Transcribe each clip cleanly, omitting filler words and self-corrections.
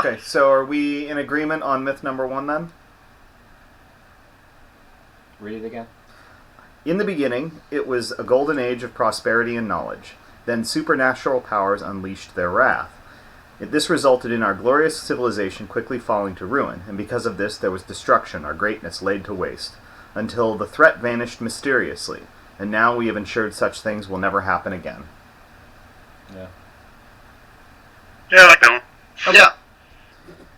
Okay, so are we in agreement on myth number 1 then? Read it again. In the beginning, it was a golden age of prosperity and knowledge. Then supernatural powers unleashed their wrath. This resulted in our glorious civilization quickly falling to ruin, and because of this there was destruction, our greatness laid to waste, until the threat vanished mysteriously, and now we have ensured such things will never happen again. Yeah. Yeah, I like that one. Okay. Yeah.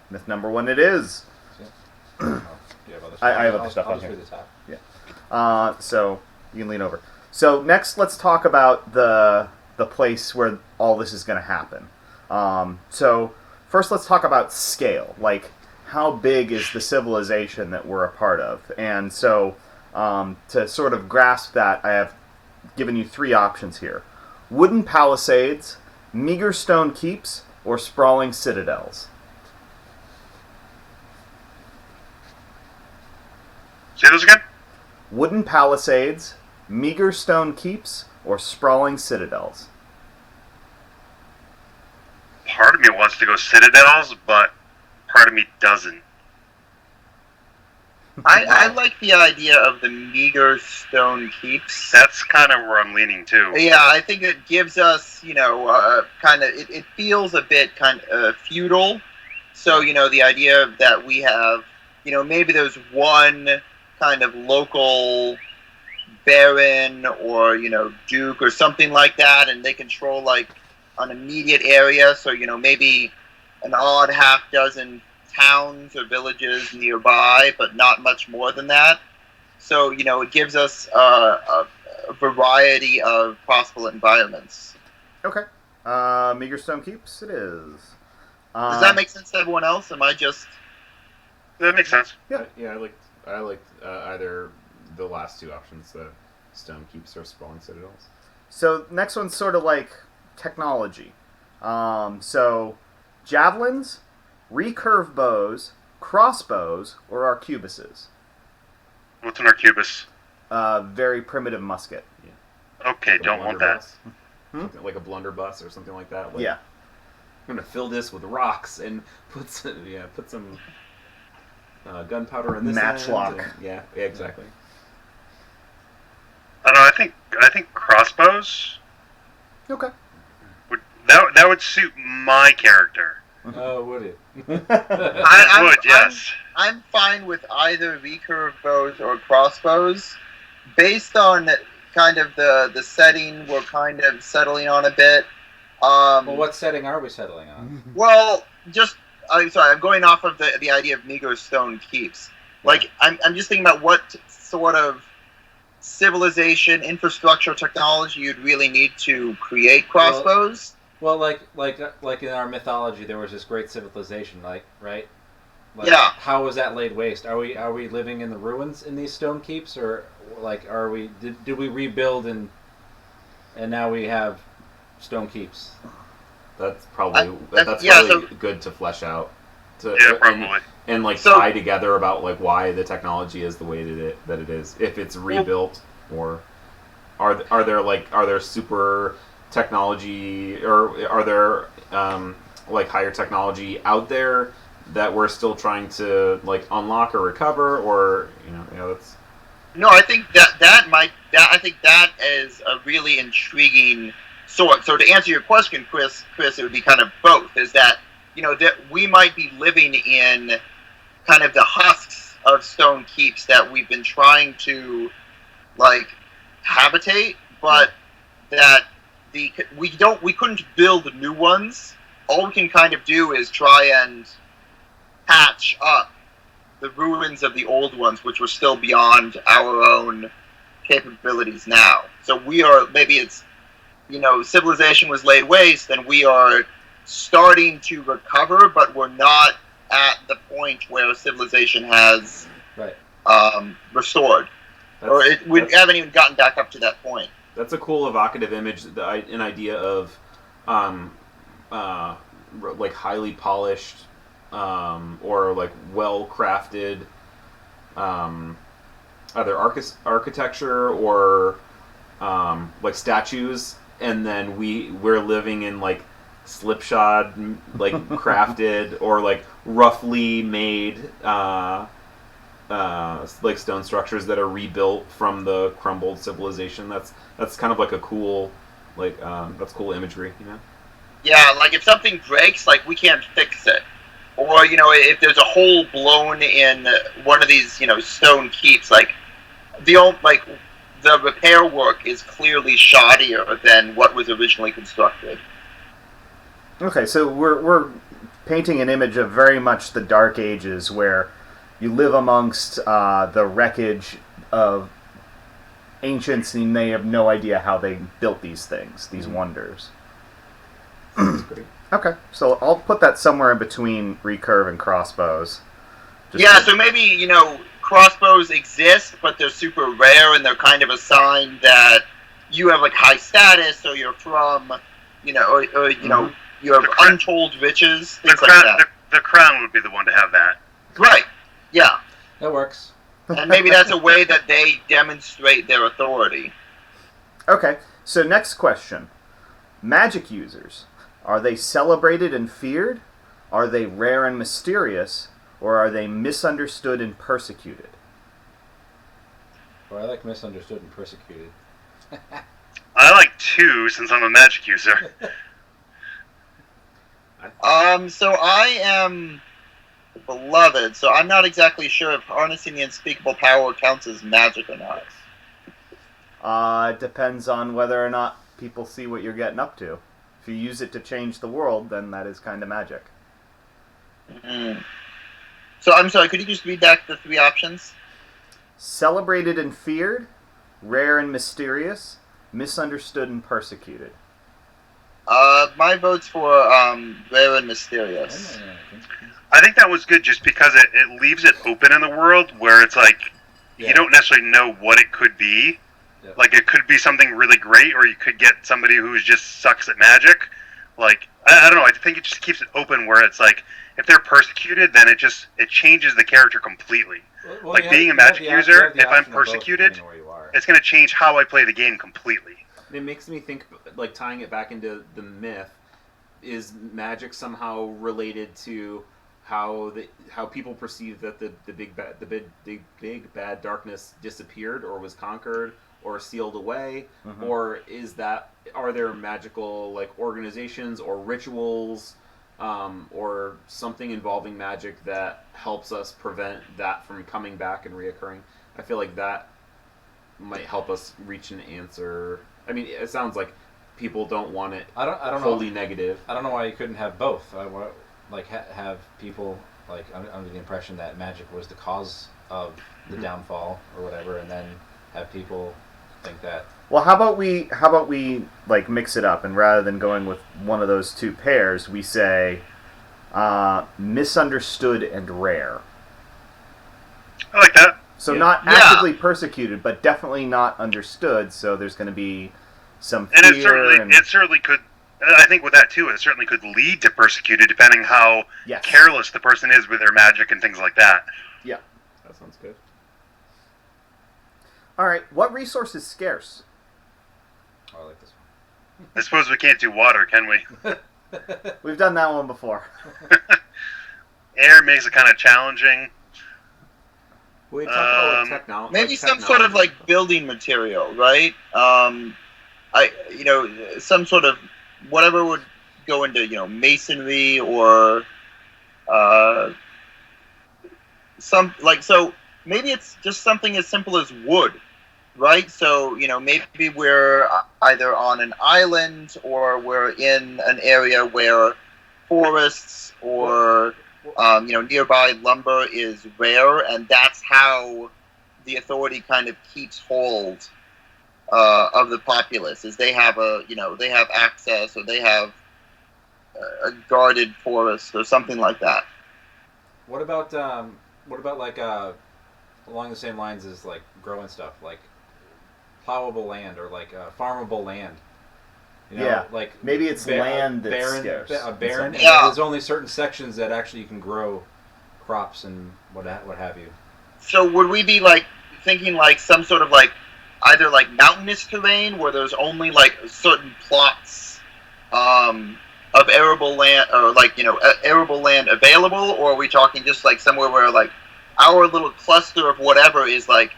Myth number 1 it is. Do you have other stuff? I have other stuff I'll on just here. read the top. So you can lean over. So next, let's talk about the place where all this is going to happen. So first, let's talk about scale. Like, how big is the civilization that we're a part of? And so to sort of grasp that, I have given you 3 options here: wooden palisades, meager stone keeps, or sprawling citadels. Say those again? Wooden palisades, meager stone keeps, or sprawling citadels. Part of me wants to go citadels, but part of me doesn't. I like the idea of the meager stone keeps. That's kind of where I'm leaning too. Yeah, I think it gives us, kind of, it feels a bit kind of feudal. So, the idea that we have, maybe there's one kind of local baron or, duke or something like that, and they control, like, an immediate area. So, maybe an odd half dozen towns or villages nearby, but not much more than that. So, it gives us a variety of possible environments. Okay. Meager stone keeps it is. Does that make sense to everyone else? Am I just... That makes sense. Yeah. I liked either the last 2 options, the stone keeps or sprawling citadels. So next one's sort of like technology. So javelins, recurve bows, crossbows, or arquebuses. What's an arquebus? Very primitive musket. Okay, Like a don't want that. blunderbuss. Something like a blunderbuss or something like that. Like, Yeah. I'm gonna fill this with rocks and put some gunpowder in this Matchlock. end, and, yeah, exactly. I don't know. I think crossbows. Okay. That would suit my character. Oh, would it? I- It would, yes. I'm fine with either recurve bows or crossbows. Based on kind of the setting we're kind of settling on a bit. Well, what setting are we settling on? Well, I'm going off of the idea of meager stone keeps. Like, I'm just thinking about what sort of civilization, infrastructure, technology you'd really need to create crossbows. Well, like in our mythology, there was this great civilization, right? Like, Yeah. How was that laid waste? Are we living in the ruins in these stone keeps, or like did we rebuild and now we have stone keeps? That's probably good to flesh out. Yeah, probably. And like So- tie together about like why the technology is the way that it is. If it's rebuilt, or are there super technology, or are there like higher technology out there that we're still trying to like unlock or recover, or that's. No, I think I think that is a really intriguing sort. So to answer your question, Chris, it would be kind of both. Is that that we might be living in kind of the husks of stone keeps that we've been trying to like habitate, but that we couldn't build new ones. All we can kind of do is try and patch up the ruins of the old ones, which were still beyond our own capabilities now. So we are, maybe it's, civilization was laid waste and we are starting to recover, but we're not at the point where civilization has restored. We haven't even gotten back up to that point. That's a cool evocative image, an idea of like highly polished or like well-crafted either architecture or like statues, and then we're living in like slipshod, like crafted or like roughly made like stone structures that are rebuilt from the crumbled civilization. That's kind of like a cool that's cool imagery, you know. Yeah, like if something breaks, like we can't fix it. Or, if there's a hole blown in one of these, stone keeps, like the repair work is clearly shoddier than what was originally constructed. Okay, so we're painting an image of very much the Dark Ages, where you live amongst the wreckage of ancients, and they have no idea how they built these things, these wonders. That's great. Okay, so I'll put that somewhere in between recurve and crossbows. So maybe, crossbows exist, but they're super rare, and they're kind of a sign that you have, like, high status, or you're from, you have untold riches, things like that. The crown would be the one to have that. Right, yeah. That works. And maybe that's a way that they demonstrate their authority. Okay, so next question. Magic users. Are they celebrated and feared? Are they rare and mysterious? Or are they misunderstood and persecuted? Well, I like misunderstood and persecuted. I like 2 since I'm a magic user. So I am beloved, so I'm not exactly sure if harnessing the unspeakable power counts as magic or not. It depends on whether or not people see what you're getting up to. If you use it to change the world, then that is kind of magic. Mm. So I'm sorry, could you just read back the 3 options? Celebrated and feared, rare and mysterious, misunderstood and persecuted. My vote's for rare and mysterious. I think that was good just because it leaves it open in the world where it's like you don't necessarily know what it could be. Yeah. Like it could be something really great, or you could get somebody who just sucks at magic. Like I don't know. I think it just keeps it open where it's like if they're persecuted, then it changes the character completely. Well, like being a magic user, if I'm persecuted, it's going to change how I play the game completely. It makes me think, like tying it back into the myth, is magic somehow related to how people perceive that the big bad darkness disappeared or was conquered or sealed away, or are there magical like organizations or rituals or something involving magic that helps us prevent that from coming back and reoccurring? I feel like that might help us reach an answer. I mean, it sounds like people don't want it I don't wholly know. negative. I don't know why you couldn't have both. I want have people like under the impression that magic was the cause of the downfall or whatever, and then have people think that. Well, how about we like mix it up, and rather than going with one of those 2 pairs, we say misunderstood and rare. I like that. So not actively persecuted, but definitely not understood. So there's going to be some fear. And it certainly could. I think with that too, it certainly could lead to persecuted, depending how careless the person is with their magic and things like that. Yeah, that sounds good. All right, what resource is scarce? Oh, I like this one. I suppose we can't do water, can we? We've done that one before. Air makes it kind of challenging. We talk about technology. Maybe some sort of like building material, right? Some sort of whatever would go into masonry or so maybe it's just something as simple as wood, right? So maybe we're either on an island or we're in an area where forests or nearby lumber is rare, and that's how the authority kind of keeps hold of the populace. Is they have they have access, or they have a guarded forest or something like that. What about like along the same lines as like growing stuff, like plowable land or like farmable land? Like maybe it's land that's barren, scarce. Barren. And there's only certain sections that actually you can grow crops and what have you. So would we be like thinking like some sort of like either like mountainous terrain where there's only like certain plots of of arable land, or like arable land available, or are we talking just like somewhere where like our little cluster of whatever is like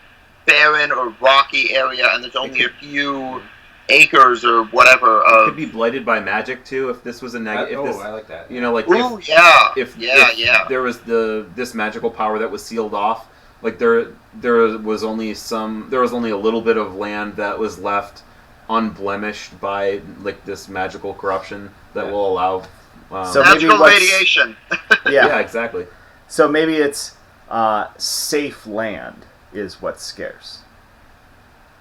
barren or rocky area, and there's only a few acres or whatever It of. could be blighted by magic too. If this was a negative, I like that. Like Ooh, yeah. if Yeah. there was this magical power that was sealed off, like there was only a little bit of land that was left unblemished by like this magical corruption that will allow So maybe Natural what's- radiation. yeah, exactly. So maybe it's safe land is what's scarce.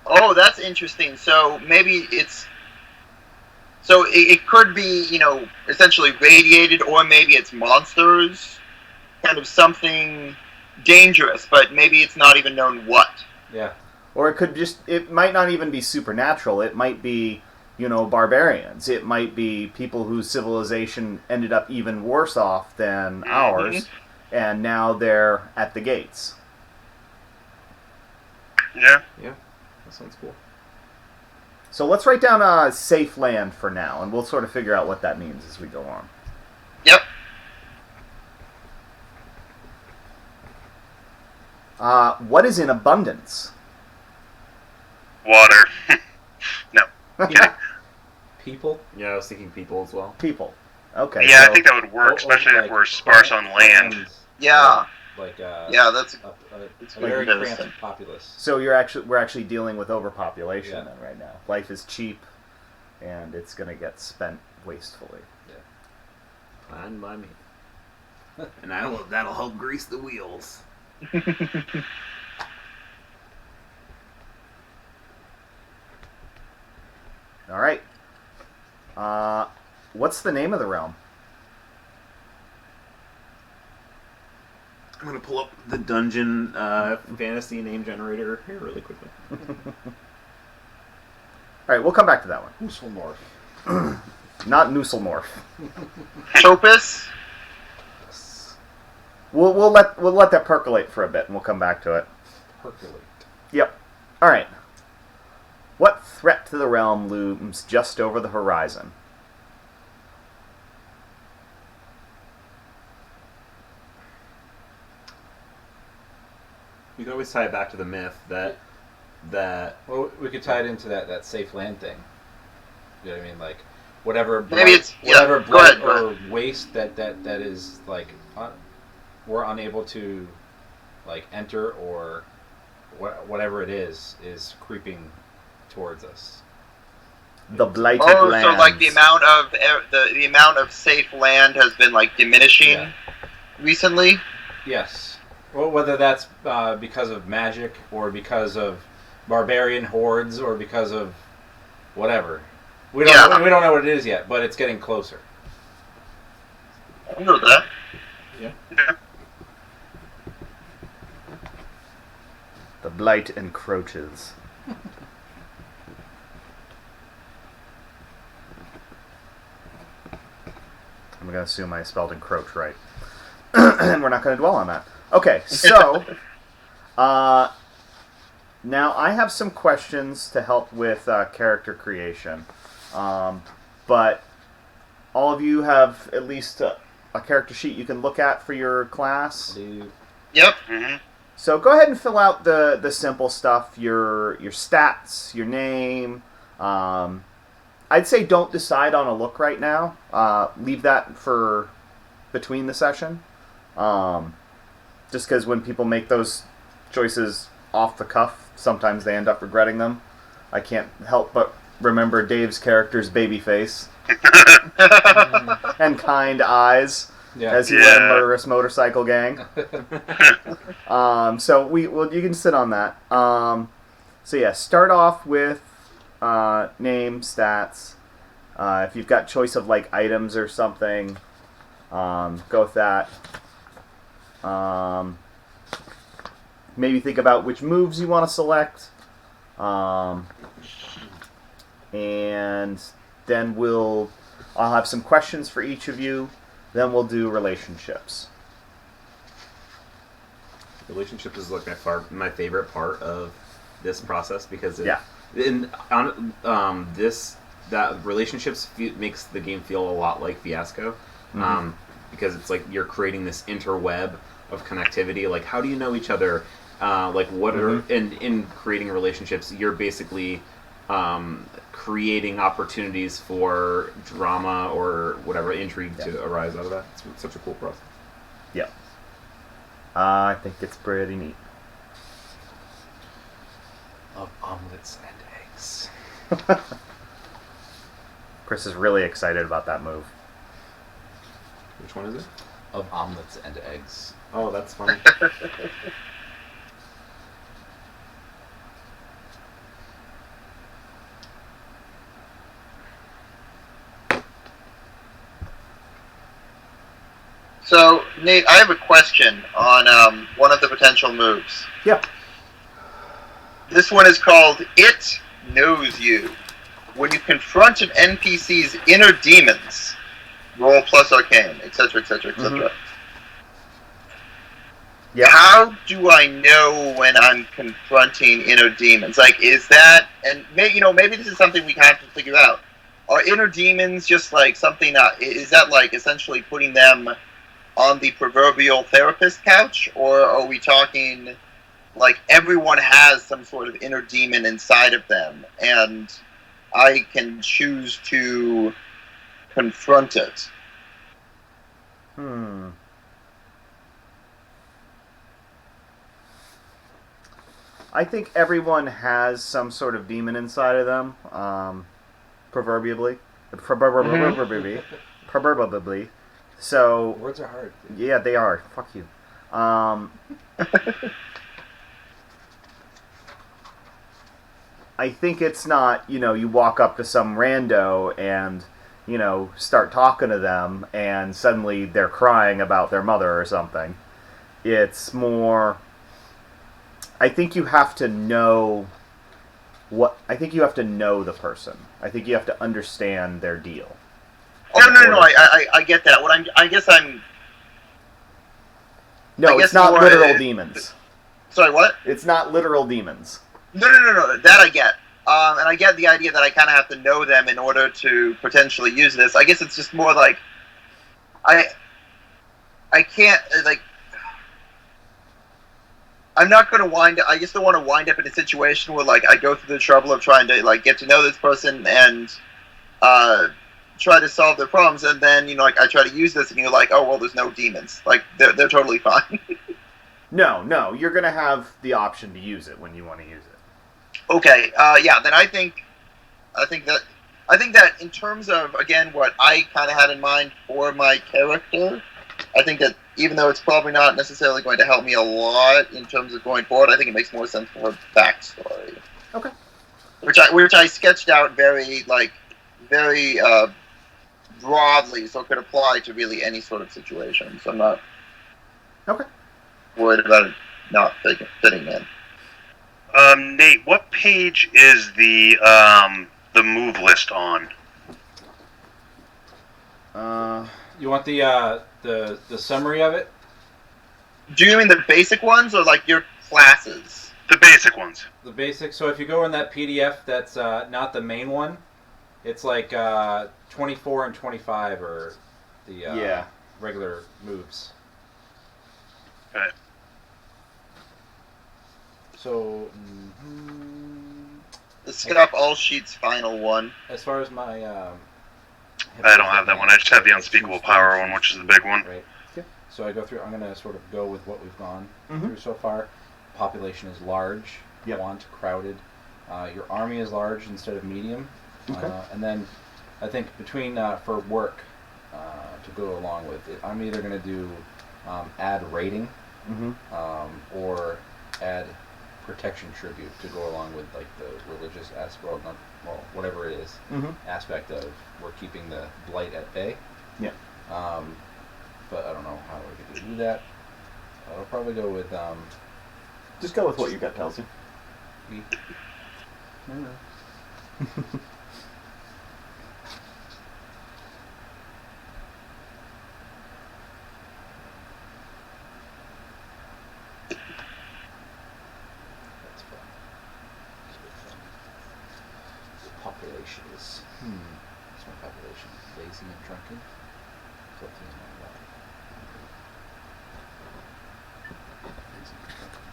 Oh, that's interesting. So maybe it's. So it could be, essentially radiated, or maybe it's monsters, kind of something dangerous, but maybe it's not even known what. Yeah. Or it might not even be supernatural. It might be, barbarians. It might be people whose civilization ended up even worse off than ours, and now they're at the gates. Yeah. That sounds cool. So let's write down safe land for now, and we'll sort of figure out what that means as we go on. Yep. What is in abundance? Water. No. People. Yeah, I was thinking people as well. People. Okay. Yeah, so I think that would work, especially if we're sparse on land. Plans, Yeah. Like Yeah, that's. a It's very very cramped interesting. populace. So we're actually dealing with overpopulation Yeah. then right now. Life is cheap, and it's going to get spent wastefully. Fine by me. And that'll help grease the wheels. All right. What's the name of the realm? I'm gonna pull up the dungeon fantasy name generator here really quickly. All right, we'll come back to that one. Uselmorph. Not Nooselmorph. Topus? We'll let that percolate for a bit, and we'll come back to it. Percolate. Yep. All right. What threat to the realm looms just over the horizon? You can always tie it back to the myth that Well, we could tie it into that safe land thing. You know what I mean? Like whatever Maybe blight, it's- yeah, whatever go blight ahead, go or waste that is like we're unable to like enter, or whatever it is creeping towards us. The blighted Oh, lands. so like the amount of the amount of safe land has been like diminishing Yeah. recently. Yes. Well, whether that's because of magic, or because of barbarian hordes, or because of whatever. We don't know what it is yet, but it's getting closer. I know that. Yeah. The blight encroaches. I'm going to assume I spelled encroach right. And we're not going to dwell on that. Okay, so now I have some questions to help with character creation. But all of you have at least a character sheet you can look at for your class. Yep. Mm-hmm. So go ahead and fill out the simple stuff, your stats, your name. I'd say don't decide on a look right now. Leave that for between the session. Just because when people make those choices off the cuff, sometimes they end up regretting them. I can't help but remember Dave's character's baby face and kind eyes as he led a murderous motorcycle gang. So you can sit on that. So yeah, start off with name, stats. If you've got choice of like items or something, go with that. Maybe think about which moves you want to select. And then I'll have some questions for each of you. Then we'll do relationships. relationship is like my favorite part of this process because Yeah. in on this that relationships makes the game feel a lot like Fiasco, because it's like you're creating this interweb of connectivity. Like, how do you know each other? Like, what are and in creating relationships, you're basically creating opportunities for drama or whatever intrigue to arise out of that. It's such a cool process. Yeah. I think it's pretty neat. Of omelets and eggs. Chris is really excited about that move. Which one is it? Of omelets and eggs. Oh, that's funny. So, Nate, I have a question on one of the potential moves. Yeah. This one is called It Knows You. When you confront an NPC's inner demons, roll plus arcane, etc., etc., etc. Yeah. How do I know when I'm confronting inner demons? Like, is that, and maybe this is something we have to figure out. Are inner demons just like something? Is that like essentially putting them on the proverbial therapist couch, or are we talking like everyone has some sort of inner demon inside of them, and I can choose to confront it? I think everyone has some sort of demon inside of them, proverbially. Proverbially. So Words are hard. yeah, they are. Fuck you. I think it's not, you walk up to some rando and, start talking to them and suddenly they're crying about their mother or something. It's more, I think you have to know the person. I think you have to understand their deal. Oh no, I get that. I guess it's not more, literal demons. Sorry, what? It's not literal demons. No. That I get. And I get the idea that I kind of have to know them in order to potentially use this. I guess it's just more like I can't like. I'm not going to I just don't want to wind up in a situation where like I go through the trouble of trying to like get to know this person and try to solve their problems, and then like I try to use this, and you're like, oh well, there's no demons. Like they're totally fine. No, you're gonna have the option to use it when you want to use it. Okay, yeah. Then I think that in terms of again what I kind of had in mind for my character, I think that even though it's probably not necessarily going to help me a lot in terms of going forward, I think it makes more sense for a backstory. Okay. Which I sketched out very broadly, so it could apply to really any sort of situation. So I'm not worried about it not fitting in. Nate, what page is the move list on? You want the summary of it? Do you mean the basic ones or like your classes? The basic ones. The basic. So if you go in that PDF, that's not the main one. It's like 24 and 25 are the regular moves. Okay. So The SCUP all sheets final one. as far as my I don't have that one. I just have the Unspeakable Power one, which is the big one. Right. So I go through. I'm going to sort of go with what we've gone Mhm. through so far. Population is large. Yep. Want crowded. Your army is large instead of medium. Okay. And then I think between for work to go along with it, I'm either going to do add rating or add protection tribute to go along with like the religious aspect, whatever it is, aspect of we're keeping the blight at bay. Yeah. But I don't know how we're going to do that. I'll probably go with Just go with what your gut tells you. Population is What's my population? Lazy and drunken? Filthy and unwell. Lazy and drunken.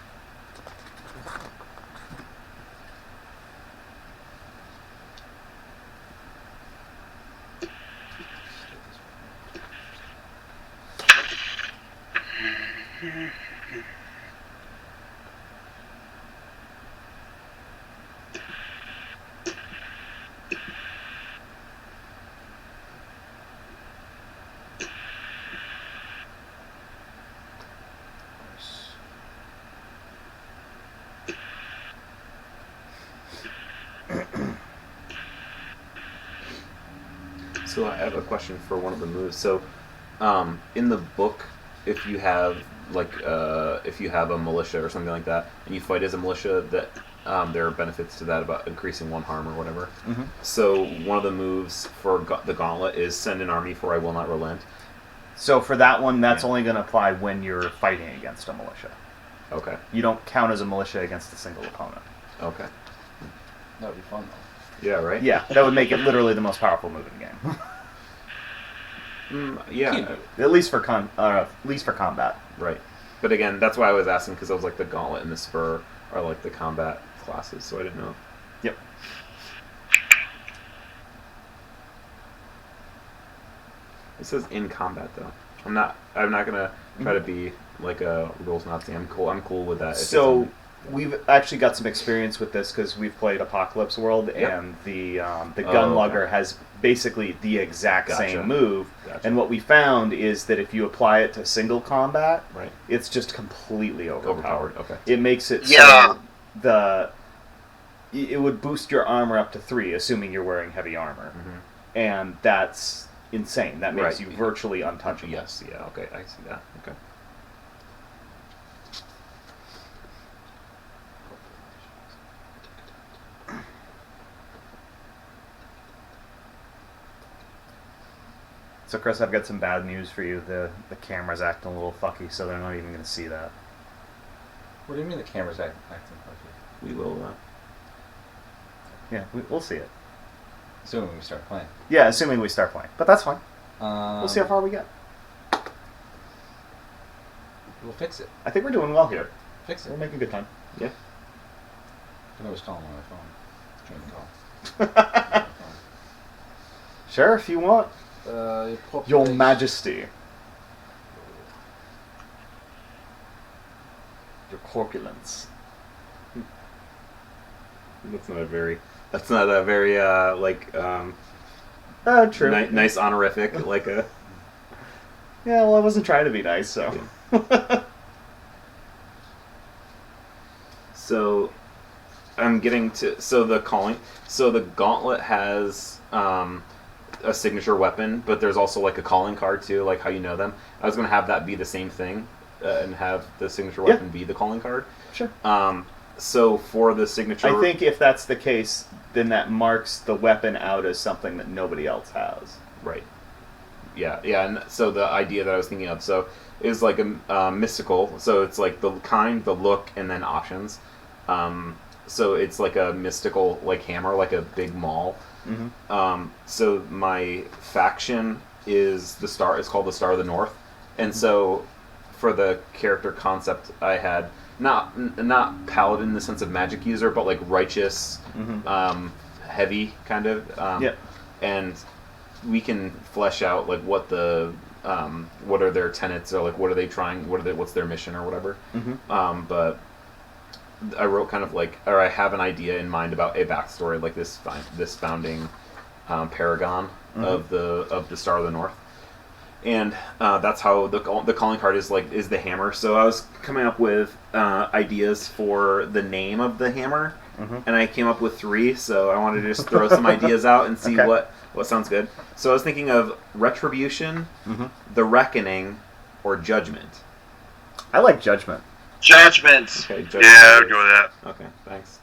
So I have a question for one of the moves. So, in the book, if you have if you have a militia or something like that, and you fight as a militia, that there are benefits to that about increasing one harm or whatever. Mm-hmm. So one of the moves for the gauntlet is send an army for I will not relent. So for that one, that's Yeah. only going to apply when you're fighting against a militia. Okay. You don't count as a militia against a single opponent. Okay. That would be fun, though. Yeah. Right. Yeah, that would make it literally the most powerful move in the game. Yeah. Can't do it. At least for combat. Right. But again, that's why I was asking, because I was like the gauntlet and the spur are like the combat classes, so I didn't know. Yep. It says in combat though. I'm not gonna try to be like a rules Nazi. I'm cool with that. If it's So on- we've actually got some experience with this because we've played Apocalypse World, Yep. and the Oh, Gunlugger okay. has basically the exact Gotcha. same move. Gotcha. And what we found is that if you apply it to single combat, Right. it's just completely overpowered. Okay. It makes it Yeah. so it would boost your armor up to 3, assuming you're wearing heavy armor, Mhm. and that's insane. That makes Right. you virtually untouchable. Yes. Yeah. Okay. I see that. Okay. So, Chris, I've got some bad news for you. The camera's acting a little fucky, so they're not even going to see that. What do you mean the camera's acting funky? We will. Yeah, we'll see it. Assuming we start playing. Yeah, assuming we start playing. But that's fine. We'll see how far we get. We'll fix it. I think we're doing well here. Fix We're it. making good time. Yeah. I was calling on my phone. Trying to call. Sure, if you want. Your Your Majesty. Your corpulence. That's not a very. That's not a very True. nice honorific like a. Yeah, well, I wasn't trying to be nice, so. So, I'm getting to the calling. So the gauntlet has a signature weapon, but there's also like a calling card too, like how you know them. I was gonna have that be the same thing, and have the signature Yeah. weapon be the calling card. Sure. So for the signature, I think if that's the case, then that marks the weapon out as something that nobody else has. right. Yeah, and so the idea that I was thinking of is like a mystical. So it's like the kind, the look, and then options. So it's like a mystical like hammer, like a big maul. Mm-hmm. So my faction is the star. It's called the Star of the North, and so for the character concept, I had not paladin in the sense of magic user, but like righteous, Mm-hmm. heavy kind of. Yeah. And we can flesh out like what what are their tenets, or like what are they trying, what's their mission or whatever. Mm-hmm. But I wrote kind of like, or I have an idea in mind about a backstory, like this founding paragon of the Star of the North, and that's how the calling card is the hammer. So I was coming up with ideas for the name of the hammer, and I came up with 3. So I wanted to just throw some ideas out and see Okay. what sounds good. So I was thinking of retribution, Mm-hmm. the reckoning, or judgment. I like judgment. Judgment. Okay, judgment. Yeah, I would go with that. Okay, thanks.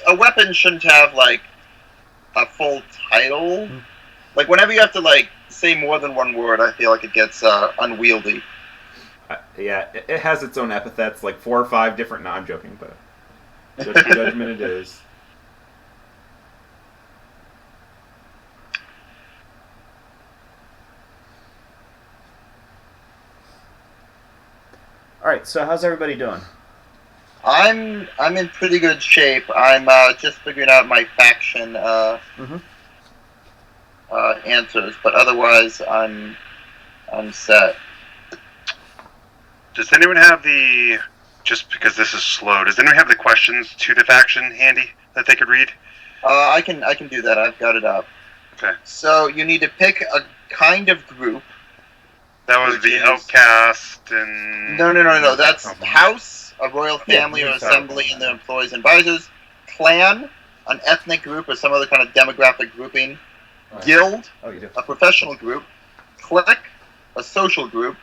A weapon shouldn't have like a full title. Like whenever you have to like say more than one word, I feel like it gets unwieldy. Yeah, it has its own epithets, like 4 or 5 different. No, I'm joking, but judgment it is. All right. So how's everybody doing? I'm in pretty good shape. I'm just figuring out my faction answers, but otherwise I'm set. Does anyone have just because this is slow, does anyone have the questions to the faction handy that they could read? I can do that. I've got it up. Okay. So you need to pick a kind of group. That was the outcast and... No. That's Okay. house, a royal family or assembly and their employees and advisors. Clan, an ethnic group or some other kind of demographic grouping. Right. Guild, Oh, you do. a professional group. Clique, a social group.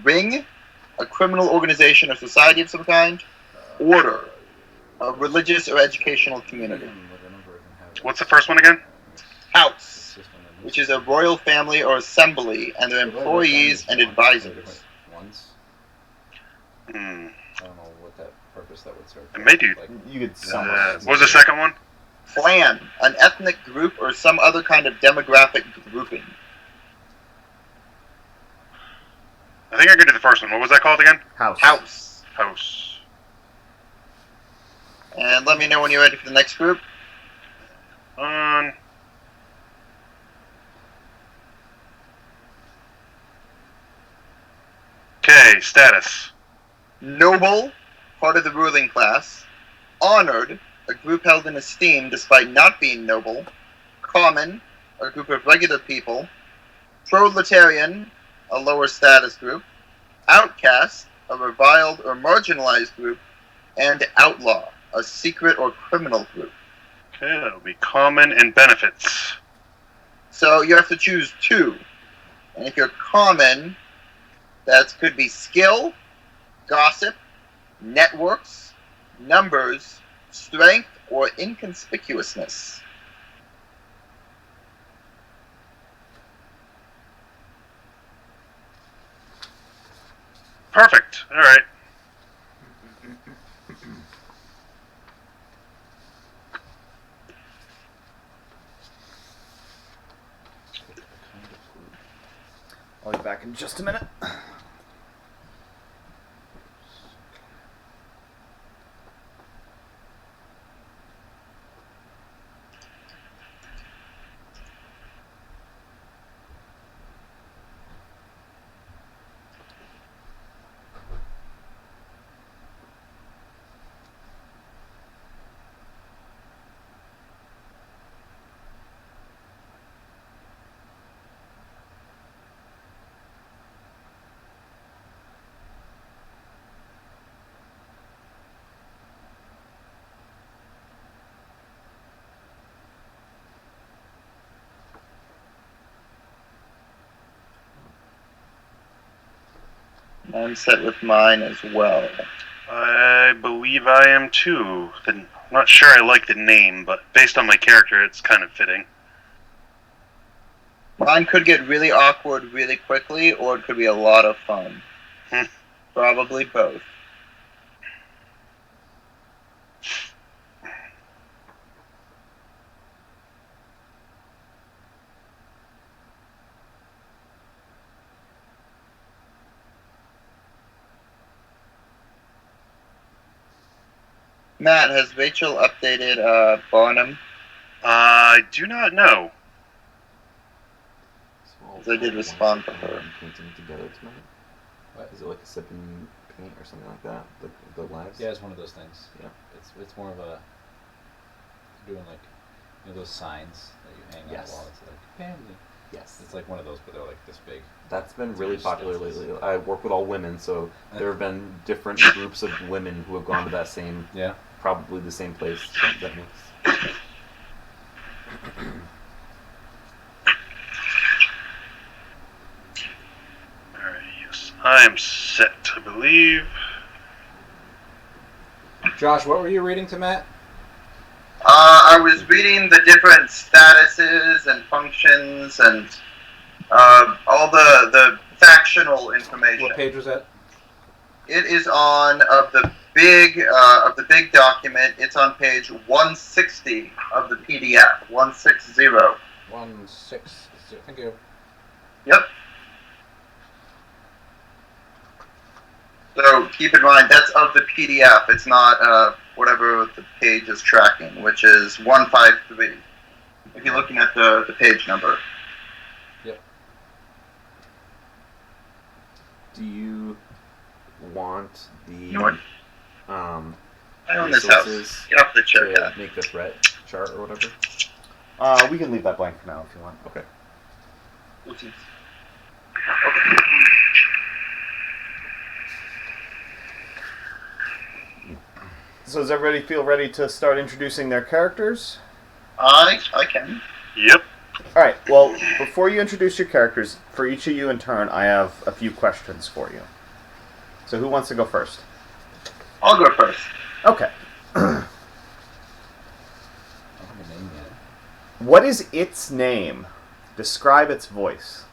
Ring, a criminal organization or society of some kind. Order, a religious or educational community. What's the first one again? House, which is a royal family or assembly and their employees and advisors. Once. Hmm. I don't know what that purpose that would serve. It may do. Like, You could summarize. What was the second one? Clan, an ethnic group or some other kind of demographic grouping. I think I could do the first one. What was that called again? House. House. House. And let me know when you're ready for the next group. On. Okay, status. Noble, part of the ruling class. Honored, a group held in esteem despite not being noble. Common, a group of regular people. Proletarian, a lower status group. Outcast, a reviled or marginalized group. And outlaw, a secret or criminal group. Okay, that'll be common and benefits. So you have to choose two. And if you're common, that could be skill, gossip, networks, numbers, strength, or inconspicuousness. Perfect. All right. I'll be back in just a minute. I'm set with mine as well. I believe I am too. I'm not sure I like the name, but based on my character, it's kind of fitting. Mine could get really awkward really quickly, or it could be a lot of fun. Probably both. Matt, has Rachel updated Barnum? I do not know. Because I did respond to her. Painting together tonight. What? Is it like a sip and paint or something like that? The lives? Yeah, it's one of those things. Yeah. It's more of a doing like those signs that you hang on Yes. the wall. It's like family. Yes. It's like one of those, but they're like this big. That's been It's really just popular stencils. lately. I work with all women, so there have been different groups of women who have gone to that same, Yeah. probably the same place that makes. Alright, yes. I am set, I believe. Josh, what were you reading to Matt? I was reading the different statuses and functions and all the factional information. What page was that? It is on of the big document. It's on page 160 of the PDF. 160. 160. Thank you. Yep. So keep in mind that's of the PDF. It's not whatever the page is tracking, which is 153. If you're looking at the page number. Yep. Do you want the You know what? I own this resources house. Get off the chair, to cat. make the threat chart or whatever? We can leave that blank for now if you want. Okay. Okay. So does everybody feel ready to start introducing their characters? I can. Yep. All right. Well, before you introduce your characters, for each of you in turn, I have a few questions for you. So who wants to go first? I'll go first. Okay. I don't have a name yet. What is its name? Describe its voice.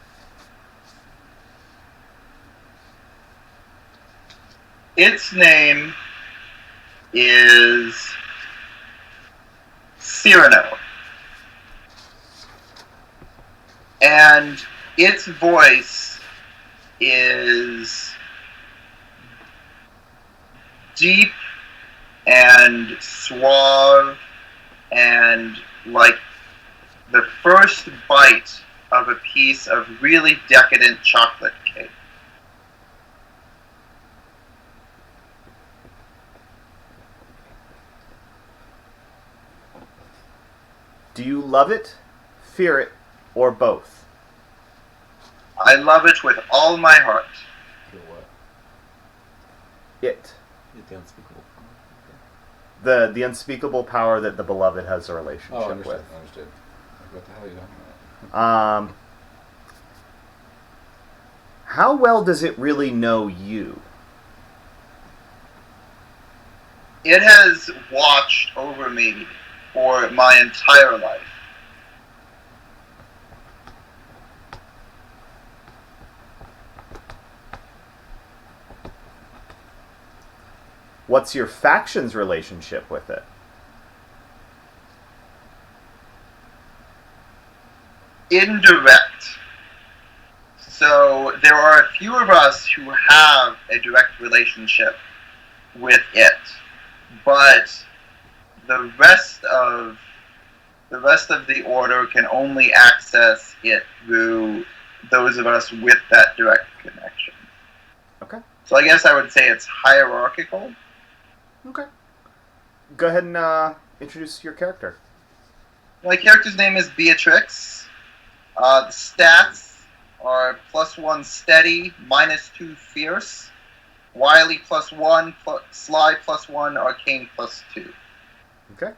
Its name is Cyrano. And its voice is deep and suave and like the first bite of a piece of really decadent chocolate cake. Do you love it, fear it, or both? I love it with all my heart. Feel what? It. The unspeakable. The unspeakable power that the beloved has a relationship Oh, understood. with. Understood. What the hell are you talking about? How well does it really know you? It has watched over me for my entire life. What's your faction's relationship with it? Indirect. So there are a few of us who have a direct relationship with it, but the rest of the order can only access it through those of us with that direct connection. Okay. So I guess I would say it's hierarchical. Okay. Go ahead and introduce your character. My character's name is Beatrix. The stats are +1 steady, -2 fierce, wily +1, sly +1, arcane +2. Okay.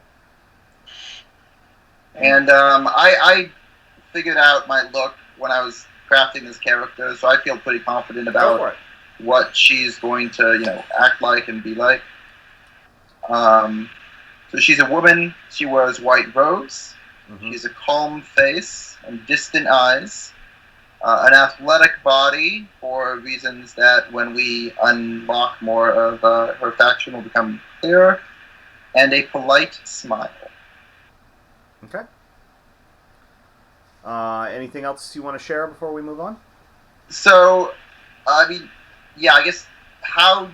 And I figured out my look when I was crafting this character, so I feel pretty confident Go for about it. what she's going to, act like and be like. So she's a woman. She wears white robes. Mm-hmm. She's a calm face and distant eyes. An athletic body for reasons that when we unlock more of her faction will become clearer. And a polite smile. Okay. Anything else you want to share before we move on? So, I guess how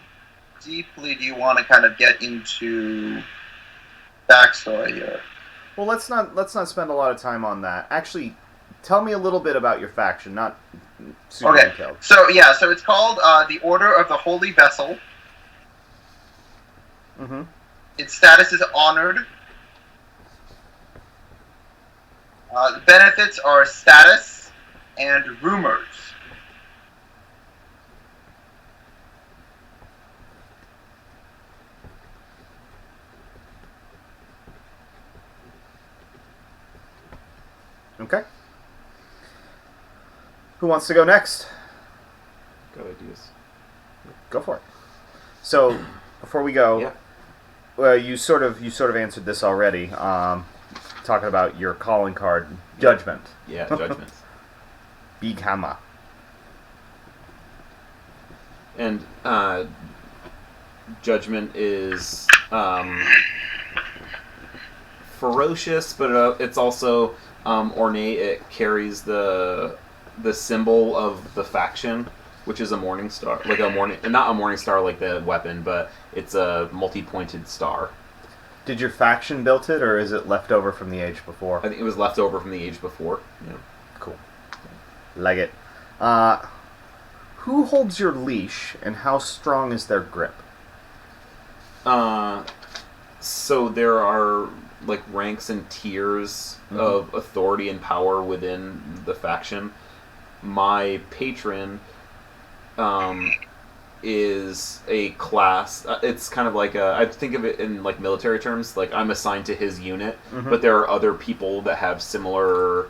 deeply do you want to kind of get into backstory here? Well, let's not spend a lot of time on that. Actually, tell me a little bit about your faction, not super Okay. detailed. So it's called the Order of the Holy Vessel. Mm-hmm. Its status is honored. The benefits are status and rumors. Okay. Who wants to go next? Got ideas. Go for it. So, before we go, Yeah. well, you sort of answered this already. Talking about your calling card, Judgment. Yeah, judgments. Big Hammer. And judgment is ferocious, but it's also ornate. It carries the symbol of the faction, which is a morning star, like not a morning star like the weapon, but it's a multi-pointed star. Did your faction build it, or is it left over from the age before? I think it was left over from the age before. Yeah. Cool. Like it. Who holds your leash, and how strong is their grip? So there are like ranks and tiers of authority and power within the faction. My patron is a class. It's kind of like I think of it in like military terms. Like I'm assigned to his unit, but there are other people that have similar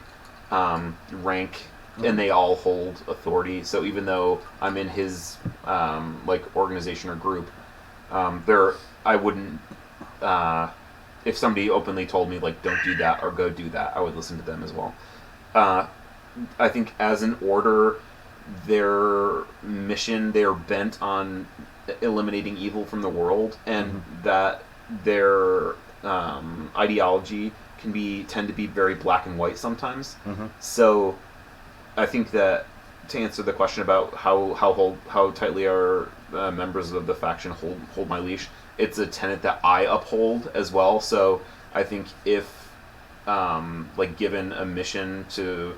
rank, and they all hold authority. So even though I'm in his like organization or group, I wouldn't. If somebody openly told me like don't do that or go do that, I would listen to them as well. I think as an order, their mission, they're bent on eliminating evil from the world, and that their ideology can tend to be very black and white sometimes. So I think that to answer the question about how tightly our members of the faction hold my leash, it's a tenet that I uphold as well. So I think if like given a mission to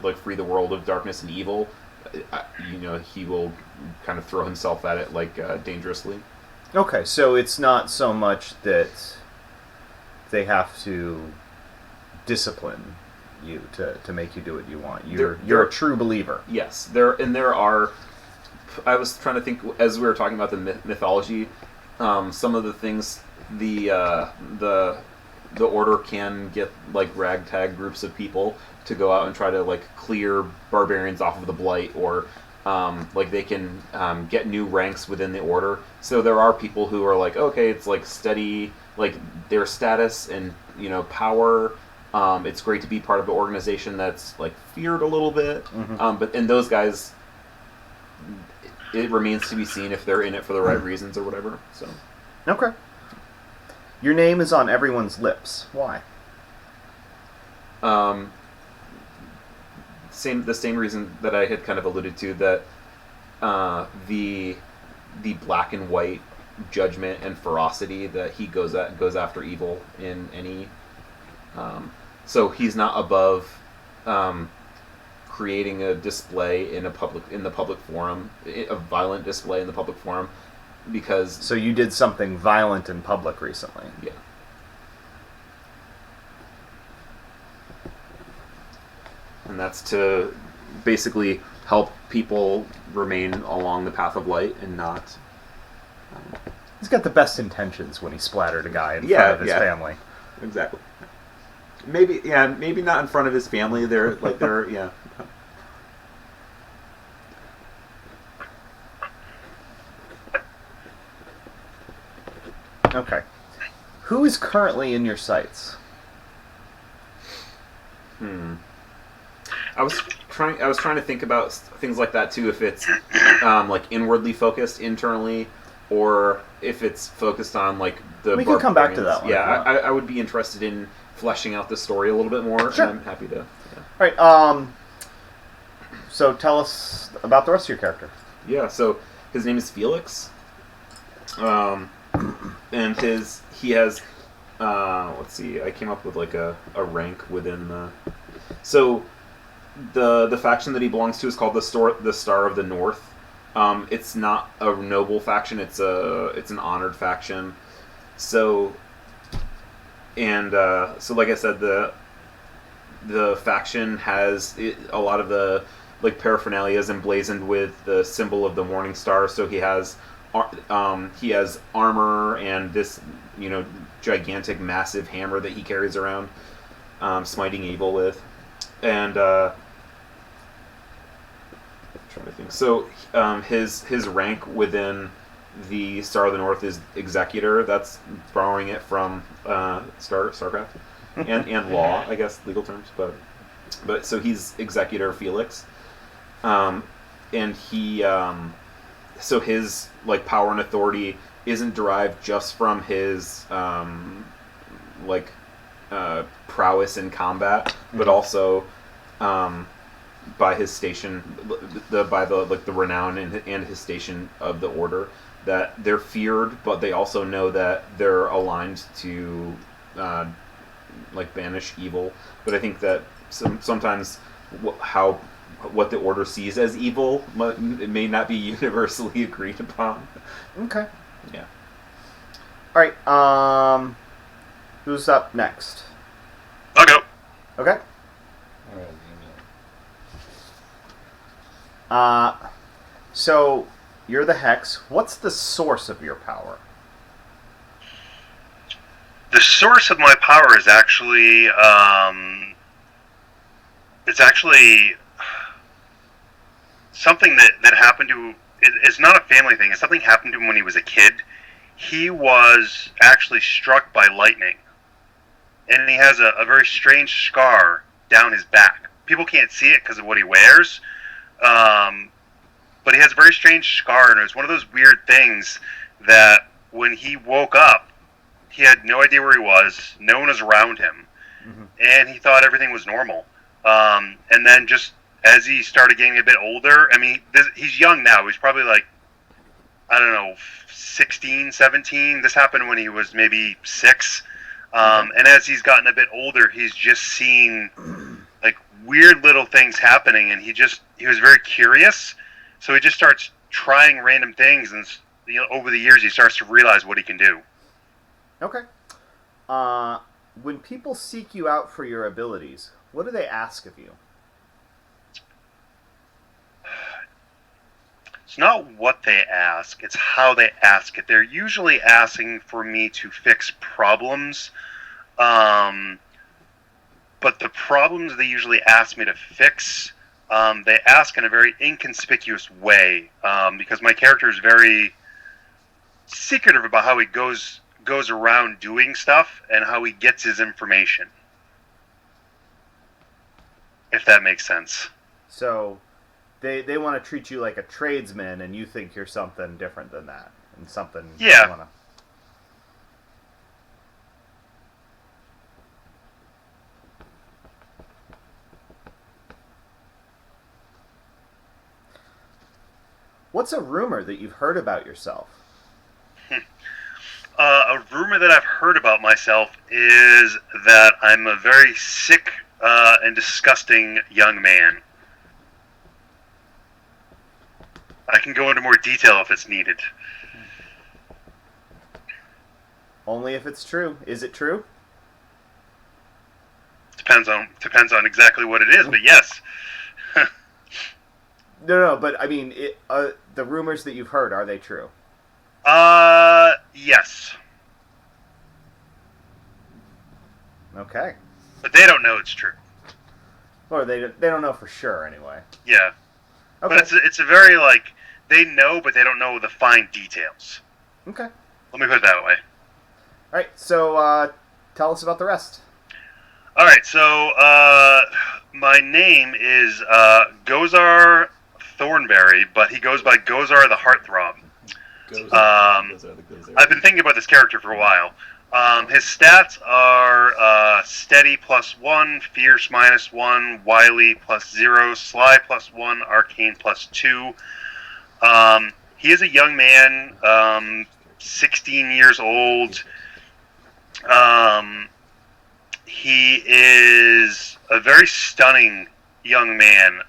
like free the world of darkness and evil, he will kind of throw himself at it like dangerously. Okay, so it's not so much that they have to discipline you to make you do what you want. You're a true believer. Yes, there are. I was trying to think as we were talking about the mythology. Some of the things the order can get like ragtag groups of people to go out and try to like clear barbarians off of the blight, or like they can get new ranks within the order. So there are people who are like, okay, it's like steady, like their status and power. It's great to be part of an organization that's like feared a little bit. But in those guys, it remains to be seen if they're in it for the right reasons or whatever. So okay. Your name is on everyone's lips. Why? The same reason that I had kind of alluded to, that the black and white judgment and ferocity that he goes after evil in any. So he's not above creating a display in the public forum, a violent display in the public forum, because. So you did something violent in public recently. Yeah. And that's to basically help people remain along the path of light and not. He's got the best intentions when he splattered a guy in front of his family. Exactly. Maybe not in front of his family. They're yeah. Okay. Who is currently in your sights? I was trying to think about things like that too. If it's like inwardly focused internally, or if it's focused on like the. We can come back to that one. Yeah, I would be interested in fleshing out the story a little bit more. Sure. And I'm happy to. Yeah. All right. So tell us about the rest of your character. Yeah. So his name is Felix. And he has. Let's see. I came up with like a rank within the. So, the faction that he belongs to is called the Star of the North. It's not a noble faction. It's an honored faction. So, so like I said, the faction has a lot of the like paraphernalia is emblazoned with the symbol of the Morning Star. So he has armor and this gigantic, massive hammer that he carries around, smiting evil with. And trying to think. So his rank within the Star of the North is Executor. That's borrowing it from StarCraft and law, I guess, legal terms. But so he's Executor Felix, and he so his like power and authority isn't derived just from his prowess in combat, but also by his station, by the renown and his station of the order, that they're feared, but they also know that they're aligned to banish evil. But I think that sometimes what the order sees as evil it may not be universally agreed upon. Okay. Yeah. All right. Who's up next? I'll go. Okay. All right, So you're the Hex. What's the source of your power? The source of my power is actually, it's actually something that happened to. It's not a family thing. It's something happened to him when he was a kid. He was actually struck by lightning, and he has a very strange scar down his back. People can't see it because of what he wears, but he has a very strange scar, and it was one of those weird things that when he woke up, he had no idea where he was. No one was around him, and he thought everything was normal. And then just as he started getting a bit older, I mean, he's young now. He's probably like, I don't know, 16, 17. This happened when he was maybe 6. And as he's gotten a bit older, he's just seen like weird little things happening, and he was very curious. So he just starts trying random things, and over the years, he starts to realize what he can do. Okay. When people seek you out for your abilities, what do they ask of you? It's not what they ask, it's how they ask it. They're usually asking for me to fix problems, but the problems they usually ask me to fix, they ask in a very inconspicuous way, because my character is very secretive about how he goes around doing stuff and how he gets his information. If that makes sense. So they want to treat you like a tradesman, and you think you're something different than that, and something. Yeah. You wanna... What's a rumor that you've heard about yourself? A rumor that I've heard about myself is that I'm a very sick and disgusting young man. I can go into more detail if it's needed. Only if it's true. Is it true? Depends on exactly what it is, but yes. No, but I mean, the rumors that you've heard, are they true? Yes. Okay. But they don't know it's true. Or they don't know for sure, anyway. Yeah. Okay. But it's a very, like, they know, but they don't know the fine details. Okay. Let me put it that way. All right, so tell us about the rest. All right, so my name is Gozar Thornberry, but he goes by Gozar the Heartthrob. I've been thinking about this character for a while. His stats are Steady +1, Fierce -1, Wily +0, Sly +1, Arcane +2. He is a young man, 16 years old. He is a very stunning young man.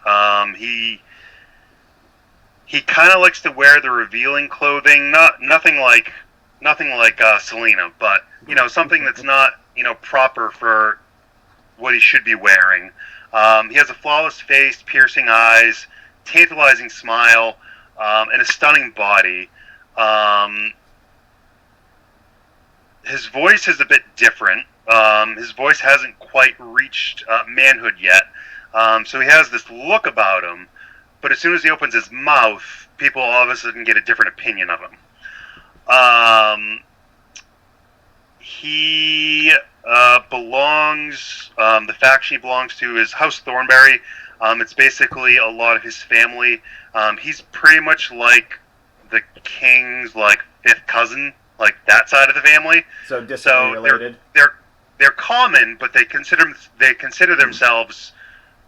He kind of likes to wear the revealing clothing, nothing like Selena, but something that's not proper for what he should be wearing. He has a flawless face, piercing eyes, tantalizing smile, and a stunning body. His voice is a bit different. His voice hasn't quite reached manhood yet, so he has this look about him. But as soon as he opens his mouth, people all of a sudden get a different opinion of him. He belongs, the faction he belongs to is House Thornberry. It's basically a lot of his family. He's pretty much like the king's fifth cousin, like that side of the family. So distantly related. They're common, but they consider themselves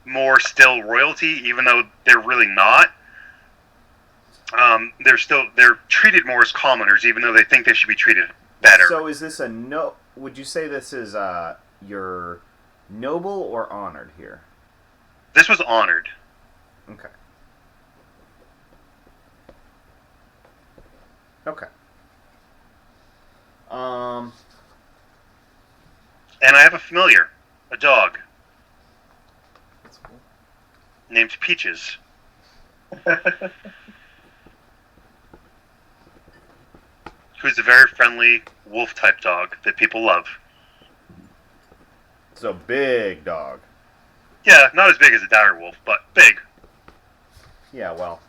more still royalty, even though they're really not. They're treated more as commoners, even though they think they should be treated better. So is this a no? Would you say this is your noble or honored here? This was honored. Okay. Okay. And I have a familiar, a dog, That's cool. named Peaches. Who's a very friendly wolf-type dog that people love. So big dog. Yeah, not as big as a dire wolf, but big. Yeah, well.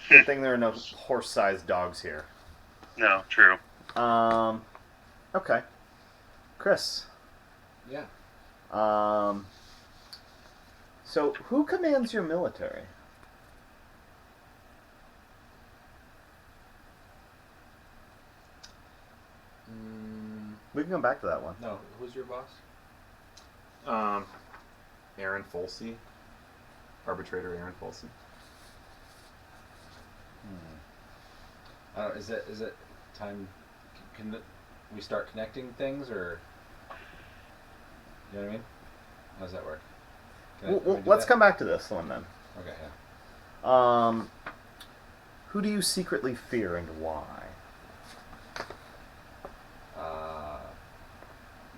Good thing there are no horse-sized dogs here. No, true. Okay. Chris. Yeah. So who commands your military? We can come back to that one. No, who's your boss? Aaron Folsey, arbitrator Aaron Folsey. Is it time? Can we start connecting things, or you know what I mean? How does that work? Can we do Let's that? come back to this one then. Okay, yeah. Who do you secretly fear and why?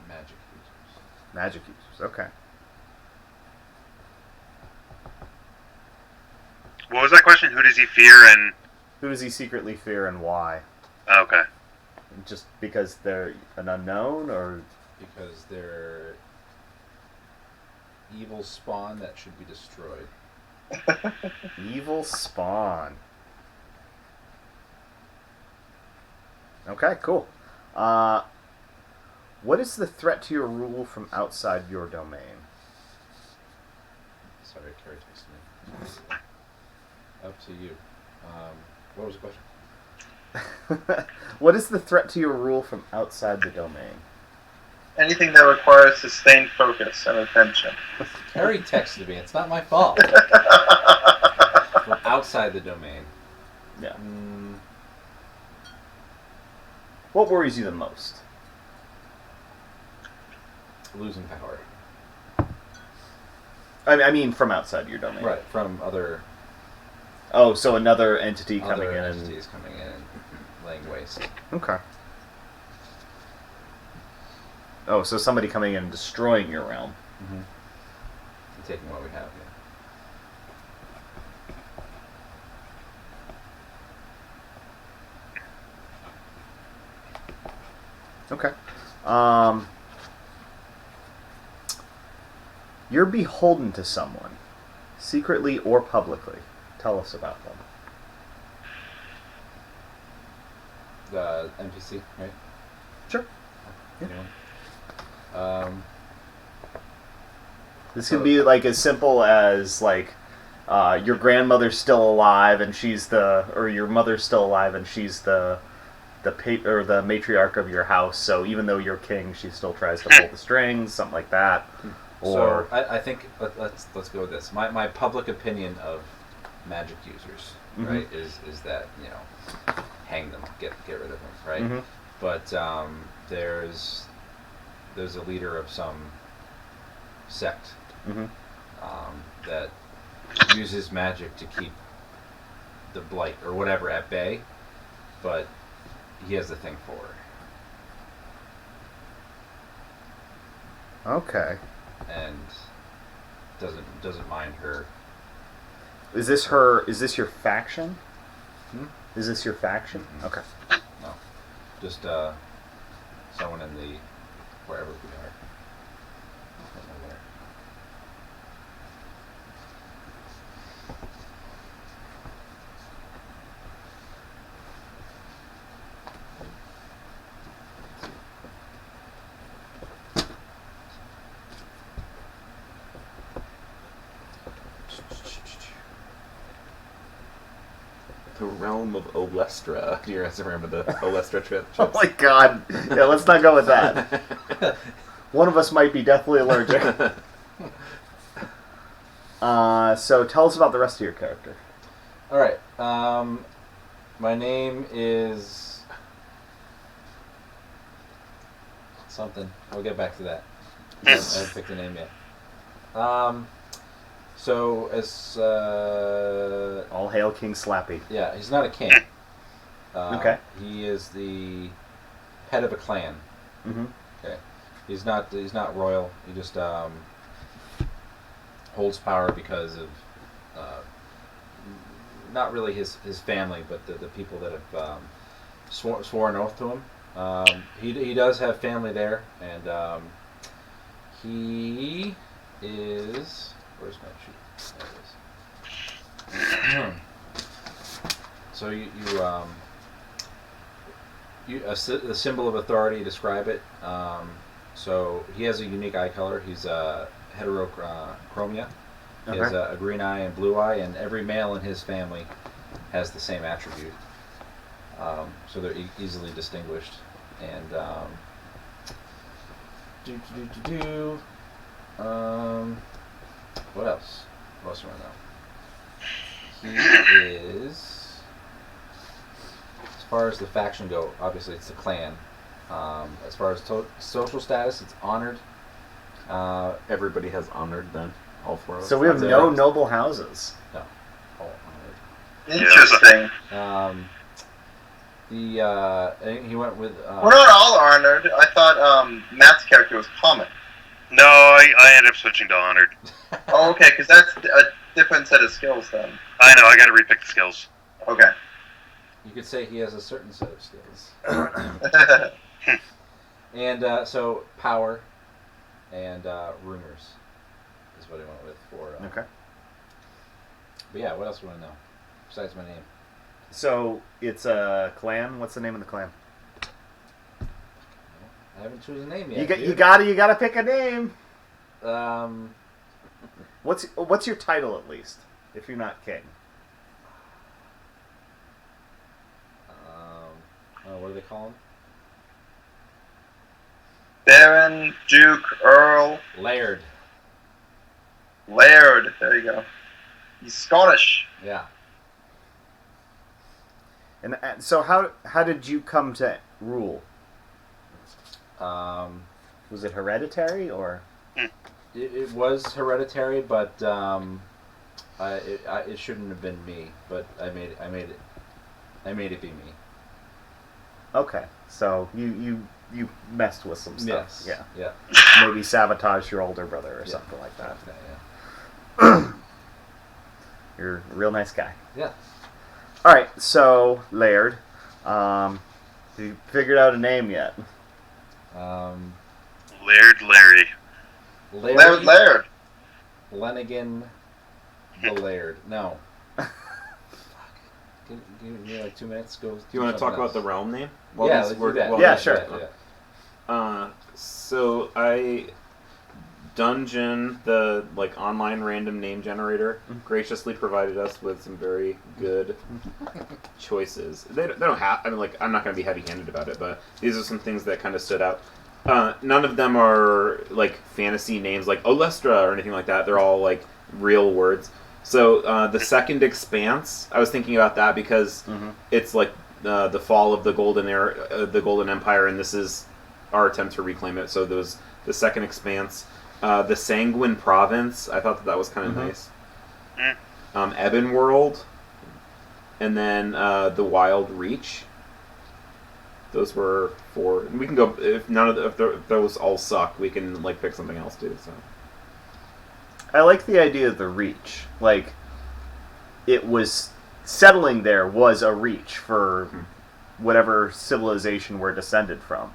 Magic users. Magic users. Okay. What was that question? Who does he fear and... Who does he secretly fear and why? Okay. Just because they're an unknown, or Because they're evil spawn that should be destroyed. evil spawn? Okay, cool. What is the threat to your rule from outside your domain? Sorry, Carrie texted me. Up to you. What was the question? What is the threat to your rule from outside the domain? Anything that requires sustained focus and attention. Carrie texted me. It's not my fault. From outside the domain. Yeah. Mm, What worries you the most? losing power. I mean, from outside your domain. Right, from other Oh, so another entity coming other in entities coming in and laying waste. and... Okay. Oh, so somebody coming in and destroying your realm. Mm-hmm. And taking what we have, yeah. Okay. You're beholden to someone, secretly or publicly. Tell us about them. The NPC, right? Sure. Yeah. Anyone? This could be like as simple as like your grandmother's still alive and she's or your mother's still alive and she's the matriarch of your house. So even though you're king, she still tries to pull the strings, something like that. Or So I think let's go with this. My public opinion of magic users, Mhm. right, is that hang them, get rid of them, right? Mhm. But there's a leader of some sect Mhm. that uses magic to keep the blight or whatever at bay, but he has the thing for her Okay. and doesn't mind her. Is this her? Is this your faction? Hmm? Is this your faction? Mhm. Okay. No, just someone in the wherever we are. I don't know where. The realm of Olestra. Do you guys remember the Olestra trip? Oh my god. Yeah, let's not go with that. One of us might be deathly allergic. So tell us about the rest of your character. All right. My name is something. We'll get back to that. I haven't picked a name yet. So as All hail King Slappy. yeah, he's not a king. Okay. He is the head of a clan. Mm-hmm. Okay. He's not royal. He just holds power because of not really his family, but the people that have sworn oath to him. He does have family there, and he is. Where's my sheet? There it is. So the symbol of authority, describe it. So he has a unique eye color. He's heterochromia. He has a green eye and blue eye, and every male in his family has the same attribute. So they're easily distinguished. And what else? What else do I know? He is, as far as the faction go, obviously it's the clan. As far as social status, it's honored. Everybody has honored then. All four of us. So we have no noble houses. No, all honored. Interesting. He went with. We're not all honored. I thought Matt's character was common. No, I ended up switching to honored. Oh, okay, because that's a different set of skills then. I know, I gotta repick the skills. Okay. You could say he has a certain set of skills. And so power and rumors is what I went with for. Okay. But yeah, what else do you want to know besides my name? So it's a clan. What's the name of the clan? I haven't chosen a name yet. You gotta pick a name. Um. What's your title at least? If you're not king. What do they call him? Baron, Duke, Earl, Laird. Laird. There you go. He's Scottish. Yeah. And so how did you come to rule? Was it hereditary or? It was hereditary, but it shouldn't have been me. But I made it be me. Okay, so you messed with some stuff. Yes. Yeah. Maybe sabotage your older brother or something like that. Yeah. You're a real nice guy. Yeah. All right, so Laird, you figured out a name yet? Larry. Laird. Lenigan the Laird. No. Give me like 2 minutes. Go. Do you want to talk about the realm name? Yeah, let's do that. Yeah, sure. So I Dungeon, the online random name generator, graciously provided us with some very good choices. They don't have. I mean, I'm not going to be heavy-handed about it, but these are some things that kind of stood out. None of them are fantasy names like Olestra or anything like that. They're all real words. So the Second Expanse, I was thinking about that because it's the fall of the Golden Era, the Golden Empire, and this is our attempt to reclaim it. So there was the Second Expanse, the Sanguine Province. I thought that was kind of nice. Ebon World, and then the Wild Reach. Those were 4. We can go if those all suck. We can pick something else too. So. I like the idea of the reach. It was settling there was a reach for whatever civilization we're descended from.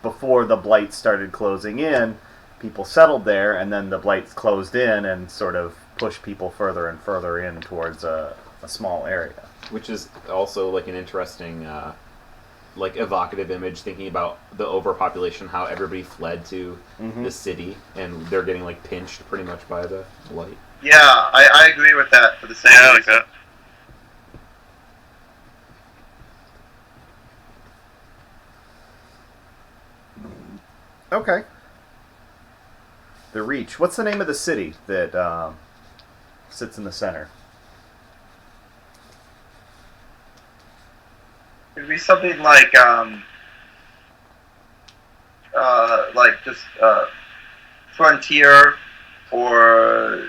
Before the Blight started closing in, people settled there, and then the Blight closed in and sort of pushed people further and further in towards a small area. Which is also an interesting, evocative image, thinking about the overpopulation, how everybody fled to the city, and they're getting pinched pretty much by the Blight. Yeah, I agree with that for the same Yeah, I reason. like that. Okay. The Reach. What's the name of the city that sits in the center. It'd be something like just frontier, or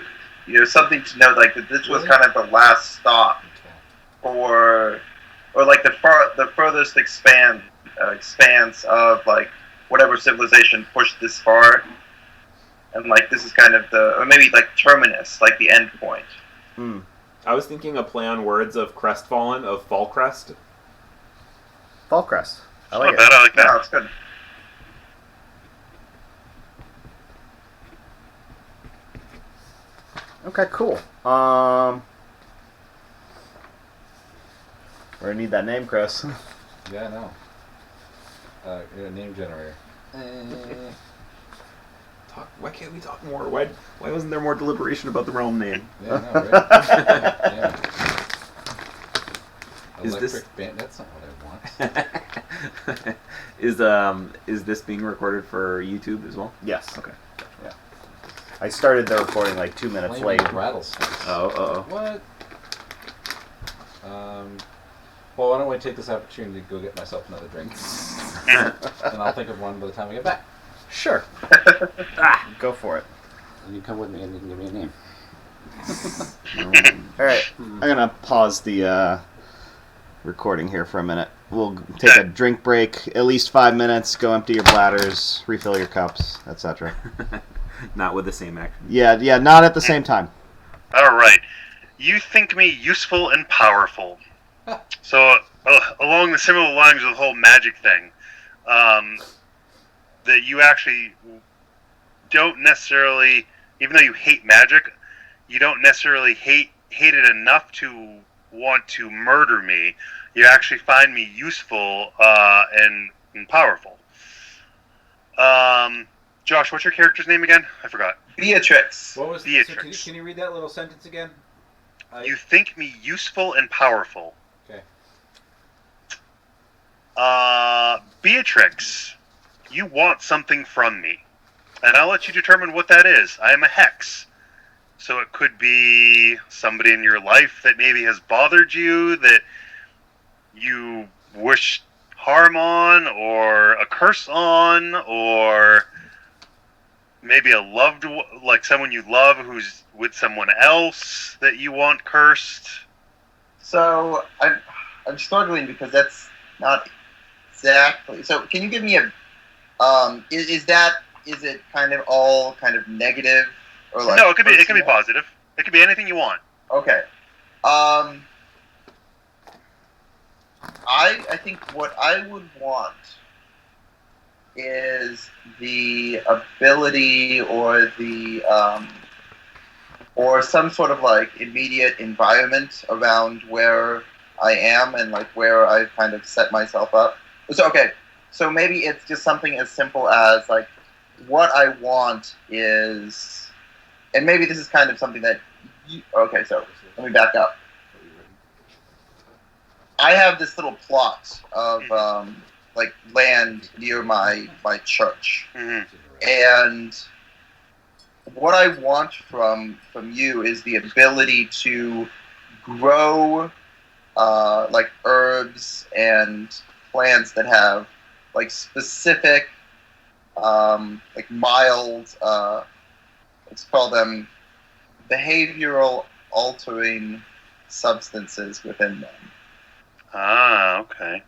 something to know like that this was kind of the last stop, or like the furthest expanse of like whatever civilization pushed this far, and like this is kind of or maybe like terminus, like the end point. I was thinking a play on words of crestfallen, of fall crest. Fall crest. I Not like it. bad. I like that. Yeah, it's good. Okay, cool. We're gonna need that name, Chris. Yeah, I know. Name generator. Why can't we talk more? Why wasn't there more deliberation about the realm name? Yeah, I know, right? Yeah. Is this- Electric band. That's not what I want. Is this being recorded for YouTube as well? Yes. Okay. Yeah. I started the recording like 2 minutes Flaming late. rattlesnakes. Oh. What? Well, why don't we take this opportunity to go get myself another drink, and I'll think of one by the time I get back. Sure. Go for it. And you come with me, and you can give me a name. All right. I'm gonna pause the recording here for a minute. We'll take a drink break, at least 5 minutes. Go empty your bladders, refill your cups, etc. Not with the same action. Yeah, not at the same time. All right. You think me useful and powerful. So, along the similar lines of the whole magic thing, that you actually don't necessarily, even though you hate magic, you don't necessarily hate it enough to want to murder me. You actually find me useful and powerful. Josh, what's your character's name again? I forgot. Beatrix. What was Beatrix. So can you read that little sentence again? You think me useful and powerful. Okay. Beatrix, you want something from me, and I'll let you determine what that is. I am a hex, so it could be somebody in your life that maybe has bothered you, that you wish harm on, or a curse on, or maybe a loved one, like someone you love who's with someone else that you want cursed. So I'm struggling because that's not exactly. So can you give me a is it kind of all kind of negative, or like? No, it could be positive. It could be anything you want. Okay. I think what I would want is the ability or the or some sort of like immediate environment around where I am and like where I've kind of set myself up. So okay, so maybe it's just something as simple as like what I want is, and maybe this is kind of something that okay, so let me back up. I have this little plot of like land near my church, and what I want from you is the ability to grow like herbs and plants that have like specific like mild let's call them behavioral altering substances within them. Ah, okay.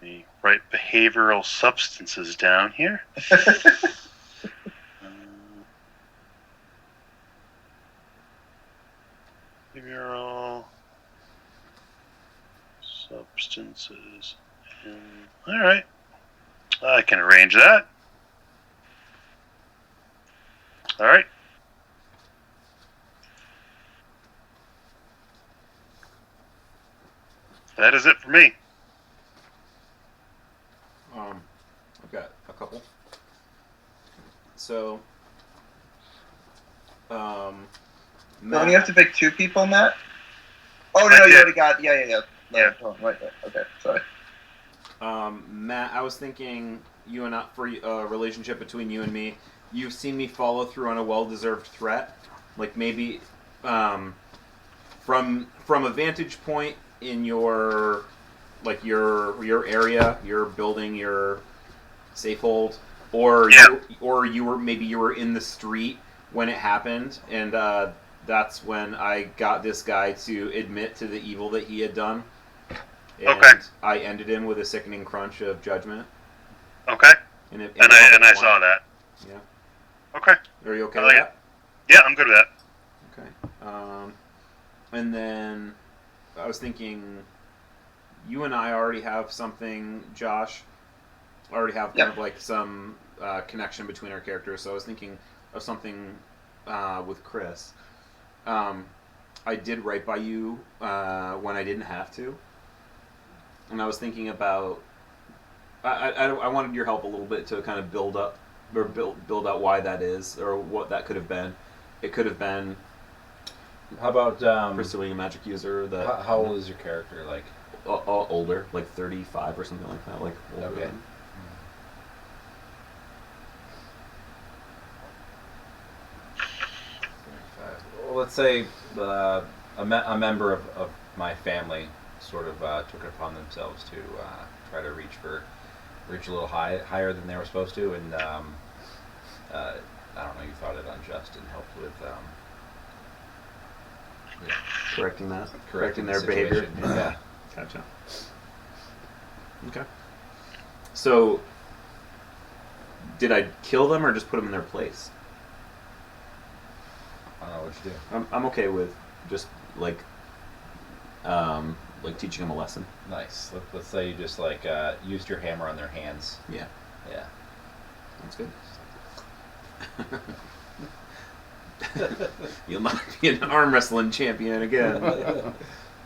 Let me write behavioral substances down here. Behavioral substances. All right. I can arrange that. All right. That is it for me. I've got a couple. So, Don't Matt, you have to pick two people in that? Oh, I no, you did. already got, yeah. No, Yeah. right, okay, sorry. Matt, I was thinking you and I, for a relationship between you and me. You've seen me follow through on a well-deserved threat. Like maybe from a vantage point in your your area, your building, your safehold, or you were in the street when it happened, and that's when I got this guy to admit to the evil that he had done. And I ended him with a sickening crunch of judgment. Okay. And I saw that. Yeah. Okay. Are you okay with that? Yeah, I'm good with that. Okay. And then I was thinking, you and I already have something, Josh. Already have kind of like some connection between our characters. So I was thinking of something with Chris. I did write by you when I didn't have to. And I was thinking about, I wanted your help a little bit to kind of build up, or build out why that is, or what that could have been. It could have been, how about pursuing a magic user. That how old is your character? Like older, like 35 or something like that. Like older. Okay. Well, let's say a member of my family sort of took it upon themselves to try to reach a little higher than they were supposed to, and I don't know, you thought it unjust and helped with correcting their the behavior. situation. Yeah. Gotcha. Okay. So, did I kill them or just put them in their place? I don't know what you do. I'm okay with just like teaching them a lesson. Nice. Let's say you just used your hammer on their hands. Yeah. Yeah. That's good. You'll not be an arm wrestling champion again.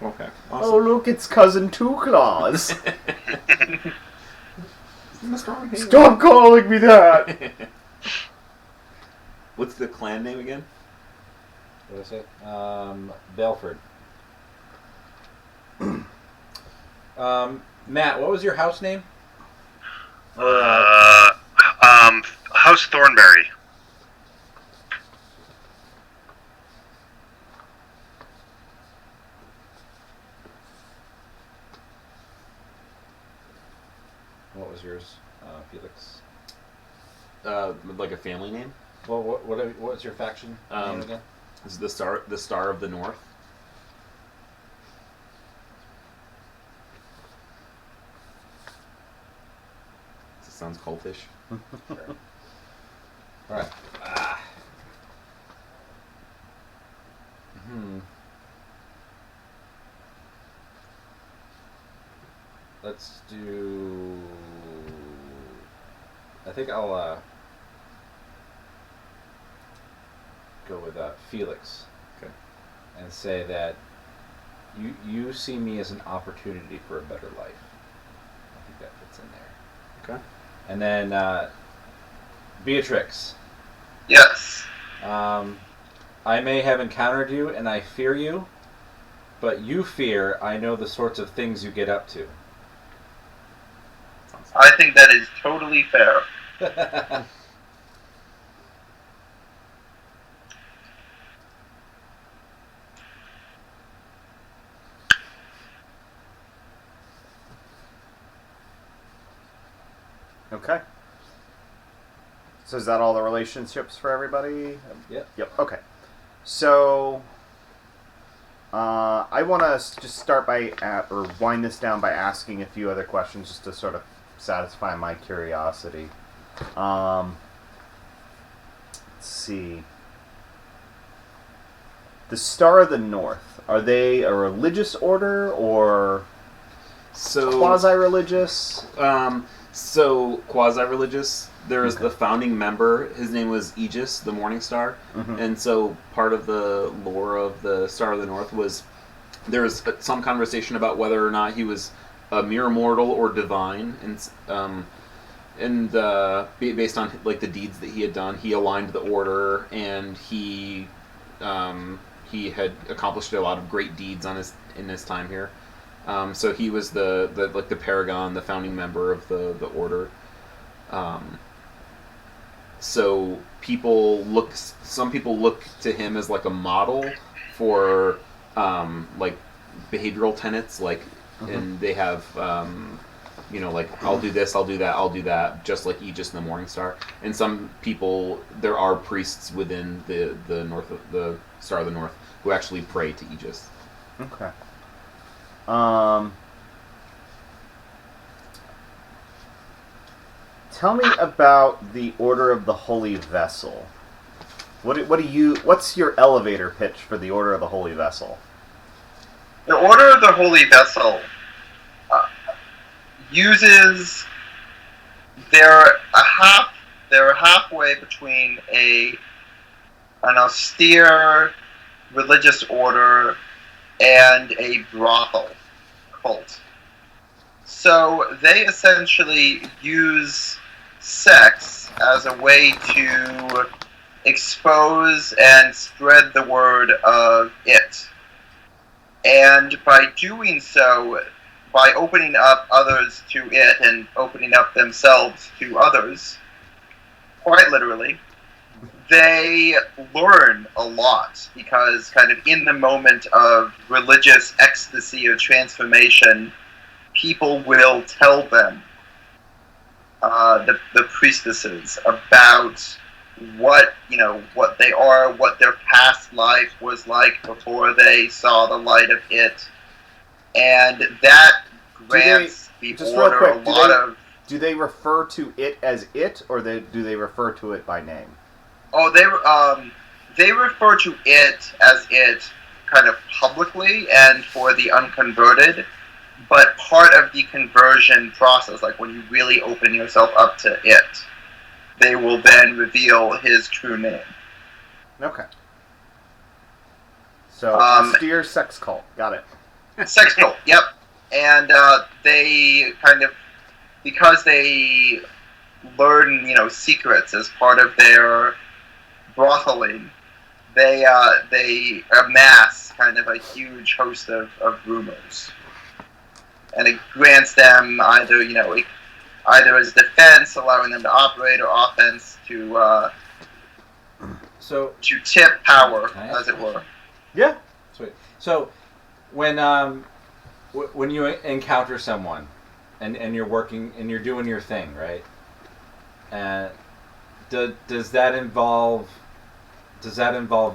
Okay. Awesome. Oh, look, it's Cousin Two Claws. Stop calling me that. What's the clan name again? What did I say? Belford. Matt, what was your house name? House Thornberry. What was yours, Felix? Like a family name? Well, what was your faction name again? This is the Star of the North. This sounds cultish. Sure. All right. Let's do. I think I'll go with Felix. Okay. And say that you see me as an opportunity for a better life. I think that fits in there. Okay. And then Beatrix. Yes. I may have encountered you and I fear you, but you fear I know the sorts of things you get up to. I think that is totally fair. Okay. So is that all the relationships for everybody? Yep. Yep. Okay. So I want to just start by or wind this down by asking a few other questions just to sort of satisfy my curiosity. Let's see. The Star of the North, are they a religious order or quasi-religious? So quasi-religious. There was the founding member. His name was Aegis, the Morning Star, and so part of the lore of the Star of the North was there was some conversation about whether or not he was a mere mortal or divine, and based on like the deeds that he had done, he aligned the order, and he had accomplished a lot of great deeds in his time here. So he was the paragon, the founding member of the order. so some people look to him as like a model for like behavioral tenets, like, and they have like, I'll do this, I'll do that, I'll do that, just like Aegis and the Morning Star. And some people, there are priests within the north of the Star of the North who actually pray to Aegis. Okay. Tell me about the Order of the Holy Vessel. What's your elevator pitch for the Order of the Holy Vessel? The Order of the Holy Vessel uses they're halfway between an austere religious order and a brothel cult. So they essentially use sex as a way to expose and spread the word of it. And by doing so, by opening up others to it and opening up themselves to others, quite literally, they learn a lot, because kind of in the moment of religious ecstasy or transformation, people will tell them, the priestesses, about what they are, what their past life was like before they saw the light of it, and that grants the order a lot of. Do they refer to it as it, or do they refer to it by name? Oh, they refer to it as it kind of publicly and for the unconverted, but part of the conversion process, like when you really open yourself up to it, they will then reveal his true name. Okay. So, austere sex cult. Got it. Sex cult, yep. And they kind of, because they learn, secrets as part of their brotheling, they amass kind of a huge host of rumors. And it grants them either as defense, allowing them to operate, or offense to tip power, as it were. Yeah. Sweet. So, when you encounter someone, and you're working and you're doing your thing, right? Does that involve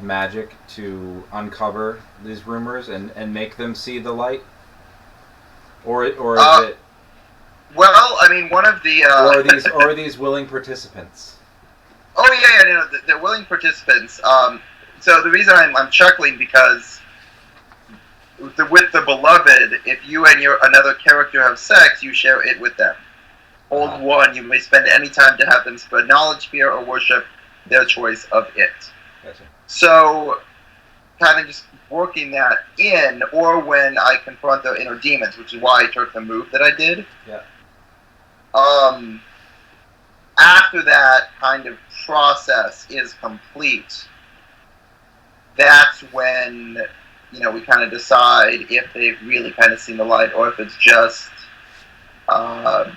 magic to uncover these rumors and make them see the light, or is it? Well, I mean, one of the or are these willing participants? Oh yeah, they're willing participants. So the reason I'm chuckling, because with the beloved, if you and another character have sex, you share it with them. Hold one, you may spend any time to have them spread knowledge, fear, or worship their choice of it. Gotcha. So, kind of just working that in, or when I confront their inner demons, which is why I took the move that I did. Yeah. After that kind of process is complete, that's when we kind of decide if they've really kind of seen the light, or if it's just, or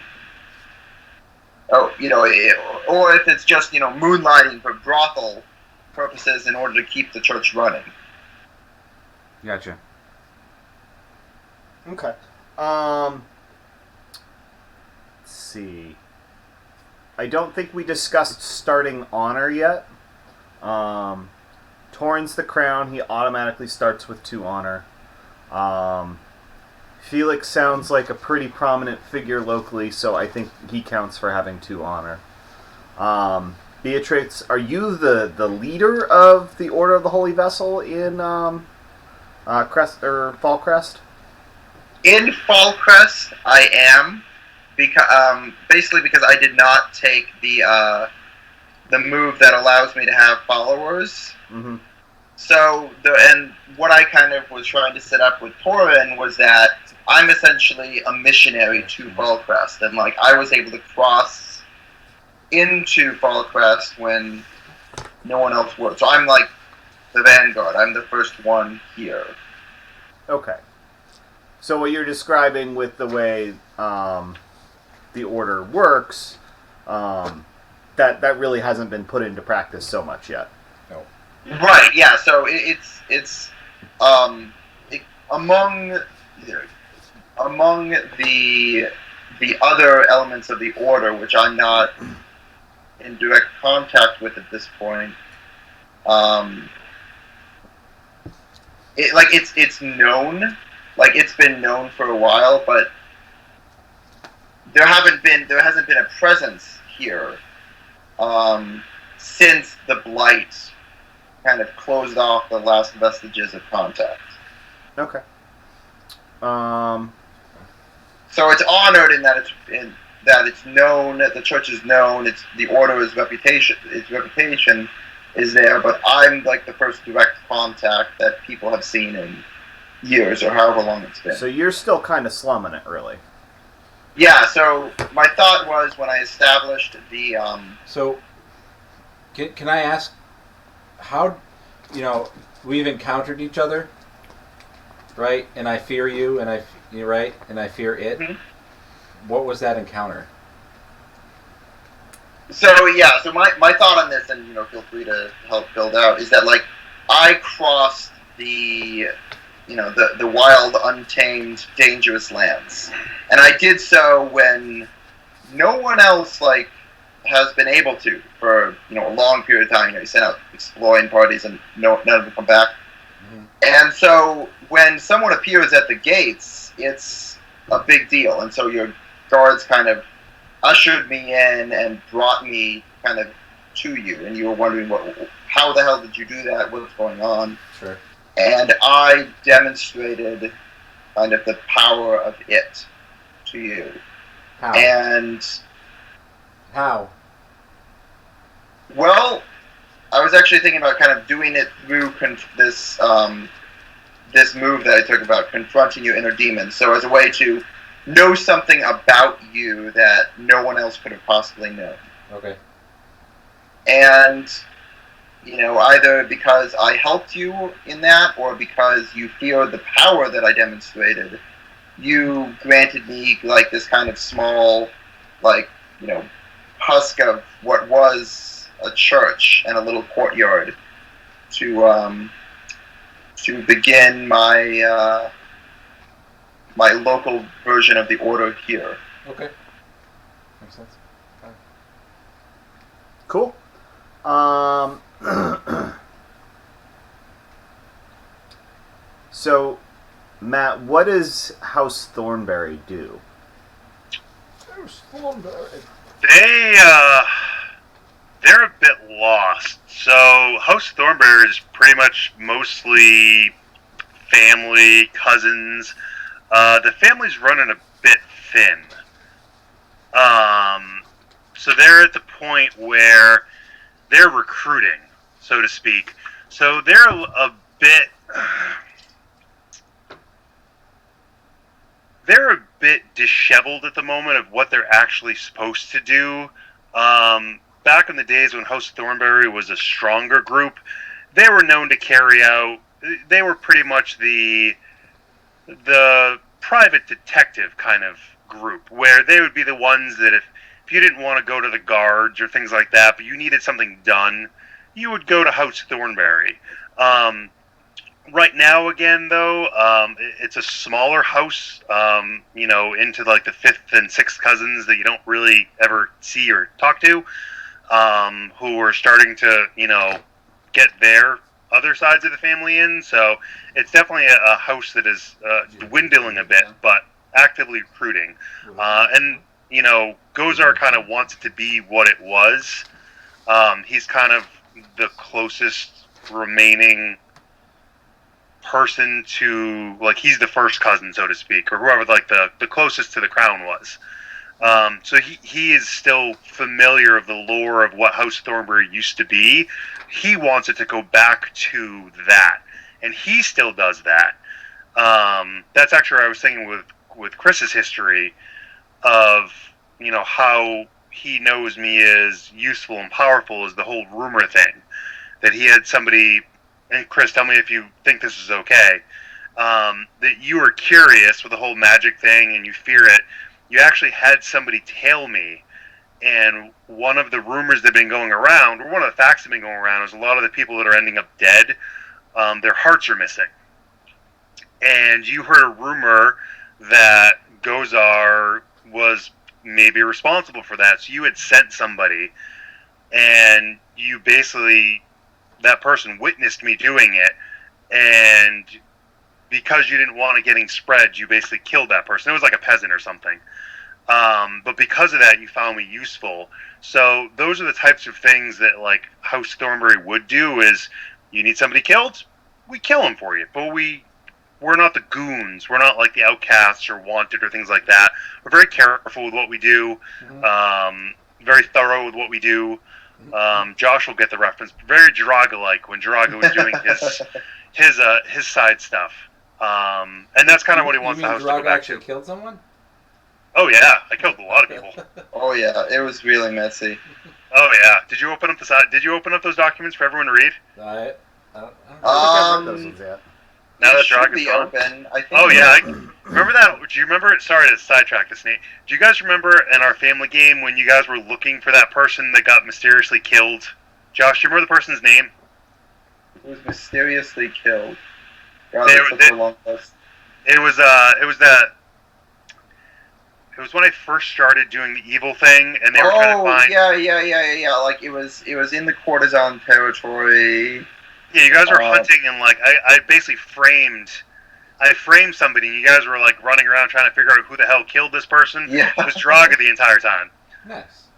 if it's just moonlighting for brothel purposes in order to keep the church running. Gotcha. Okay. Let's see. I don't think we discussed starting honor yet. Torrens the Crown, he automatically starts with 2 honor. Felix sounds like a pretty prominent figure locally, so I think he counts for having 2 honor. Beatrix, are you the leader of the Order of the Holy Vessel in Fallcrest? In Fallcrest, I am, basically because I did not take the move that allows me to have followers. Mm-hmm. So, and what I kind of was trying to set up with Torin was that I'm essentially a missionary to Fallcrest, and I was able to cross into Fallcrest when no one else would. So I'm like the vanguard. I'm the first one here. Okay. So what you're describing with the way the order works, that really hasn't been put into practice so much yet. No. Right. Yeah. So it's among the other elements of the order, which I'm not in direct contact with at this point. It's known, like it's been known for a while, but there hasn't been a presence here since the blight kind of closed off the last vestiges of contact. Okay. So it's honored in that it's known, that the church is known, it's the order's reputation is there, but I'm like the first direct contact that people have seen in years or however long it's been. So you're still kind of slumming it, really. Yeah, so my thought was when I established the So can I ask how, we've encountered each other, right? And I fear you, and you're right, and I fear it. Mm-hmm. What was that encounter? So my thought on this, and feel free to help build out, is that like I crossed the wild, untamed, dangerous lands, and I did so when no one else like has been able to for a long period of time. You send out exploring parties and none of them come back. Mm-hmm. And so when someone appears at the gates, it's a big deal, and so your guards kind of ushered me in and brought me kind of to you, and you were wondering how the hell did you do that? What's going on? Sure. And I demonstrated kind of the power of it to you. How? And How? well, I was actually thinking about kind of doing it through this move that I took about confronting your inner demons. So as a way to know something about you that no one else could have possibly known. Okay. And, either because I helped you in that or because you feared the power that I demonstrated, you granted me, like, this kind of small, like, husk of what was a church and a little courtyard to begin my my local version of the order here. Okay. Makes sense. Fine. Cool. So, Matt, what does House Thornberry do? House Thornberry. They're a bit lost. So House Thornberry is pretty much mostly family, cousins. The family's running a bit thin. So they're at the point where they're recruiting, so to speak. So they're a bit disheveled at the moment of what they're actually supposed to do. Back in the days when House Thornberry was a stronger group, they were known to carry out. They were pretty much the private detective kind of group, where they would be the ones that if you didn't want to go to the guards or things like that, but you needed something done, you would go to House Thornberry. Right now, again, though, it's a smaller house, into like the fifth and sixth cousins that you don't really ever see or talk to, who are starting to, get their other sides of the family in. So it's definitely a house that is dwindling a bit, but actively recruiting. And Gozar kind of wants it to be what it was. He's kind of the closest remaining person to, like, he's the first cousin, so to speak, or whoever, like, the closest to the crown was. So he is still familiar of the lore of what House Thornberry used to be. He wants it to go back to that, and he still does that. That's actually what I was thinking with Chris's history of, how he knows me as useful and powerful as the whole rumor thing. That he had somebody, and Chris, tell me if you think this is okay, that you were curious with the whole magic thing and you fear it. You actually had somebody tell me And one of the rumors that have been going around, or one of the facts that have been going around, is a lot of the people that are ending up dead, their hearts are missing. And you heard a rumor that Gozar was maybe responsible for that. So you had sent somebody, and you basically, that person witnessed me doing it, and because you didn't want it getting spread, you basically killed that person. It was like a peasant or something. But because of that, you found me useful. So those are the types of things that like House Thornbury would do. Is you need somebody killed, we kill them for you. But we're not the goons. We're not like the outcasts or wanted or things like that. We're very careful with what we do. Very thorough with what we do. Josh will get the reference. Very Draga-like when Draga was doing his side stuff. And that's kind of what he wants the house to go Draga back actually to. killed someone? Oh yeah, I killed a lot of people. Oh yeah, it was really messy. Oh yeah. Did you open up Did you open up those documents for everyone to read? I don't I think I've read those ones yet. Now It that should Draga's be gone? open. I think. Oh yeah. Remember that? Do you remember? Sorry to sidetrack this, Nate. Do you guys remember in our family game when you guys were looking for that person that got mysteriously killed? Josh, do you remember the person's name? It was mysteriously killed. God, They- that's such a long list. It was when I first started doing the evil thing, and they were trying to find. Yeah. Like it was in the courtesan territory. Yeah, you guys were hunting, and like I basically framed somebody, and you guys were like running around trying to figure out who the hell killed this person. Yeah. It was Draga the entire time. Nice.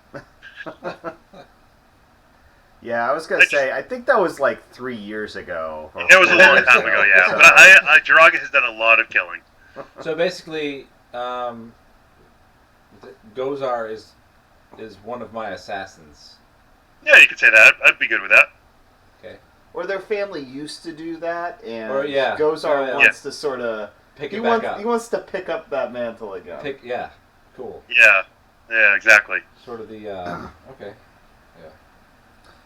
Yeah, I was gonna say, I think that was like 3 years ago. It was a long time ago, yeah. So- But Draga has done a lot of killing. So basically, Gozar is one of my assassins. Yeah, you could say that. I'd be good with that. Okay. Or their family used to do that, and Or, yeah. Gozar Yeah. wants to sort of Pick he it wants back up. he wants to pick up that mantle again. Yeah. Cool. Yeah, exactly. Sort of the okay.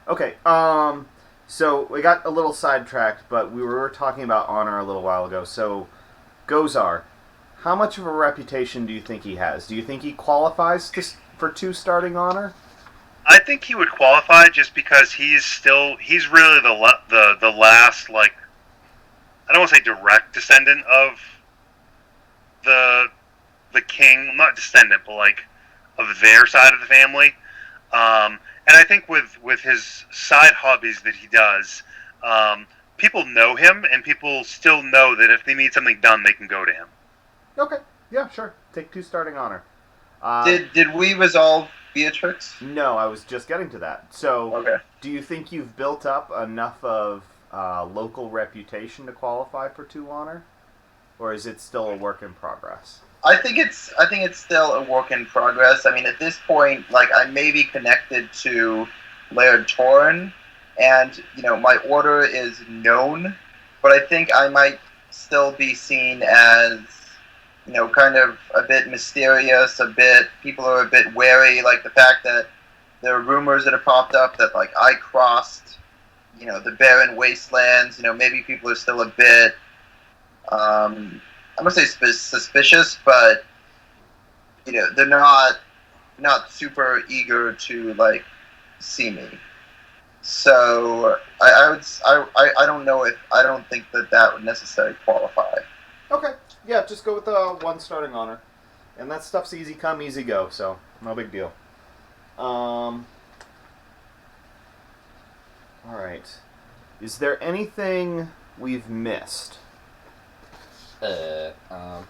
Okay, so we got a little sidetracked, but we were talking about honor a little while ago. So, Gozar, how much of a reputation do you think he has? Do you think he qualifies for 2 starting honor? I think he would qualify just because he's really the last, like, I don't want to say direct descendant of the king, not descendant, but like of their side of the family. And I think with his side hobbies that he does, people know him, and people still know that if they need something done, they can go to him. Okay, yeah, sure. Take 2 starting honor. Did we resolve Beatrix? No, I was just getting to that. So, Okay. do you think you've built up enough of local reputation to qualify for 2 honor? Or is it still a work in progress? I think it's still a work in progress. I mean, at this point, like I may be connected to Laird Torrin, and my order is known, but I think I might still be seen as kind of a bit mysterious. People are a bit wary. Like the fact that there are rumors that have popped up that like I crossed, the barren wastelands. Maybe people are still a bit. I'm gonna say suspicious, but they're not super eager to like see me. So I don't know if I don't think that would necessarily qualify. Okay, yeah, just go with 1 starting honor. And that stuff's easy come, easy go, so no big deal. Alright. Is there anything we've missed?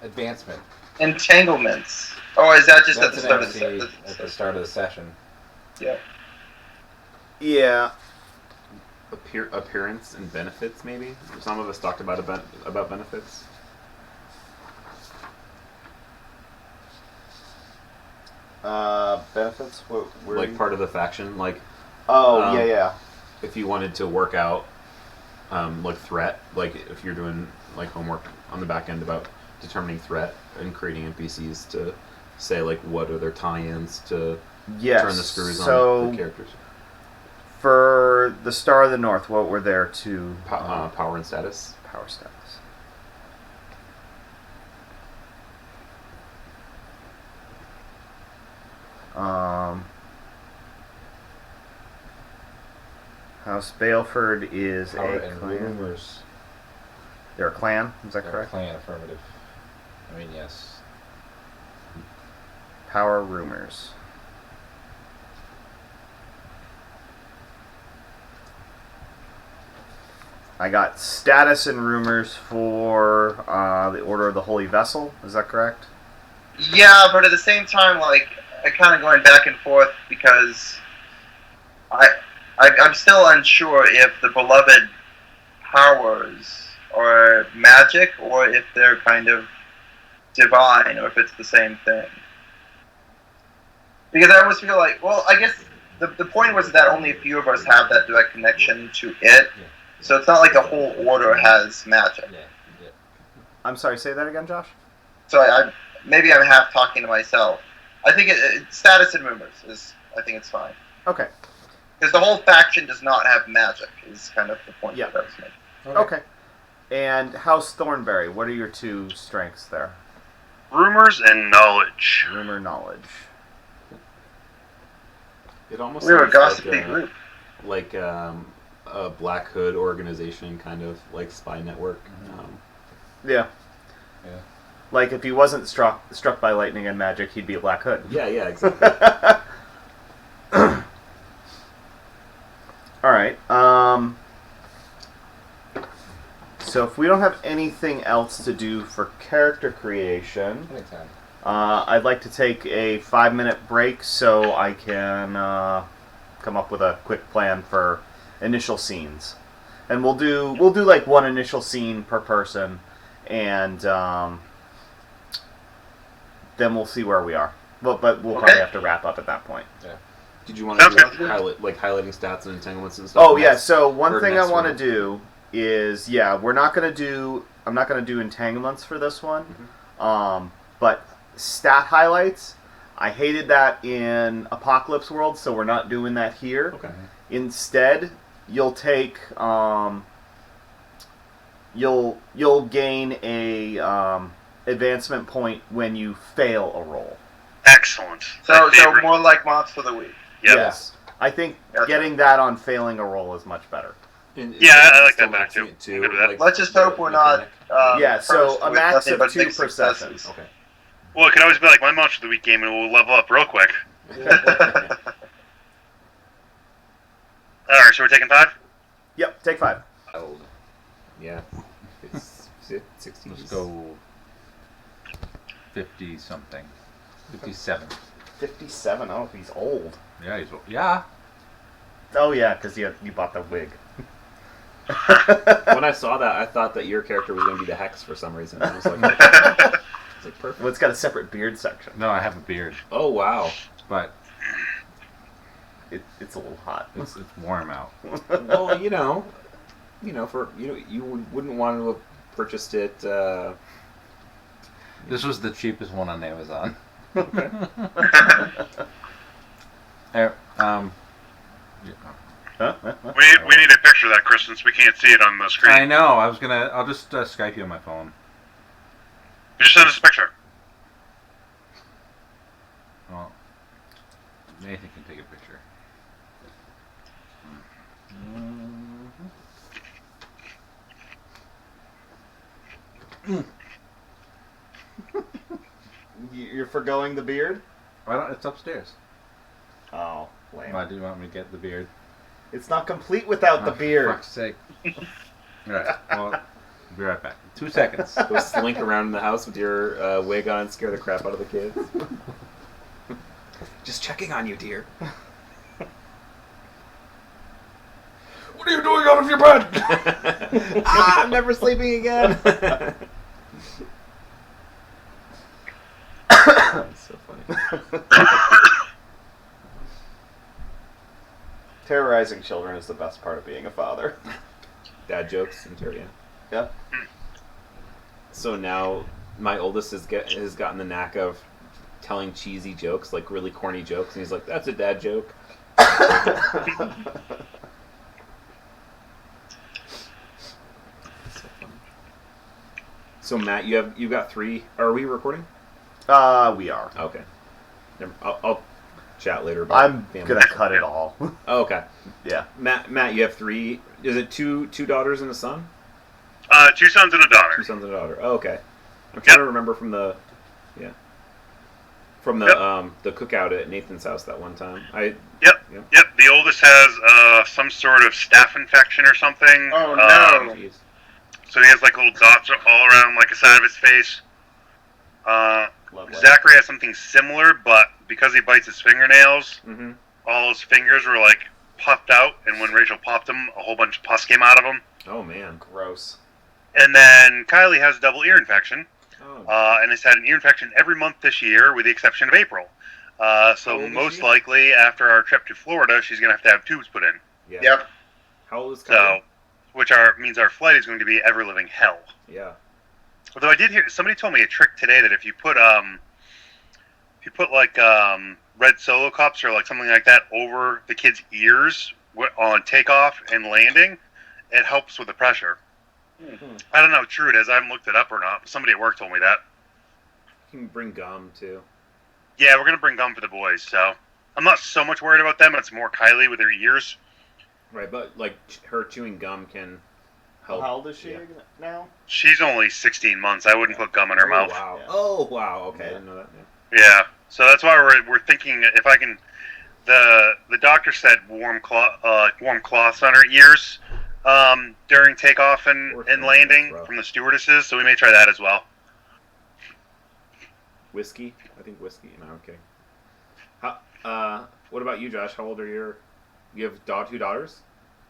Advancement. Entanglements. Oh, is that just That's at the an start of MC the at the start of the session. Yeah. Yeah. Appearance and benefits, maybe. Some of us talked about benefits. Benefits? Where Like part of the faction, like yeah. if you wanted to work out like threat, like if you're doing like homework on the back end about determining threat and creating NPCs to say like what are their tie-ins to Yes. turn the screws So, on the characters. for the Star of the North, what were there to Power and status. power status? House Baleford is Power a and clan. rumors. They're a clan. Is that They're a correct? clan, affirmative. I mean, yes. Power rumors. I got status and rumors for the Order of the Holy Vessel. Is that correct? Yeah, but at the same time, like, I kind of going back and forth because I'm still unsure if the beloved powers are magic or if they're kind of divine or if it's the same thing. Because I always feel like, well, I guess the point was that only a few of us have that direct connection to it. Yeah. So it's not like the whole order has magic. Yeah. Yeah. I'm sorry, say that again, Josh? So maybe I'm half talking to myself. I think status and rumors I think it's fine. Okay. Because the whole faction does not have magic is kind of the point Yeah. that I was making. Okay. And House Thornberry, what are your two strengths there? Rumors and knowledge. Rumor, knowledge. It almost We're a sounds gossipy like group. like a Black Hood organization, kind of like spy network. Yeah. Yeah. Like if he wasn't struck by lightning and magic, he'd be a Black Hood. Yeah, exactly. All right. So if we don't have anything else to do for character creation, Anytime. I'd like to take a 5-minute break so I can come up with a quick plan for initial scenes, and we'll do like one initial scene per person, and then we'll see where we are. But we'll probably have to wrap up at that point. Did you want to Sounds do good. highlighting stats and entanglements and stuff? Oh yeah. next? So one Or thing I next want to round? do is I'm not gonna do entanglements for this one, but stat highlights. I hated that in Apocalypse World, so we're not doing that here. Okay. Instead, you'll take you'll gain a advancement point when you fail a roll. Excellent. So My favorite. more like mods for the week. Yep. Yes, I think Gotcha. getting that on failing a roll is much better. Yeah, I like still that better, too. too. I'm good with that. Let's just hope we're not. Yeah, so cursed a with max nothing of but 2 big per successes. session. Okay. Well, it could always be like my Monster of the Week game, and we'll level up real quick. All right, so we're taking 5. Yep, take 5. Old. Yeah. It's 60s. Let's go 50 something. 57. 57. Oh, he's old. Yeah, yeah. Oh yeah, because you bought the wig. When I saw that, I thought that your character was going to be the Hex for some reason. I was like, it's like perfect. Well, it's got a separate beard section. No, I have a beard, Oh wow. but It's a little hot. it's warm out. Well, for you wouldn't want to have purchased it. This was the cheapest one on Amazon. Okay. Yeah. Huh? We need a picture of that, Chris, since we can't see it on the screen. I know. I'll just Skype you on my phone. You just send us a picture. Well, Nathan can take a picture. You're forgoing the beard? Why don't? It's upstairs. Oh, lame. Why do you want me to get the beard? It's not complete without the For beard. fuck's sake. Alright, well, be right back. 2 seconds. Go slink around in the house with your wig on and scare the crap out of the kids. Just checking on you, dear. What are you doing out of your bed? I'm never sleeping again. That's so funny. Terrorizing children is the best part of being a father. Dad jokes and Terry. Yeah. So now my oldest has gotten the knack of telling cheesy jokes, like really corny jokes, and he's like, "That's a dad joke." So Matt, you got 3. Are we recording? We are. Okay. I'll chat later about I'm family. gonna cut it all. Oh, okay. Yeah. Matt, you have 3. Is it two daughters and a son? 2 sons and a daughter. 2 sons and a daughter. Oh, okay. I'm trying to remember from the the cookout at Nathan's house that one time. Yep. The oldest has some sort of staph infection or something. Oh, no. Jeez. So he has like little dots all around like the side of his face. Lovely. Zachary has something similar, but because he bites his fingernails, Mm-hmm. all his fingers were like puffed out, and when Rachel popped them, a whole bunch of pus came out of them. Oh man. Gross. And then Kylie has double ear infection, Oh. and has had an ear infection every month this year, with the exception of April. How So old is most she? likely, after our trip to Florida, she's going to have tubes put in. Yeah. Yep. How old is So, Kylie? which means our flight is going to be ever living hell. Yeah. Although I did hear somebody told me a trick today that if you put like red Solo cups or like something like that over the kids' ears on takeoff and landing, it helps with the pressure. I don't know how true it is. I haven't looked it up or not. But somebody at work told me that. You can bring gum too. Yeah, we're gonna bring gum for the boys, so I'm not so much worried about them. It's more Kylie with her ears. Right, but like her chewing gum can help. How old is she Yeah. now? She's only 16 months. I wouldn't put gum in her mouth. Wow. Yeah. Oh wow. Okay, I Yeah. didn't know that. Yeah. Yeah, so that's why we're thinking if I can. The doctor said warm cloths on her ears during takeoff and Poor thing, landing that's rough. from the stewardesses, so we may try that as well. Whiskey? I think whiskey. No, I'm kidding. What about you, Josh? How old are you have 2 daughters?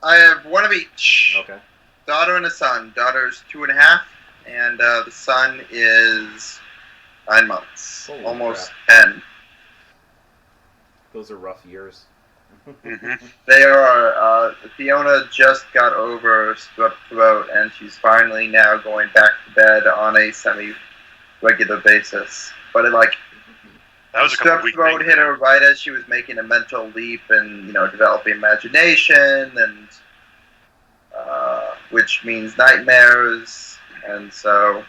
I have one of each. Okay. Daughter and a son. Daughter's 2.5, and the son is 9 months. Holy Almost crap. 10. Those are rough years. Hmm They are. Fiona just got over strep throat, and she's finally now going back to bed on a semi-regular basis. But That was a couple strep weeks. throat hit her right as she was making a mental leap and developing imagination, and which means nightmares, and so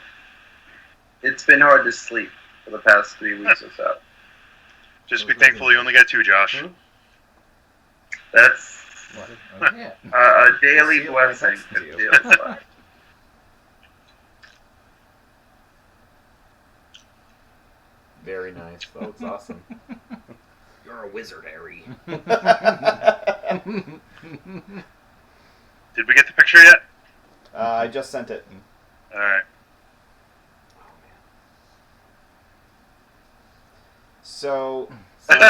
it's been hard to sleep for the past 3 weeks or so. Just be thankful you only got 2, Josh. That's Oh, yeah. a daily See it when I blessing. text you. It feels like. Very nice. That looks awesome. You're a wizard, Harry. Did we get the picture yet? I just sent it. All right. So, That's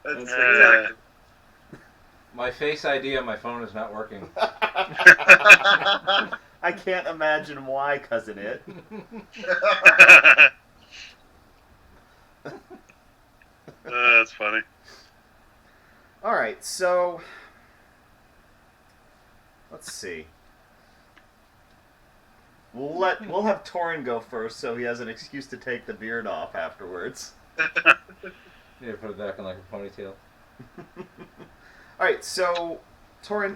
Uh, exactly. My Face ID on my phone is not working. I can't imagine why, cousin it. That's funny. All right, so let's see. We'll have Torin go first, so he has an excuse to take the beard off afterwards. Yeah, put it back in like a ponytail. All right, so Torin,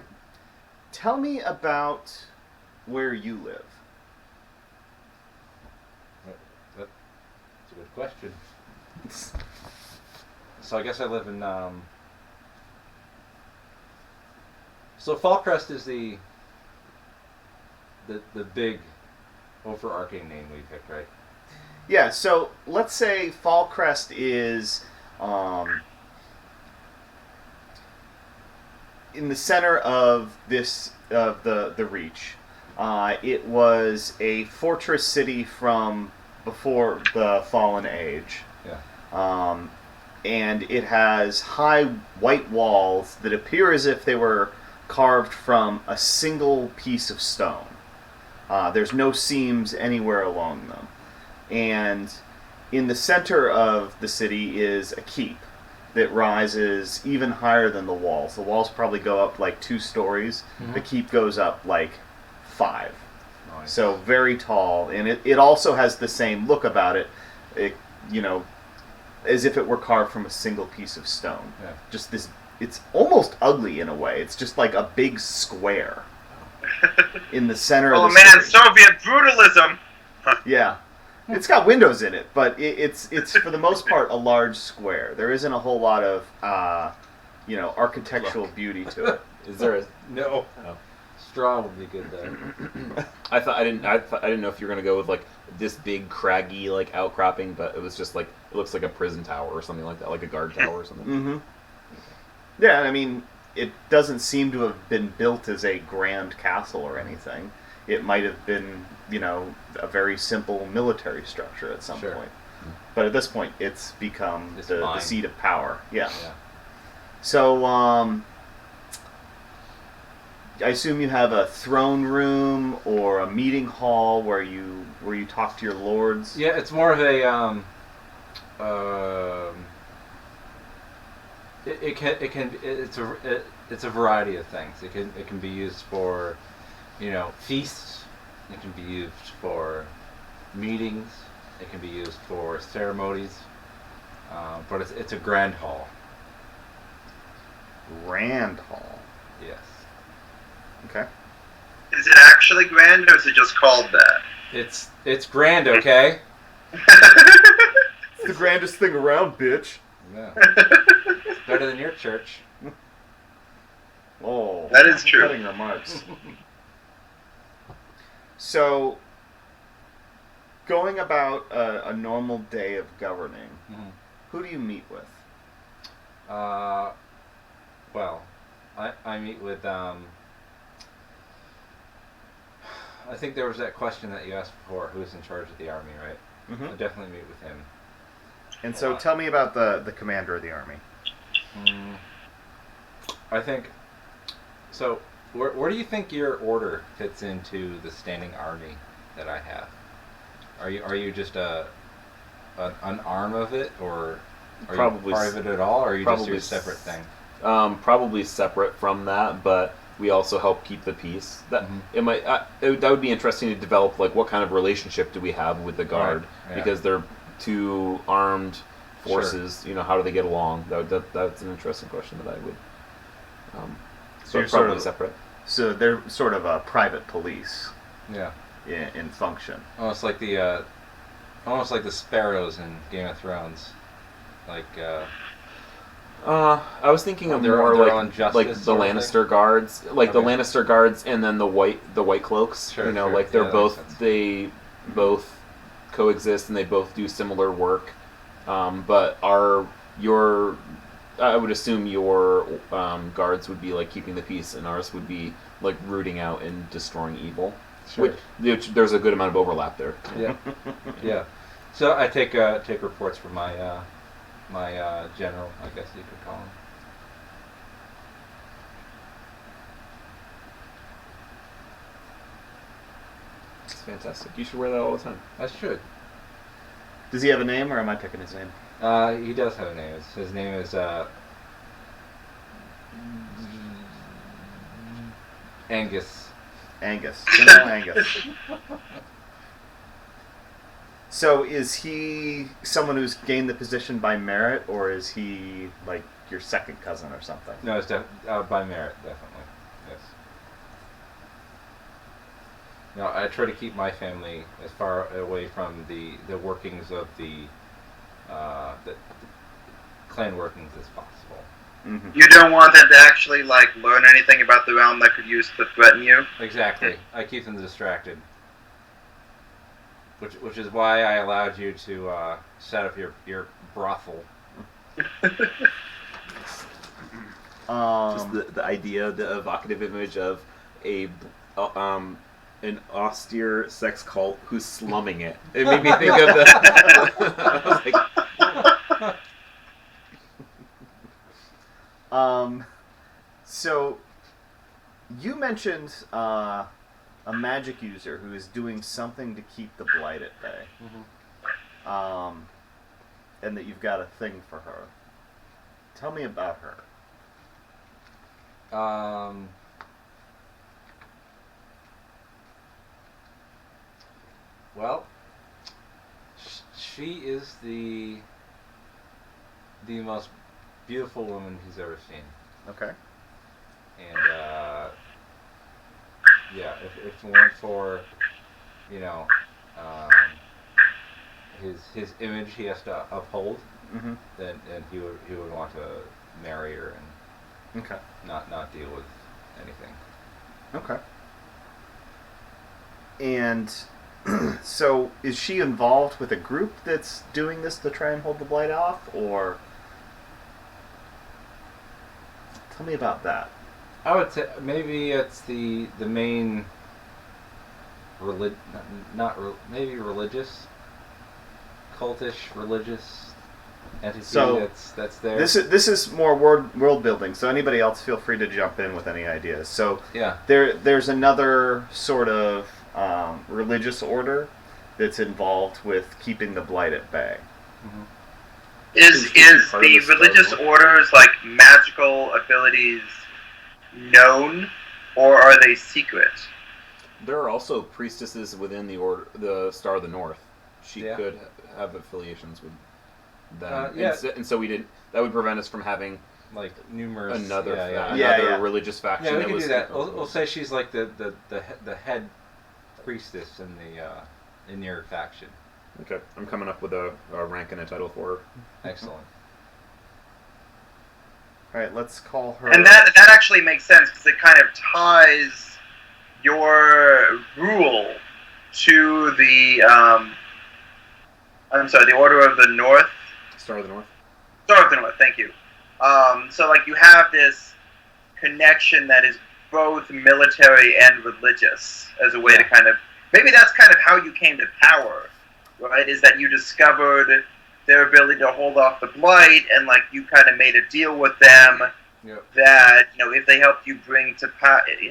tell me about where you live. That's a good question. So I guess I live in. So Fallcrest is the big overarching name we picked, right? Yeah, so let's say Fallcrest is in the center of the Reach. It was a fortress city from before the Fallen Age. Yeah. And it has high white walls that appear as if they were carved from a single piece of stone. There's no seams anywhere along them. And in the center of the city is a keep that rises even higher than the walls. The walls probably go up like 2 stories. Mhm. The keep goes up like 5. Nice. So very tall. And it also has the same look about it, as if it were carved from a single piece of stone. Yeah. Just this, it's almost ugly in a way. It's just like a big square in the center Oh of the man, city. Soviet brutalism! Yeah. It's got windows in it, but it's for the most part a large square. There isn't a whole lot of architectural beauty to it. Is there a No. Oh. Straw would be good though. I didn't know if you were gonna go with like this big craggy like outcropping, but it was just like it looks like a prison tower or something like that, like a guard tower or something. Mm-hmm. Yeah, I mean, it doesn't seem to have been built as a grand castle or anything. It might have been, a very simple military structure at some Sure. point. But at this point, it's become It's the mine. seat of power. Yeah. Yeah. So, I assume you have a throne room or a meeting hall where you talk to your lords. Yeah, it's more of a it's a variety of things. It can be used for, feasts. It can be used for meetings. It can be used for ceremonies. But it's a grand hall. Grand hall. Yes. Okay. Is it actually grand, or is it just called that? It's grand, okay? It's the grandest thing around, bitch. Yeah. It's better than your church. Oh, That is true. cutting remarks. So, going about a normal day of governing, who do you meet with? Well, I meet with I think there was that question that you asked before, who's in charge of the army, right? Mm-hmm. I definitely meet with him. And so, tell me about the commander of the army. I think, so where do you think your order fits into the standing army that I have? Are you just an arm of it, or are Probably you part of it at all, or are you just probably a separate thing? Probably separate from that, but we also help keep the peace. That it might that would be interesting to develop. Like, what kind of relationship do we have with the guard? Right, yeah. Because they're two armed forces. Sure. How do they get along? That's an interesting question that I would. So So you're probably sort of- separate. So they're sort of a private police Yeah, in function. almost like the sparrows in Game of Thrones, like. I was thinking of Their more own like justice the sort of Lannister guards, like the Okay. Lannister guards, and then the white cloaks. Sure, sure. Like Yeah, that makes sense. they both coexist and they both do similar work. But I would assume your guards would be like keeping the peace, and ours would be like rooting out and destroying evil. Sure. Which there's a good amount of overlap there. Yeah, yeah. So I take reports from my general, I guess you could call him. It's fantastic. You should wear that all the time. I should. Does he have a name, or am I picking his name? He does have a name. His name is Angus. Angus. General Angus. So is he someone who's gained the position by merit, or is he like your second cousin or something? No, it's by merit, definitely. Yes. No, I try to keep my family as far away from the workings of the clan workings as possible. Mm-hmm. You don't want them to actually learn anything about the realm that could use to threaten you. Exactly. I keep them distracted. Which is why I allowed you to set up your brothel. Just the idea, the evocative image of an austere sex cult who's slumming it. It made me think of the. I was like, So you mentioned a magic user who is doing something to keep the blight at bay, and that you've got a thing for her. Tell me about her. Well, she is the most beautiful woman he's ever seen. Okay. And yeah, if it weren't for his image he has to uphold, Mm-hmm. then he would want to marry her and Okay. not deal with anything. Okay. And so, is she involved with a group that's doing this to try and hold the blight off, or tell me about that? I would say maybe it's the main maybe religious, cultish religious entity So, that's there. This is more world building. So anybody else, feel free to jump in with any ideas. So yeah. there's another sort of religious order that's involved with keeping the blight at bay. Mm-hmm. Is part of the the Star religious Wars? orders like magical abilities known, or are they secret? There are also priestesses within the order, the Star of the North. She Yeah. could have affiliations with them, yeah. and so we didn't. That would prevent us from having Like numerous another Yeah. religious faction. Yeah, we that can was do that. We'll say she's like the head priestess in the in your faction. Okay, I'm coming up with a rank and a title for her. Excellent. All right, let's call her. And that actually makes sense because it kind of ties your rule to the the Order of the North. Star of the North. Star of the North, thank you. So like you have this connection that is both military and religious as a way to kind of, maybe that's kind of how you came to power, right? Is that you discovered their ability to hold off the blight, and like you kind of made a deal with them that, you know, if they helped you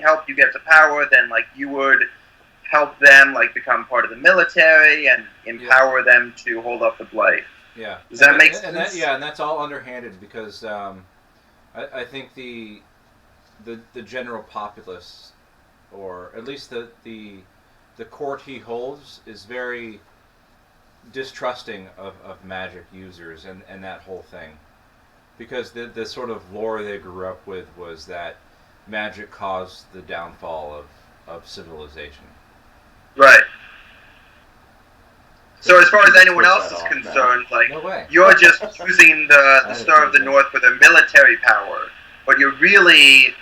help you get to power, then like you would help them like become part of the military and empower them to hold off the blight. Yeah. Does that make sense? And that's all underhanded because I think the general populace, or at least the court he holds, is very distrusting of magic users and that whole thing, because the sort of lore they grew up with was that magic caused the downfall of civilization. Right. So as far as anyone Switch else that is off concerned, like No way. you're just using the Star of the North for their military power, but you really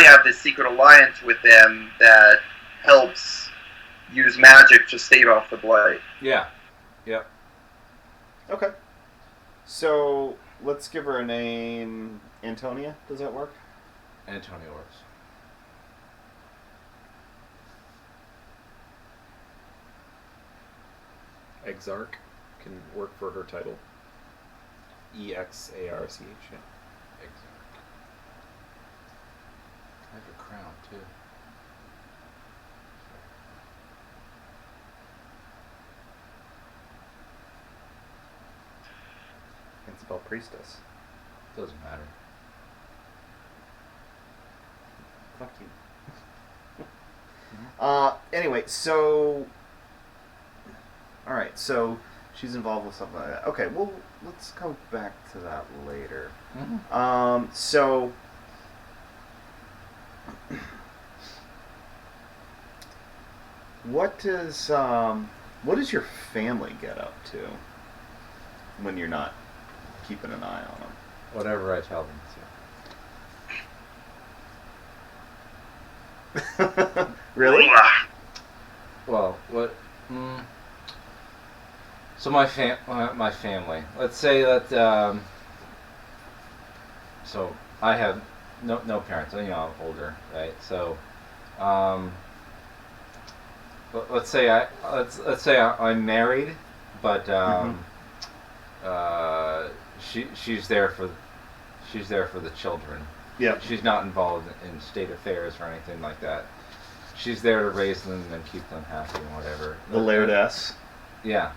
have this secret alliance with them that helps use magic to stave off the blight. Yeah. Yep. Okay. So let's give her a name. Antonia. Does that work? Antonio works. Exarch can work for her title. EXARCH. Yeah. Exactly. I have a crown too. You can spell priestess. Doesn't matter. Fuck you. Anyway, so. Alright, so she's involved with something like that. Okay, well, let's go back to that later. Mm-hmm. So. What does your family get up to when you're not keeping an eye on them? Whatever I tell them to. Really? Well, what? So my family. Let's say that. So I have no parents. You know, I'm older, right? So, let's say I'm married, but she's there for the children. Yeah. She's not involved in state affairs or anything like that. She's there to raise them and keep them happy and whatever. The Lairdess. Yeah.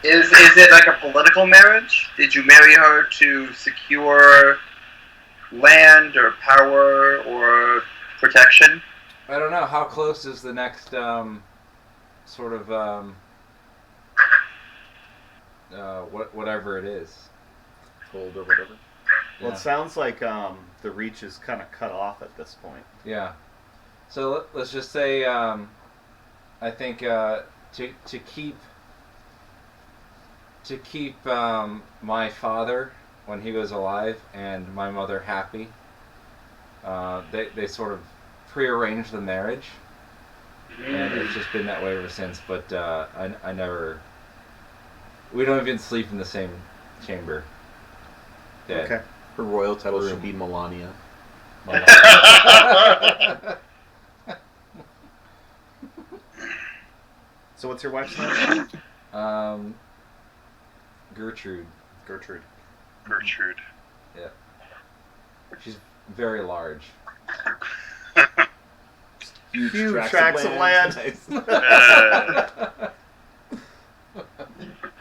Is it like a political marriage? Did you marry her to secure land or power or protection? I don't know. How close is the next sort of whatever it is? Hold or whatever. Well, it sounds like the reach is kind of cut off at this point. Yeah. So let's just say I think to keep to keep my father, when he was alive, and my mother happy, they sort of prearranged the marriage. And it's just been that way ever since. But I never. We don't even sleep in the same chamber. Dead. Okay. Her royal title should be Melania. So what's your wife's name? Gertrude. Gertrude. Gertrude. Yeah. She's very large. Huge tracts of land. Nice.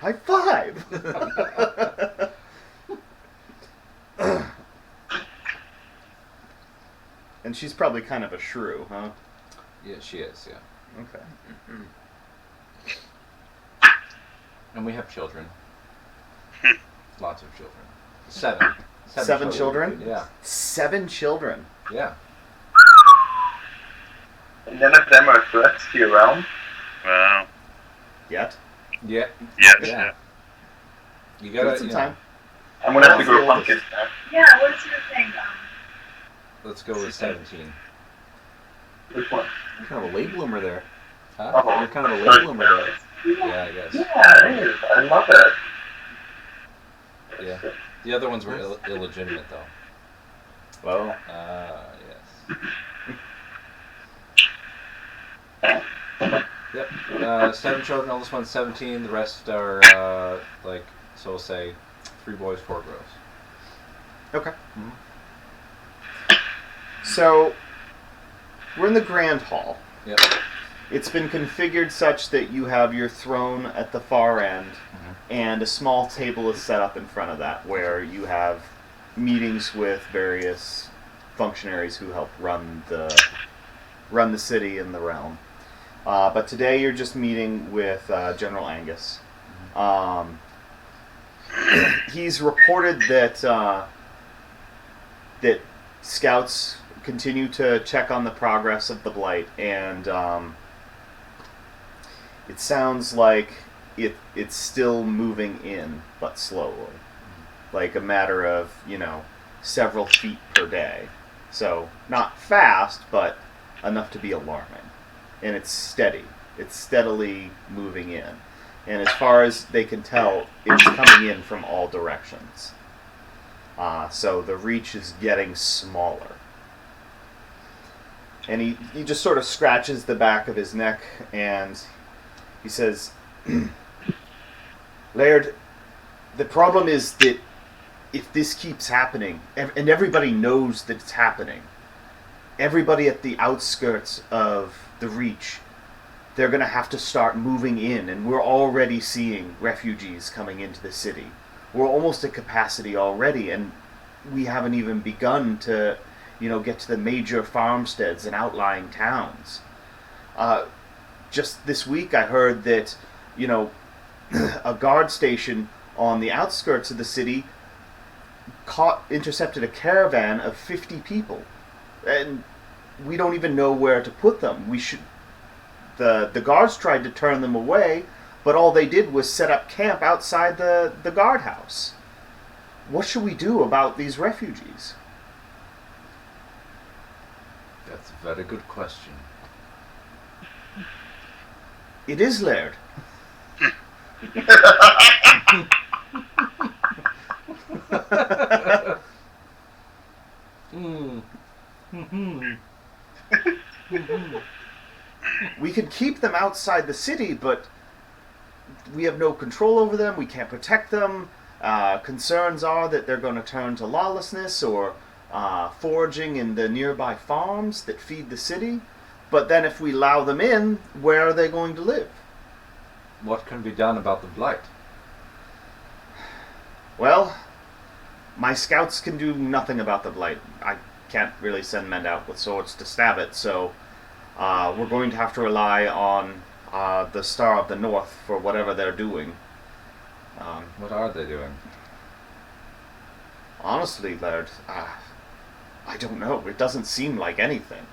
High five! And she's probably kind of a shrew, huh? Yeah, she is. Yeah. Okay. And we have children. Lots of children. Seven. Seven children? Yeah. 7 children. Yeah. And none of them are threats to your realm. Wow. Yet. Yeah. Yes. Yeah. You Give gotta. it some you know, time. I'm gonna have to grow Yeah. pumpkins now. Yeah, what's your thing? Let's go with 17. Which one? You're kind of a late bloomer there. Huh? Oh, You're kind of a late bloomer there. Yeah, I guess. Yeah, it is. I love it. Yeah. The other ones were illegitimate, though. Well, Yes. Yep. 7 children. Oldest one's 17. The rest are so we'll say 3 boys, 4 girls. Okay. So, we're in the Grand Hall. Yep. It's been configured such that you have your throne at the far end, and a small table is set up in front of that where you have meetings with various functionaries who help run the city and the realm. But today you're just meeting with General Angus. He's reported that that scouts continue to check on the progress of the Blight, and it sounds like it's still moving in, but slowly. Like a matter of, several feet per day. So, not fast, but enough to be alarming. And it's steady. It's steadily moving in. And as far as they can tell, it's coming in from all directions. So the reach is getting smaller. And he just sort of scratches the back of his neck and he says, Laird, the problem is that if this keeps happening, and everybody knows that it's happening, everybody at the outskirts of the reach, they're going to have to start moving in, and we're already seeing refugees coming into the city. We're almost at capacity already, and we haven't even begun to, get to the major farmsteads and outlying towns. Just this week I heard that, a guard station on the outskirts of the city intercepted a caravan of 50 people. And we don't even know where to put them. The guards tried to turn them away, but all they did was set up camp outside the guardhouse. What should we do about these refugees? That's a very good question. It is, Laird. We can keep them outside the city, but we have no control over them. We can't protect them. Concerns are that they're going to turn to lawlessness or foraging in the nearby farms that feed the city. But then if we allow them in, where are they going to live? What can be done about the Blight? Well, my scouts can do nothing about the Blight. I can't really send men out with swords to stab it, so we're going to have to rely on the Star of the North for whatever they're doing. What are they doing? Honestly, Laird, I don't know. It doesn't seem like anything.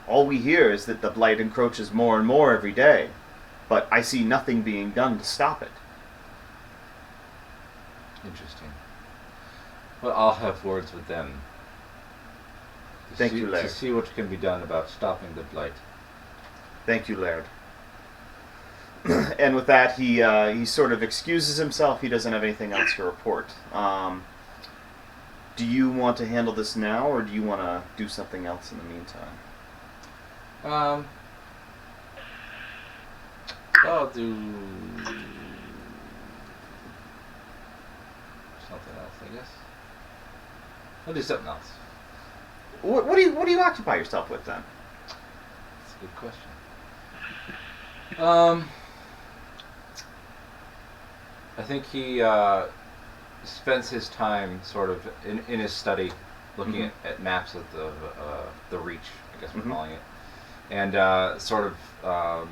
All we hear is that the Blight encroaches more and more every day, but I see nothing being done to stop it. Interesting. Well, I'll have words with them. Thank you, Laird. To see what can be done about stopping the blight. Thank you, Laird. And with that, he sort of excuses himself. He doesn't have anything else to report. Do you want to handle this now, or do you want to do something else in the meantime? I'll do something else, I guess. I'll do something else. What do you occupy yourself with then? That's a good question. I think he spends his time sort of in his study, looking at maps of the Reach, I guess we're calling it, and sort of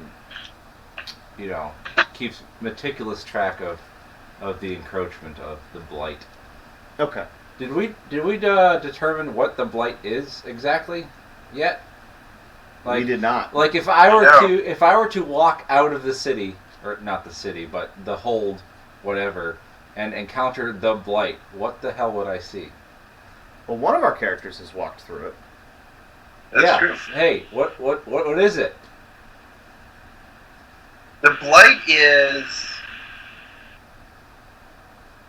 keeps meticulous track of the encroachment of the blight. Okay. Did we determine what the blight is exactly yet? We did not. Like if I were to walk out of the city, or not the city, but the hold, whatever, and encounter the blight, what the hell would I see? Well, one of our characters has walked through it. That's true. Hey, what is it? The blight is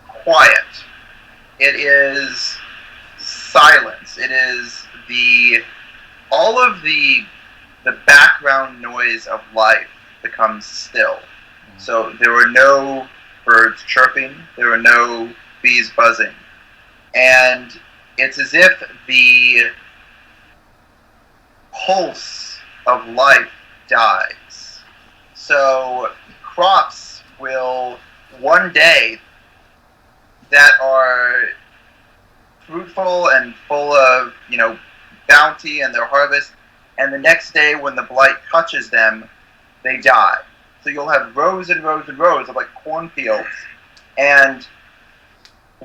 quiet. It is silence. It is all of the background noise of life becomes still. So there were no birds chirping. There were no bees buzzing. And it's as if the pulse of life dies. So crops will one day that are fruitful and full of, bounty and their harvest, and the next day when the blight touches them, they die. So you'll have rows and rows and rows of like cornfields, and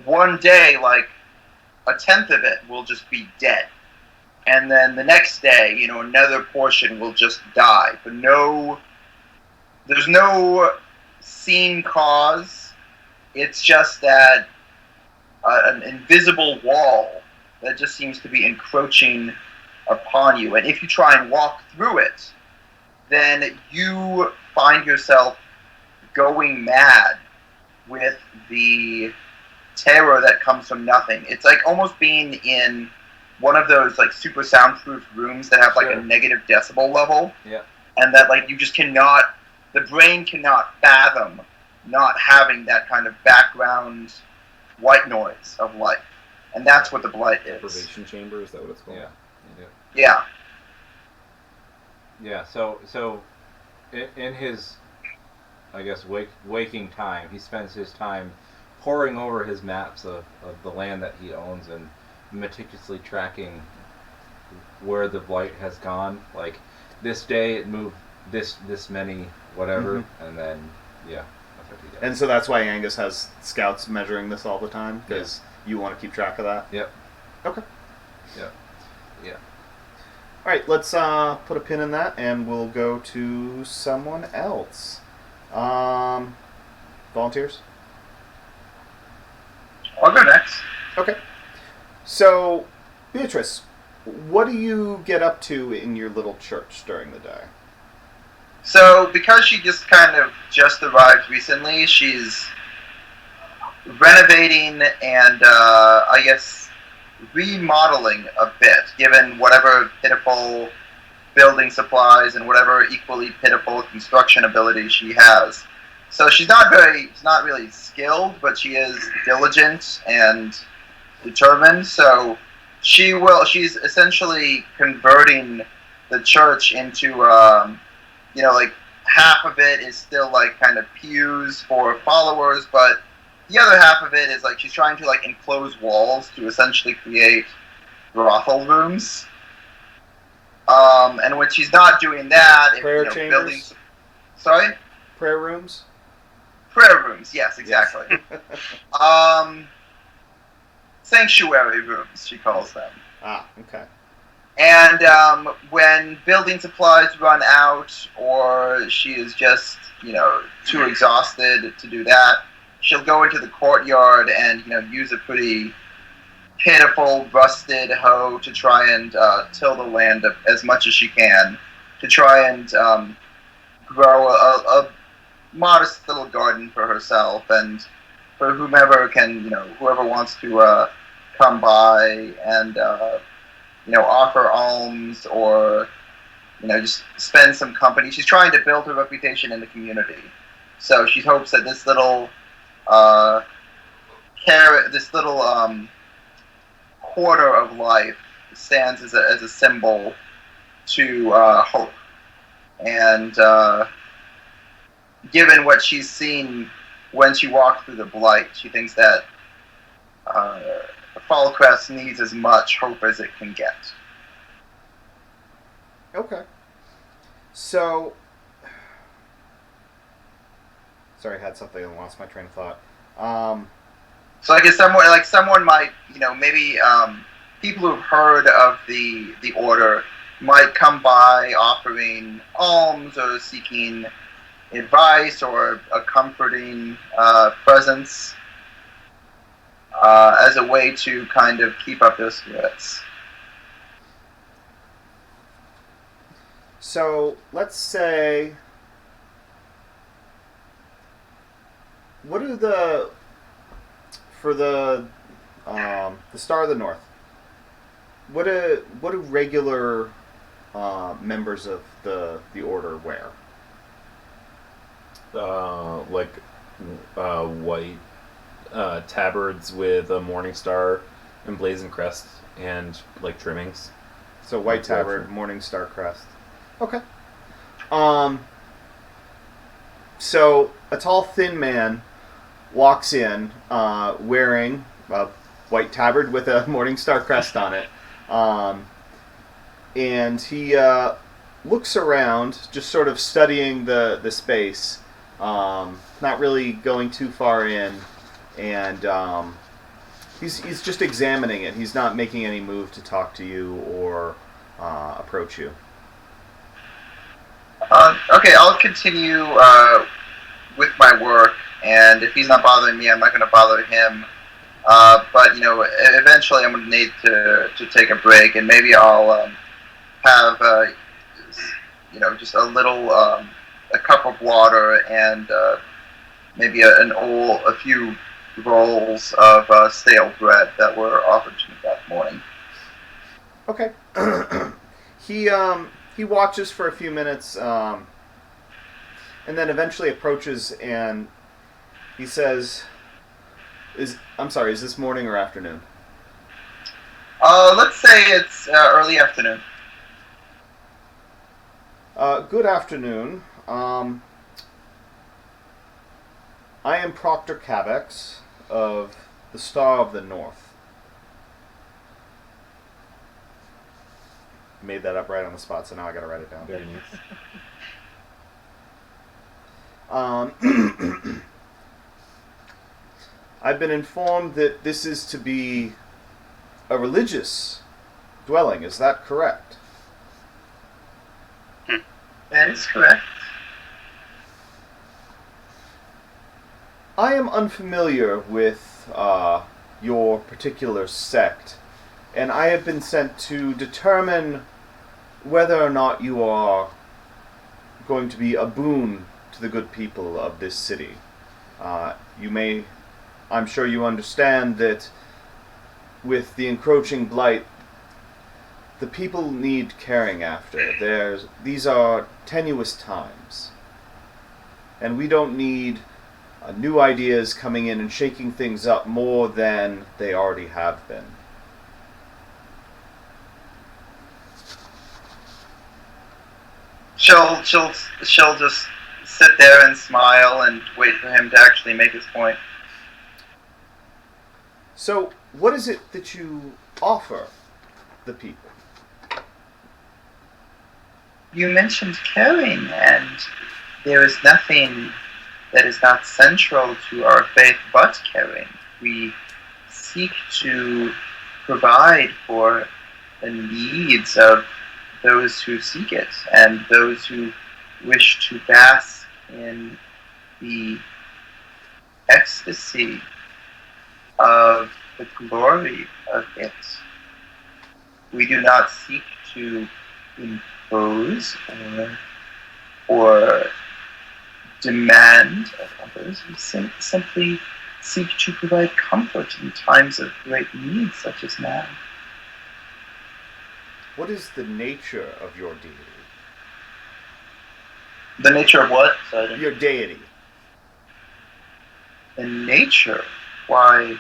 one day, like a tenth of it will just be dead. And then the next day, another portion will just die. But there's no seen cause. It's just that an invisible wall that just seems to be encroaching upon you. And if you try and walk through it, then you find yourself going mad with the terror that comes from nothing. It's like almost being in one of those like super soundproof rooms that have like a negative decibel level. Yeah. And that like you just the brain cannot fathom not having that kind of background white noise of life. And that's what the blight is. Deprivation chamber, is that what it's called? Yeah. Yeah. So in his, I guess, waking time, he spends his time poring over his maps of the land that he owns and meticulously tracking where the blight has gone. Like this day it moved this many whatever, and then that's what he does. And so that's why Angus has scouts measuring this all the time, because you want to keep track of that. Yep. Okay. Yep. Yeah. All right, let's put a pin in that, and we'll go to someone else. Volunteers? I'll go next. Okay. So, Beatrice, what do you get up to in your little church during the day? So, because she just arrived recently, she's renovating and, I guess, remodeling a bit, given whatever pitiful building supplies and whatever equally pitiful construction ability she has. So she's not really skilled, but she is diligent and determined. So she's essentially converting the church into, like half of it is still like kind of pews for followers, but the other half of it is like she's trying to like enclose walls to essentially create brothel rooms. And when she's not doing that, Prayer chambers? Sorry? Prayer rooms? Prayer rooms, yes, exactly. Sanctuary rooms, she calls them. Ah, okay. And when building supplies run out, or she is just, too exhausted to do that, she'll go into the courtyard and use a pretty pitiful, rusted hoe to try and till the land as much as she can, to try and grow a modest little garden for herself and for whomever whoever wants to come by and offer alms or just spend some company. She's trying to build her reputation in the community, so she hopes that this little quarter of life stands as a symbol to hope. And given what she's seen when she walked through the blight, she thinks that Fallcrest needs as much hope as it can get. Okay. So, sorry, I had something and lost my train of thought. So I guess someone might, maybe people who've heard of the order might come by offering alms or seeking advice or a comforting presence as a way to kind of keep up their spirits. So let's say, what are for the Star of the North? What do regular members of the order wear? White tabards with a morning star emblazoned crest and trimmings. So white tabard, morning star crest. Okay. So a tall, thin man walks in wearing a white tabard with a morning star crest on it. And he looks around, just sort of studying the space, not really going too far in, and he's just examining it. He's not making any move to talk to you or approach you. Okay, I'll continue with my work, and if he's not bothering me, I'm not going to bother him. But eventually I'm going to need to take a break, and maybe I'll have just a cup of water and maybe a few rolls of stale bread that were offered to me that morning. Okay. He watches for a few minutes, and then eventually approaches, and he says, is this morning or afternoon? Let's say it's early afternoon. Good afternoon. I am Proctor Cavex of the Star of the North. Made that up right on the spot, so now I gotta write it down. Very nice. I've been informed that this is to be a religious dwelling. Is that correct? That is correct. I am unfamiliar with your particular sect, and I have been sent to determine whether or not you are going to be a boon to the good people of this city. I'm sure you understand that with the encroaching blight, the people need caring after. These are tenuous times, and we don't need new ideas coming in and shaking things up more than they already have been. She'll just sit there and smile and wait for him to actually make his point. So, what is it that you offer the people? You mentioned caring, and there is nothing that is not central to our faith but caring. We seek to provide for the needs of those who seek it and those who wish to bask in the ecstasy of the glory of it. We do not seek to impose or demand of others. We simply seek to provide comfort in times of great need, such as now. What is the nature of your deity? The nature of what? Sorry. Your deity. The nature? Why,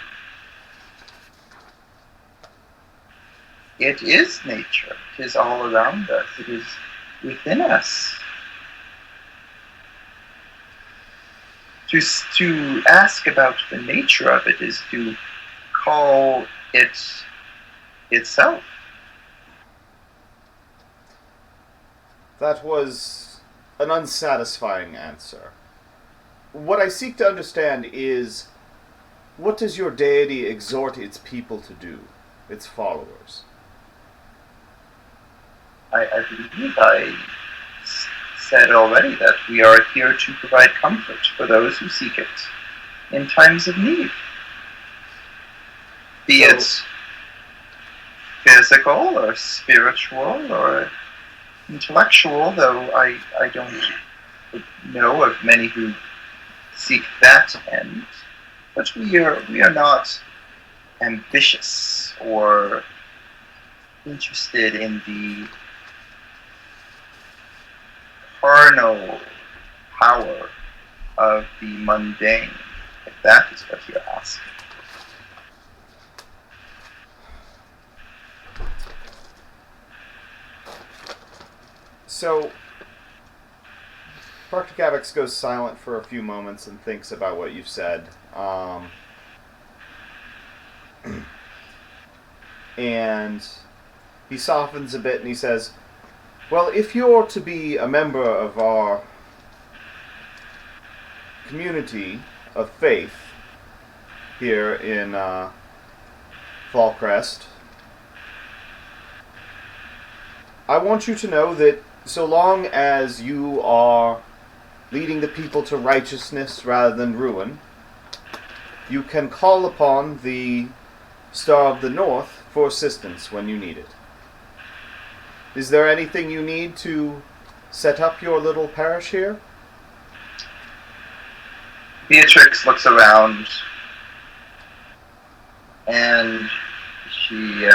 it is nature. It is all around us. It is within us. To ask about the nature of it is to call it itself. That was an unsatisfying answer. What I seek to understand is, what does your deity exhort its people to do, its followers? I believe I said already that we are here to provide comfort for those who seek it in times of need. Be it physical or spiritual or intellectual, though I don't know of many who seek that end. But we are not ambitious or interested in the carnal power of the mundane, if that is what you're asking. So, Dr. Gavex goes silent for a few moments and thinks about what you've said. And he softens a bit and he says, well, if you're to be a member of our community of faith here in Fallcrest, I want you to know that so long as you are leading the people to righteousness rather than ruin, you can call upon the Star of the North for assistance when you need it. Is there anything you need to set up your little parish here? Beatrix looks around and she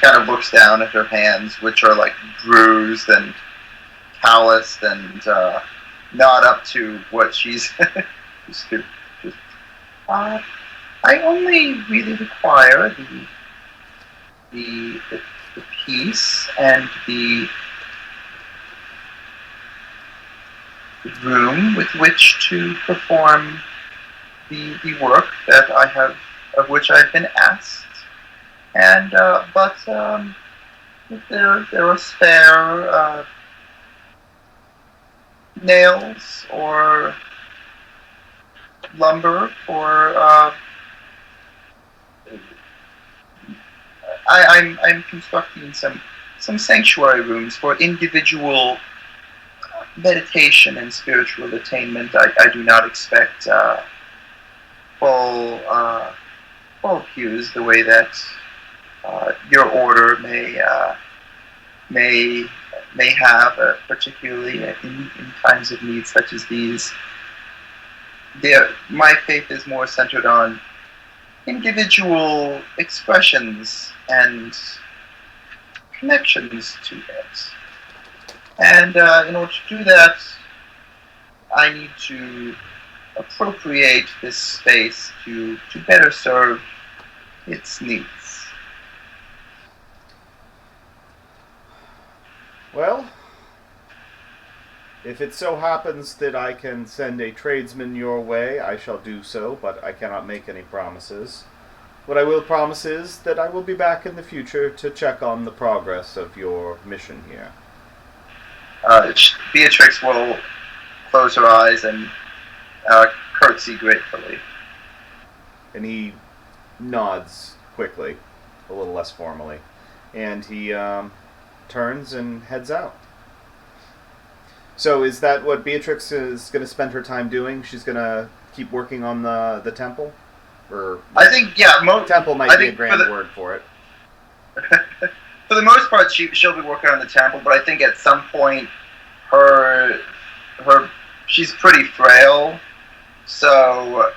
kind of looks down at her hands, which are like bruised and calloused and not up to what she's used to. I only really require the peace and the room with which to perform the work that of which I've been asked. And but if there are spare nails or lumber for I'm constructing some sanctuary rooms for individual meditation and spiritual attainment. I do not expect full pews the way that your order may have, particularly in times of need such as these. My faith is more centered on individual expressions and connections to it. And in order to do that, I need to appropriate this space to better serve its needs. Well, if it so happens that I can send a tradesman your way, I shall do so, but I cannot make any promises. What I will promise is that I will be back in the future to check on the progress of your mission here. Beatrix will close her eyes and curtsy gratefully. And he nods quickly, a little less formally, and he turns and heads out. So is that what Beatrix is going to spend her time doing? She's going to keep working on the temple? Or I think, temple might be a grand word for it. For the most part, she'll be working on the temple, but I think at some point, she's pretty frail, so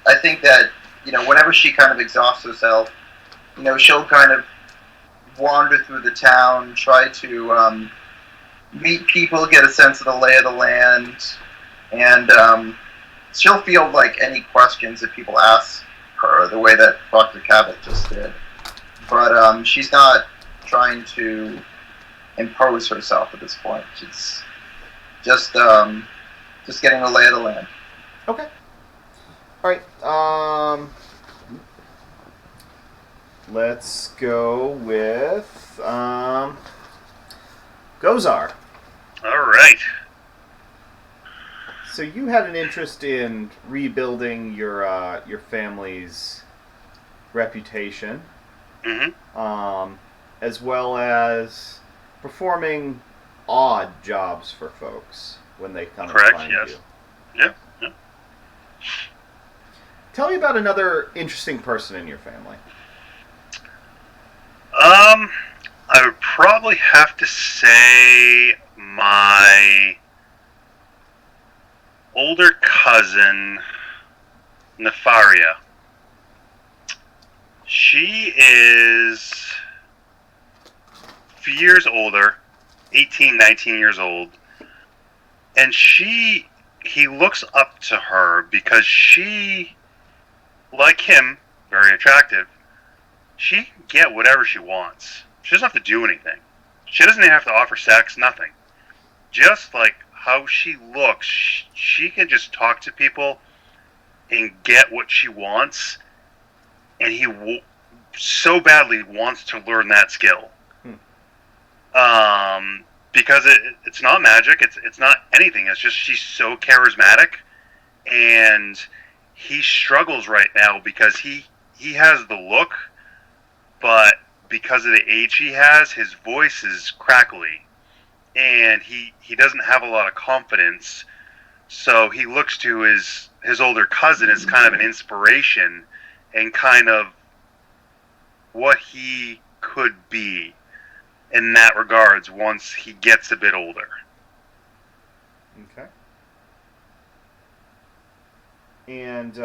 I think that, whenever she kind of exhausts herself, she'll kind of wander through the town, try to meet people, get a sense of the lay of the land, and she'll field like any questions that people ask her, the way that Dr. Cabot just did. But she's not trying to impose herself at this point. She's just getting the lay of the land. Okay. All right. Let's go with Gozar. All right. So you had an interest in rebuilding your family's reputation, as well as performing odd jobs for folks when they come and find you. Yep. Tell me about another interesting person in your family. I would probably have to say my older cousin, Nefaria. She is a few years older, 18, 19 years old, and he looks up to her because she, like him, very attractive, she can get whatever she wants. She doesn't have to do anything. She doesn't even have to offer sex, nothing. Just like how she looks, she can just talk to people and get what she wants, and he so badly wants to learn that skill. Because it's not magic, it's not anything, it's just she's so charismatic, and he struggles right now because he has the look, but because of the age he has, his voice is crackly, and he doesn't have a lot of confidence, so he looks to his older cousin as kind of an inspiration and kind of what he could be in that regards once he gets a bit older. Okay. And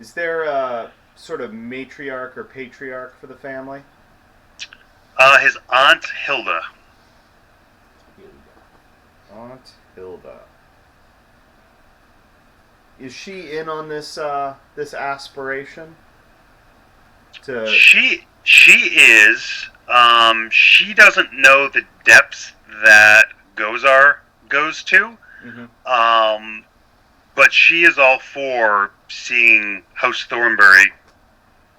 is there a sort of matriarch or patriarch for the family? His aunt Hilda. Aunt Hilda. Is she in on this this aspiration? She is. She doesn't know the depths that Gozar goes to. But she is all for seeing House Thornbury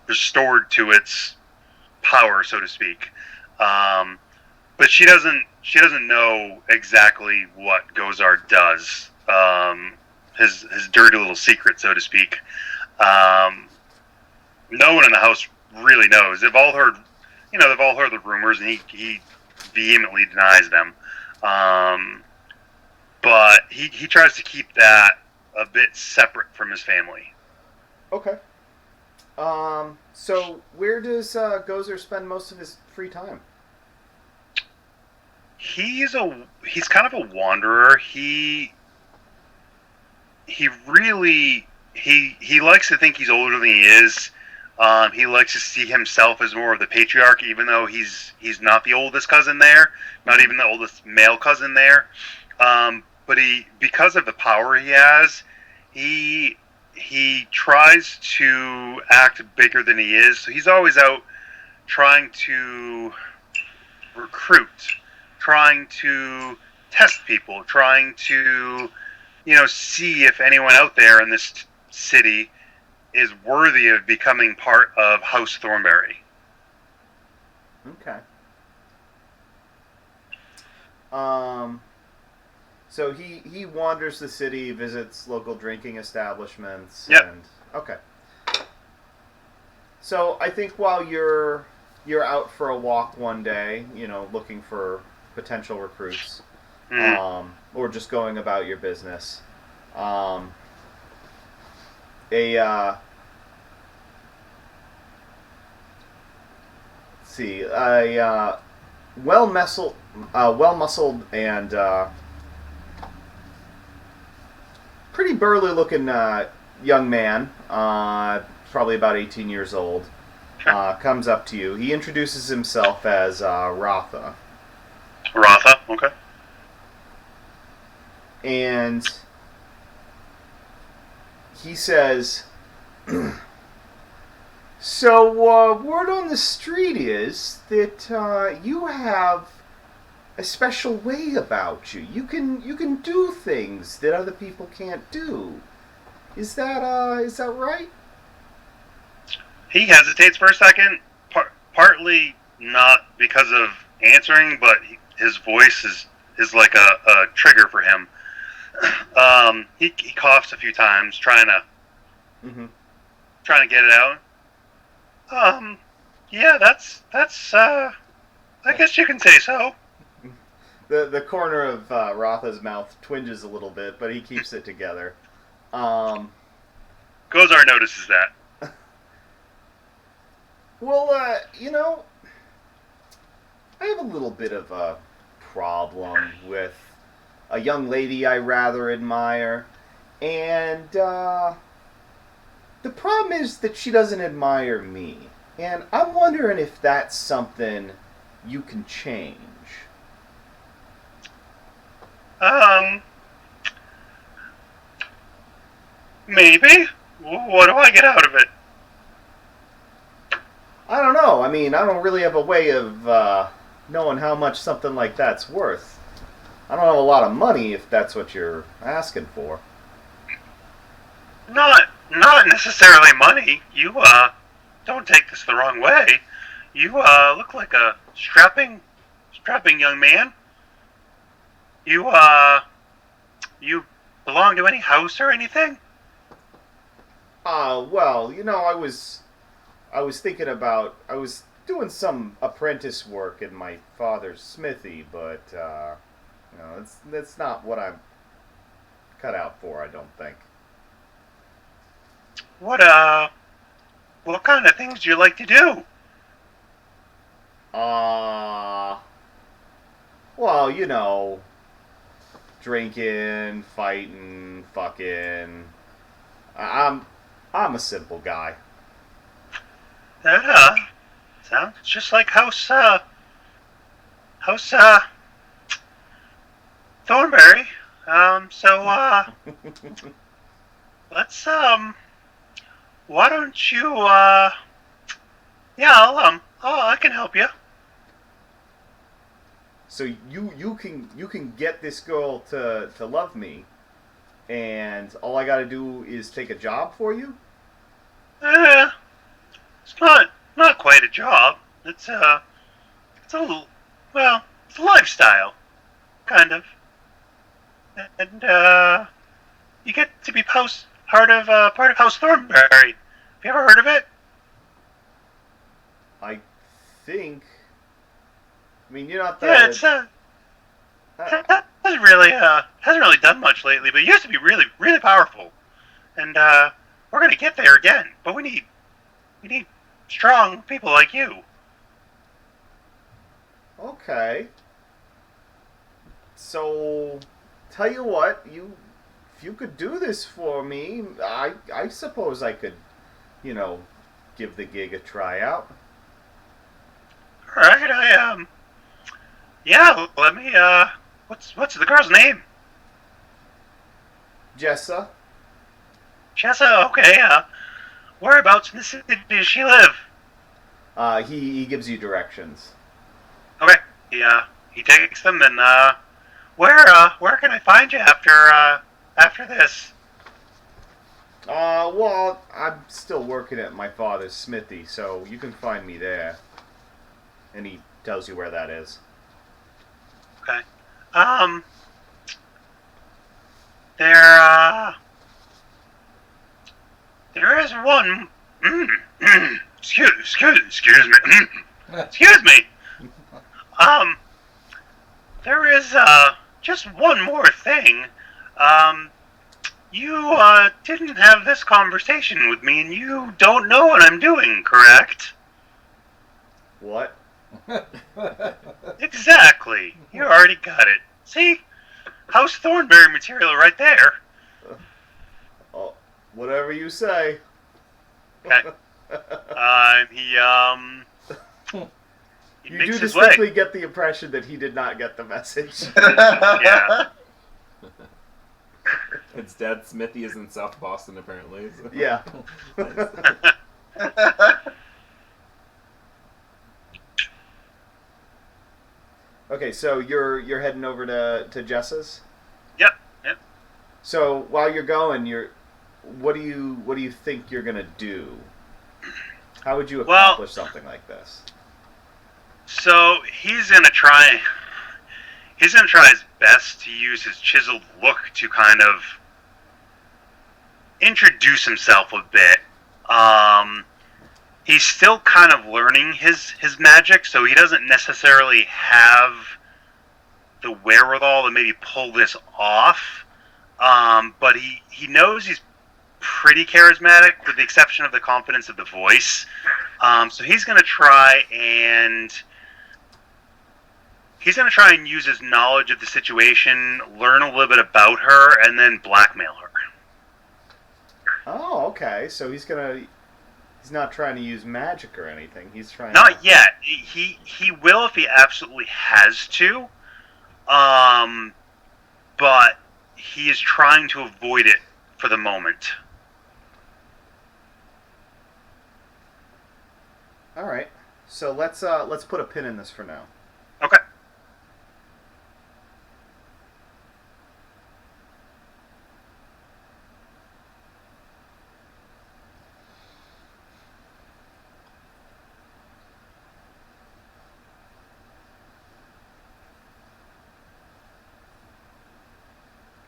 restored to its power, so to speak. But she doesn't know exactly what Gozar does. His dirty little secret, so to speak. No one in the house really knows. They've all heard the rumors, and he vehemently denies them. But he tries to keep that a bit separate from his family. Okay. So where does Gozar spend most of his free time? He's kind of a wanderer. He likes to think he's older than he is. He likes to see himself as more of the patriarch, even though he's not the oldest cousin there, not even the oldest male cousin there. But because of the power he has, he tries to act bigger than he is. So he's always out trying to recruit, trying to test people, trying to, see if anyone out there in this city is worthy of becoming part of House Thornbury. Okay. So he wanders the city, visits local drinking establishments. Yep. And okay. So I think while you're out for a walk one day, looking for potential recruits, or just going about your business. Let's see, a well-muscled and pretty burly-looking young man, probably about 18 years old, comes up to you. He introduces himself as Ratha. Ratha, okay. And he says, so, word on the street is that you have a special way about you. You can do things that other people can't do. Is that right? He hesitates for a second, partly not because of answering, but his voice is like a trigger for him. He coughs a few times, trying to get it out. Yeah, that's I guess you can say so. The corner of Ratha's mouth twinges a little bit, but he keeps it together. Gozar notices that. Well, I have a little bit of a problem with a young lady I rather admire, and the problem is that she doesn't admire me, and I'm wondering if that's something you can change. Maybe. What do I get out of it? I don't know. I mean, I don't really have a way of knowing how much something like that's worth. I don't have a lot of money if that's what you're asking for. Not necessarily money. You don't take this the wrong way. You look like a strapping young man. You belong to any house or anything? Well, I was thinking about, I was doing some apprentice work in my father's smithy, but, that's not what I'm cut out for, I don't think. What kind of things do you like to do? Well, drinking, fighting, fucking. I'm a simple guy. That sounds just like House Thornberry. Let's why don't you yeah, I can help you. So you can get this girl to love me, and all I gotta do is take a job for you? It's not quite a job. It's a lifestyle, kind of. And you get to be part of House Thornberry. Have you ever heard of it? I think. I mean, you're not the. Yeah, it's hasn't really done much lately, but it used to be really, really powerful. And we're gonna get there again, but we need strong people like you. Okay. So, tell you what, if you could do this for me, I suppose I could, give the gig a tryout. All right, yeah. Let me. What's the girl's name? Jessa. Jessa. Okay. Whereabouts in the city does she live? He gives you directions. Okay. He takes them, and where can I find you after this? Well, I'm still working at my father's smithy, so you can find me there. And he tells you where that is. Okay. There is one. Excuse me. Excuse me. There is just one more thing. You didn't have this conversation with me, and you don't know what I'm doing, correct? What? Exactly. You already got it. See? House Thornberry material right there. Oh, whatever you say. Okay. He You makes do his distinctly way. get the impression that he did not get the message. Yeah. Its dad Smithy is in South Boston apparently. So. Yeah. Okay, so you're heading over to Jess's. Yep. So while you're going, what do you think you're gonna do? How would you accomplish something like this? So he's gonna try his best to use his chiseled look to kind of introduce himself a bit. He's still kind of learning his magic, so he doesn't necessarily have the wherewithal to maybe pull this off. But he knows he's pretty charismatic, with the exception of the confidence of the voice. So he's going to try and use his knowledge of the situation, learn a little bit about her, and then blackmail her. Oh, okay. So he's not trying to use magic or anything. He's trying. Not yet. He will if he absolutely has to. But he is trying to avoid it for the moment. All right. So let's put a pin in this for now. Okay.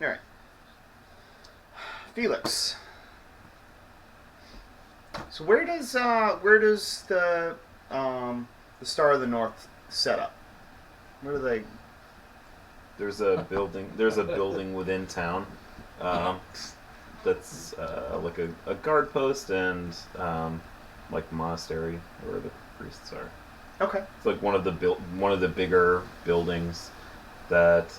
All right. Felix. So where does the Star of the North set up? Where do they? There's a building. There's a building within town. That's like a guard post and like monastery where the priests are. Okay. It's like one of the bigger buildings that.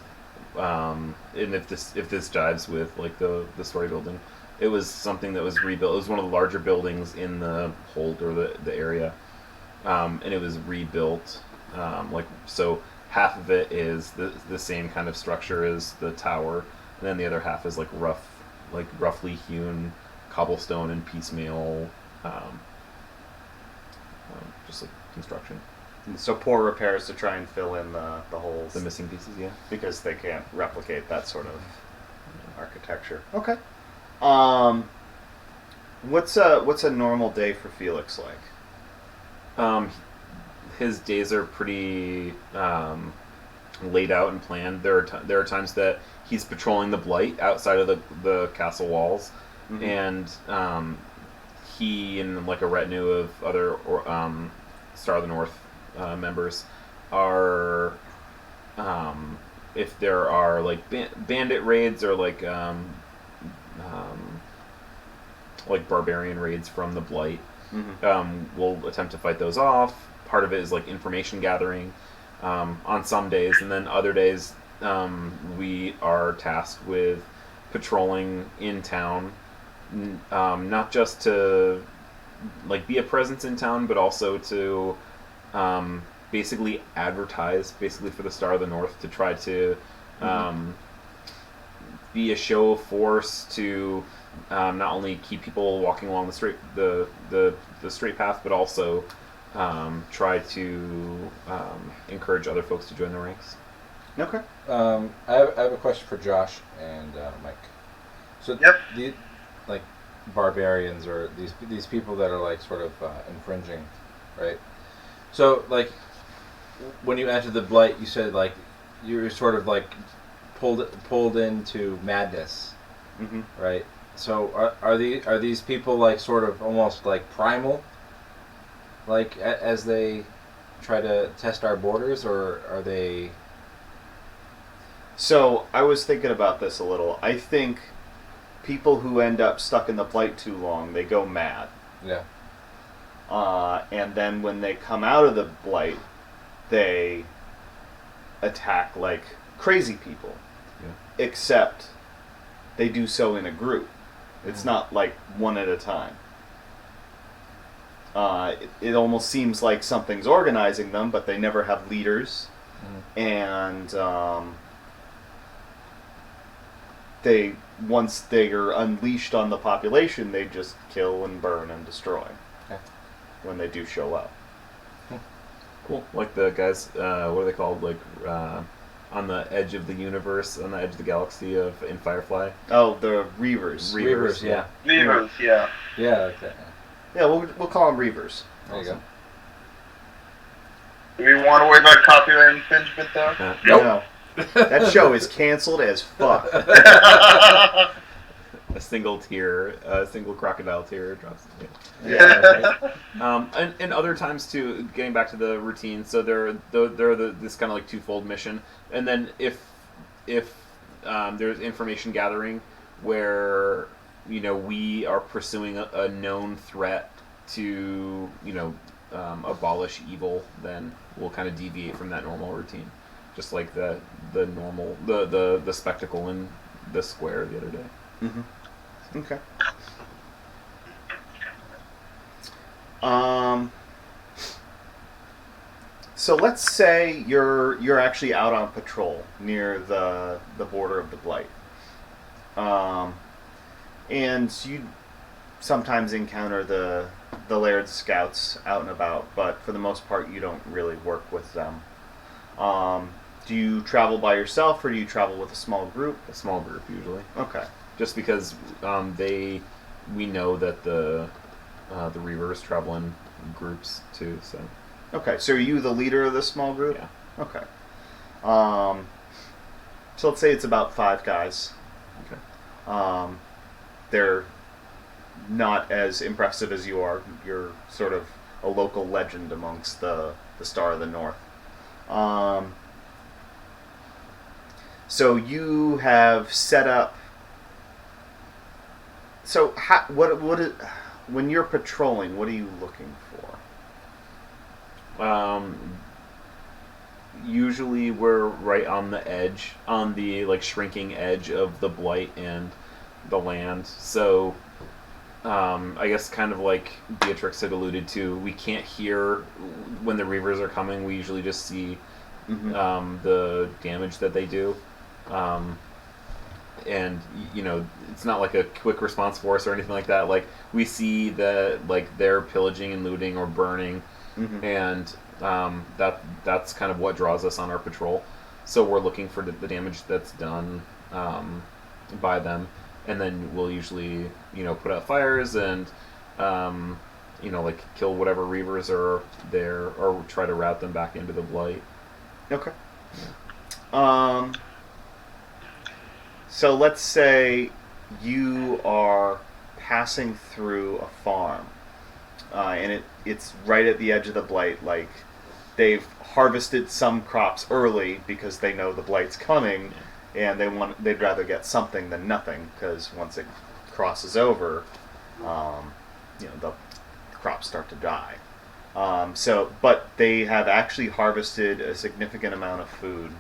And if this jives with like the story building, it was something that was rebuilt. It was one of the larger buildings in the hold or the area, and it was rebuilt. So half of it is the same kind of structure as the tower, and then the other half is roughly hewn cobblestone and piecemeal, just like construction. So poor repairs to try and fill in the holes. The missing pieces, yeah. Because they can't replicate that sort of architecture. Okay. What's a normal day for Felix like? His days are pretty laid out and planned. There are times that he's patrolling the Blight outside of the castle walls, Mm-hmm. and he and like a retinue of other Star of the North members are, if there are like bandit raids or like barbarian raids from the Blight, Mm-hmm. we'll attempt to fight those off. Part of it is like information gathering on some days, and then other days we are tasked with patrolling in town, not just to like be a presence in town, but also to basically advertise for the Star of the North, to try to be a show of force to not only keep people walking along the straight path, but also try to encourage other folks to join the ranks. Okay. I have a question for Josh and Mike. So Yep. the like barbarians or these people that are like sort of infringing, right? So like when you entered the Blight, you said like you were sort of like pulled into madness, Mm-hmm. right? So are these people like sort of almost like primal, like as they try to test our borders, or are they? So I was thinking about this a little. I think people who end up stuck in the blight too long, they go mad. Yeah. And then when they come out of the blight, they attack like crazy people. Yeah. Except they do so in a group. It's not like one at a time. It almost seems like something's organizing them, but they never have leaders. And once they are unleashed on the population, they just kill and burn and destroy. Okay. When they do show up. Cool. Like the guys, what are they called? Like on the edge of the universe, on the edge of the galaxy in Firefly. Oh, the Reavers. Reavers, yeah. Reavers, yeah. Yeah, like that. Yeah, we'll call them Reavers. There you go. Do we want to worry about copyright infringement, though? Nope. No. That show is canceled as fuck. A single crocodile tear drops. Yeah. And other times too, getting back to the routine. So they're this kind of like twofold mission, and then if there's information gathering where we are pursuing a known threat to abolish evil, then we'll kind of deviate from that normal routine, just like the normal the spectacle in the square the other day. Mm-hmm. Okay. So let's say you're actually out on patrol near the border of the Blight, and you sometimes encounter the Laird's scouts out and about, but for the most part you don't really work with them. Do you travel by yourself, or do you travel with a small group? A small group usually. Okay. Just because we know that the Reavers travel in groups too, so. Okay, so are you the leader of this small group? Yeah. Okay. So let's say it's about 5 guys. Okay. They're not as impressive as you are. You're sort of a local legend amongst the Star of the North. So you have set up. So when you're patrolling, what are you looking for? Usually we're right on the edge, on the shrinking edge of the Blight and the land. So I guess kind of like Beatrix had alluded to, we can't hear when the Reavers are coming. We usually just see the damage that they do. And it's not like a quick response force or anything like that. Like we see that they're pillaging and looting or burning, and that's kind of what draws us on our patrol. So we're looking for the damage that's done by them, and then we'll usually put out fires and kill whatever Reavers are there, or try to route them back into the Blight. Okay. Yeah. So let's say you are passing through a farm, and it's right at the edge of the Blight. Like they've harvested some crops early because they know the Blight's coming, and they'd rather get something than nothing, because once it crosses over, the crops start to die. But they have actually harvested a significant amount of food.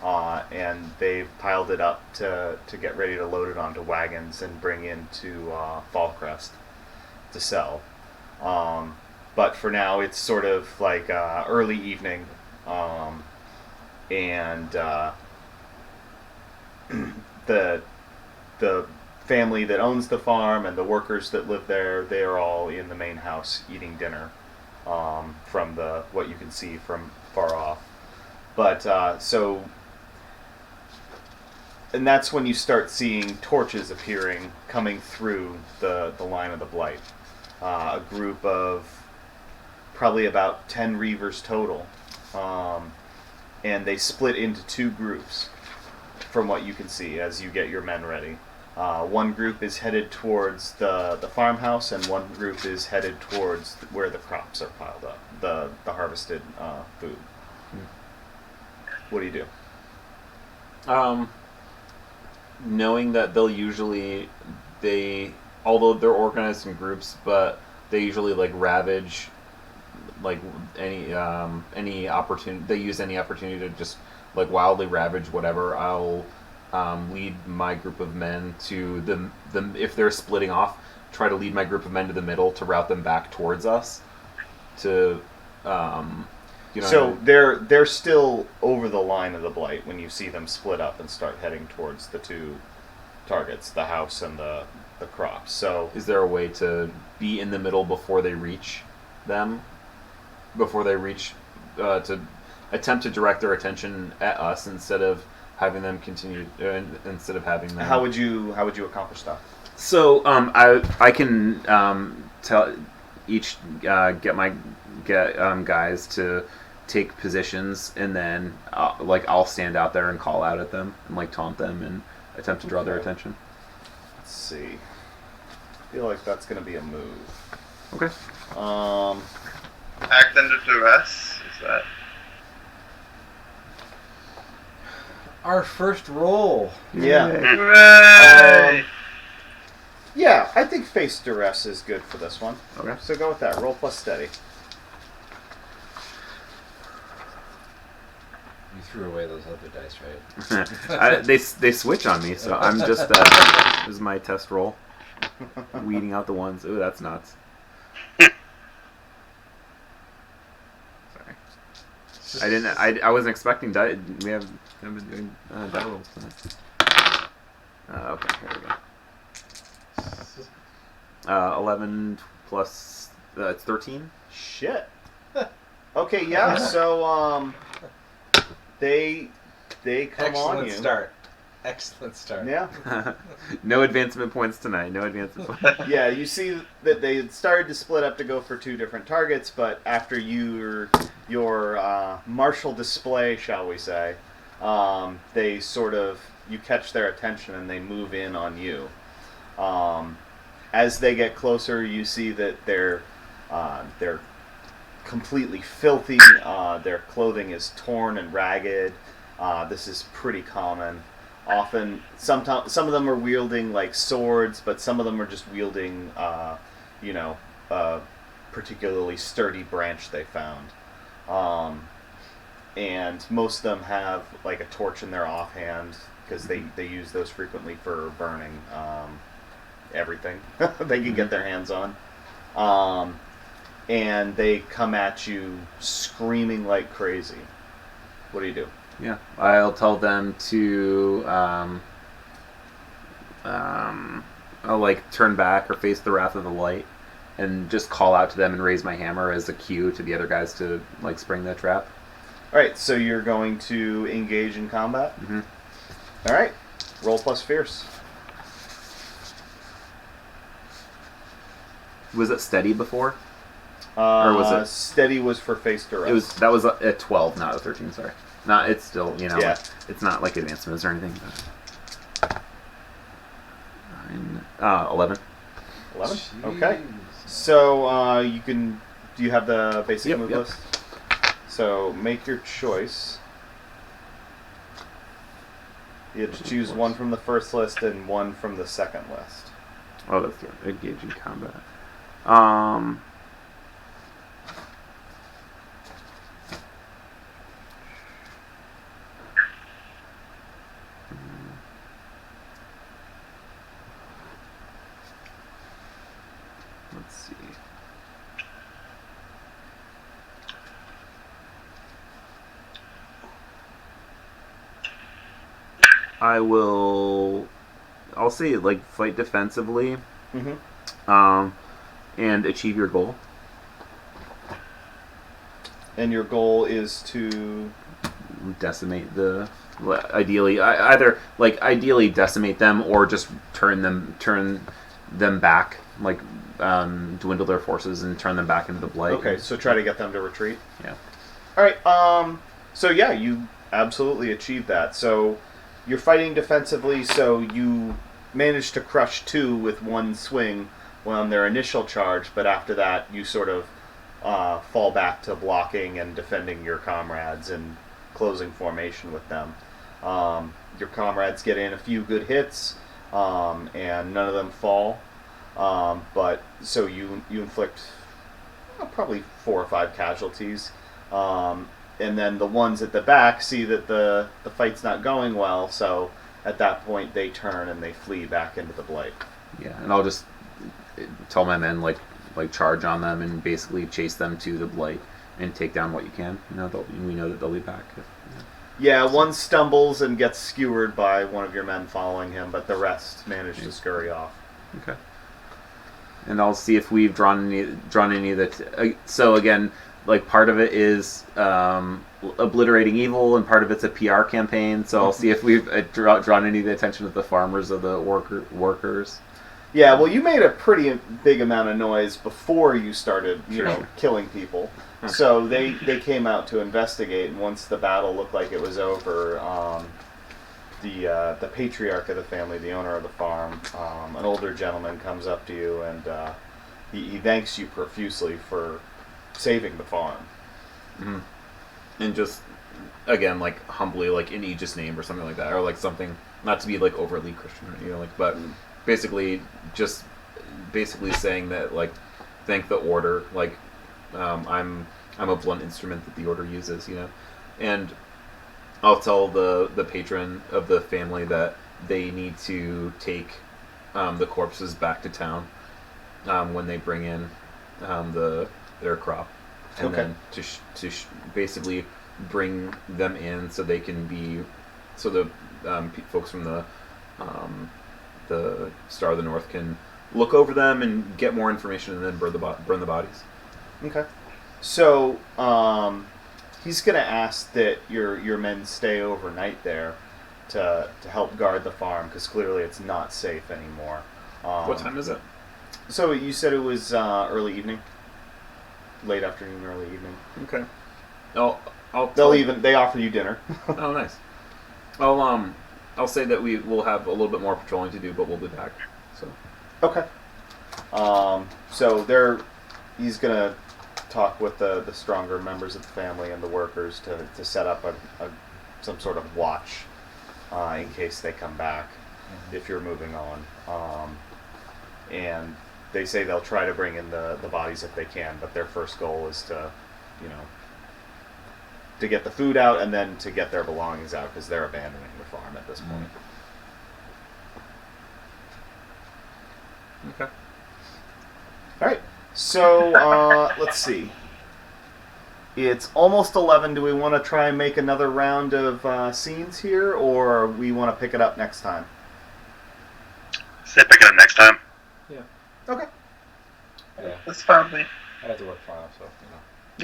And they've piled it up to get ready to load it onto wagons and bring into Fallcrest to sell. But for now, it's sort of like early evening, and the family that owns the farm and the workers that live there, they are all in the main house eating dinner from what you can see from far off. But and that's when you start seeing torches appearing, coming through the line of the Blight. A group of probably about 10 Reavers total. And they split into 2 groups, from what you can see as you get your men ready. One group is headed towards the farmhouse, and one group is headed towards where the crops are piled up, the harvested food. What do you do? Knowing that they'll usually although they're organized in groups, but they usually like ravage like any opportunity. They use any opportunity to just like wildly ravage whatever. I'll lead my group of men to the if they're splitting off, try to lead my group of men to the middle to route them back towards us. To So they're still over the line of the blight when you see them split up and start heading towards the two targets, the house and the crops. So is there a way to be in the middle before they reach them? Before they reach to attempt to direct their attention at us instead of having them continue instead of having them. How would you accomplish that? So I can tell each get guys to take positions, and then I'll stand out there and call out at them and like taunt them and attempt to draw their attention. Let's see. I feel like that's going to be a move. Okay. Act under duress. Is that? Our first roll. Yeah. Hooray! Yeah, I think face duress is good for this one. Okay. So go with that. Roll plus steady. You threw away those other dice, right? They switch on me, so I'm just this is my test roll. Weeding out the ones. Ooh, that's nuts. Sorry. I wasn't expecting die. We haven't been doing die rolls tonight. Okay, here we go. 11 plus it's 13. Shit. Okay, yeah. So they come on you. Excellent start. Yeah. No advancement points tonight. No advancement points. Yeah, you see that they had started to split up to go for two different targets, but after your martial display, shall we say, they sort of, you catch their attention and they move in on you. As they get closer, you see that they're completely filthy. Their clothing is torn and ragged. This is pretty common. Often, some of them are wielding like swords, but some of them are just wielding, a particularly sturdy branch they found. And most of them have like a torch in their offhand because they use those frequently for burning everything they can get their hands on. And they come at you screaming like crazy. What do you do? Yeah, I'll tell them to I'll like turn back or face the wrath of the light, and just call out to them and raise my hammer as a cue to the other guys to like spring the trap. All right, so you're going to engage in combat. Mm-hmm. All right, roll plus fierce. Was it steady before? Or was it steady? Was for face duress. That was a 12, not a 13. Sorry, it's still Yeah. it's not like advanced moves or anything. But 11. 11. Jeez. Okay. So do you have the basic move list? So make your choice. You have to choose one from the first list and one from the second list. Oh, that's good. Engage in combat. Let's see. I'll say like fight defensively, and achieve your goal. And your goal is to Decimate ideally decimate them, or just turn them back, like dwindle their forces and turn them back into the blight. Okay, so try to get them to retreat. Yeah. All right. So yeah, you absolutely achieved that. So you're fighting defensively. So you managed to crush two with one swing on their initial charge, but after that, you sort of fall back to blocking and defending your comrades and closing formation with them. Your comrades get in a few good hits, and none of them fall. But so you inflict probably 4 or 5 casualties. And then the ones at the back see that the fight's not going well, so at that point they turn and they flee back into the blight. Yeah, and I'll just tell my men like charge on them and basically chase them to the blight and take down what you can. We know that they'll be back. Yeah, one stumbles and gets skewered by one of your men following him, but the rest manage to scurry off. Okay. And I'll see if we've drawn any of the. So again, like part of it is obliterating evil, and part of it's a PR campaign. So I'll see if we've drawn any of the attention of the farmers or the workers. Yeah, well, you made a pretty big amount of noise before you started, killing people. So they came out to investigate, and once the battle looked like it was over, the patriarch of the family, the owner of the farm, an older gentleman comes up to you, and he thanks you profusely for saving the farm. Mm-hmm. And just, again, like humbly, like in Aegis name or something like that, or like something, not to be like overly Christian, but basically saying that, like, thank the order, like, I'm a blunt instrument that the order uses, and I'll tell the patron of the family that they need to take the corpses back to town when they bring in their crop, and then to basically bring them in so they can be the folks from the Star of the North can look over them and get more information and then burn the bodies. Okay. So he's going to ask that your men stay overnight there to help guard the farm, because clearly it's not safe anymore. What time is it? So you said it was early evening, late afternoon, early evening. Okay. They offer you dinner. Oh, nice. I'll say that we will have a little bit more patrolling to do, but we'll be back. So. Okay. He's gonna talk with the stronger members of the family and the workers to set up some sort of watch in case they come back, if you're moving on. And they say they'll try to bring in the bodies if they can, but their first goal is to get the food out and then to get their belongings out, because they're abandoning the farm at this point. Okay. All right. So let's see. It's almost 11. Do we want to try and make another round of scenes here, or we want to pick it up next time? Say pick it up next time. Yeah. Okay. Yeah. That's fine with me. I have to work tomorrow, so.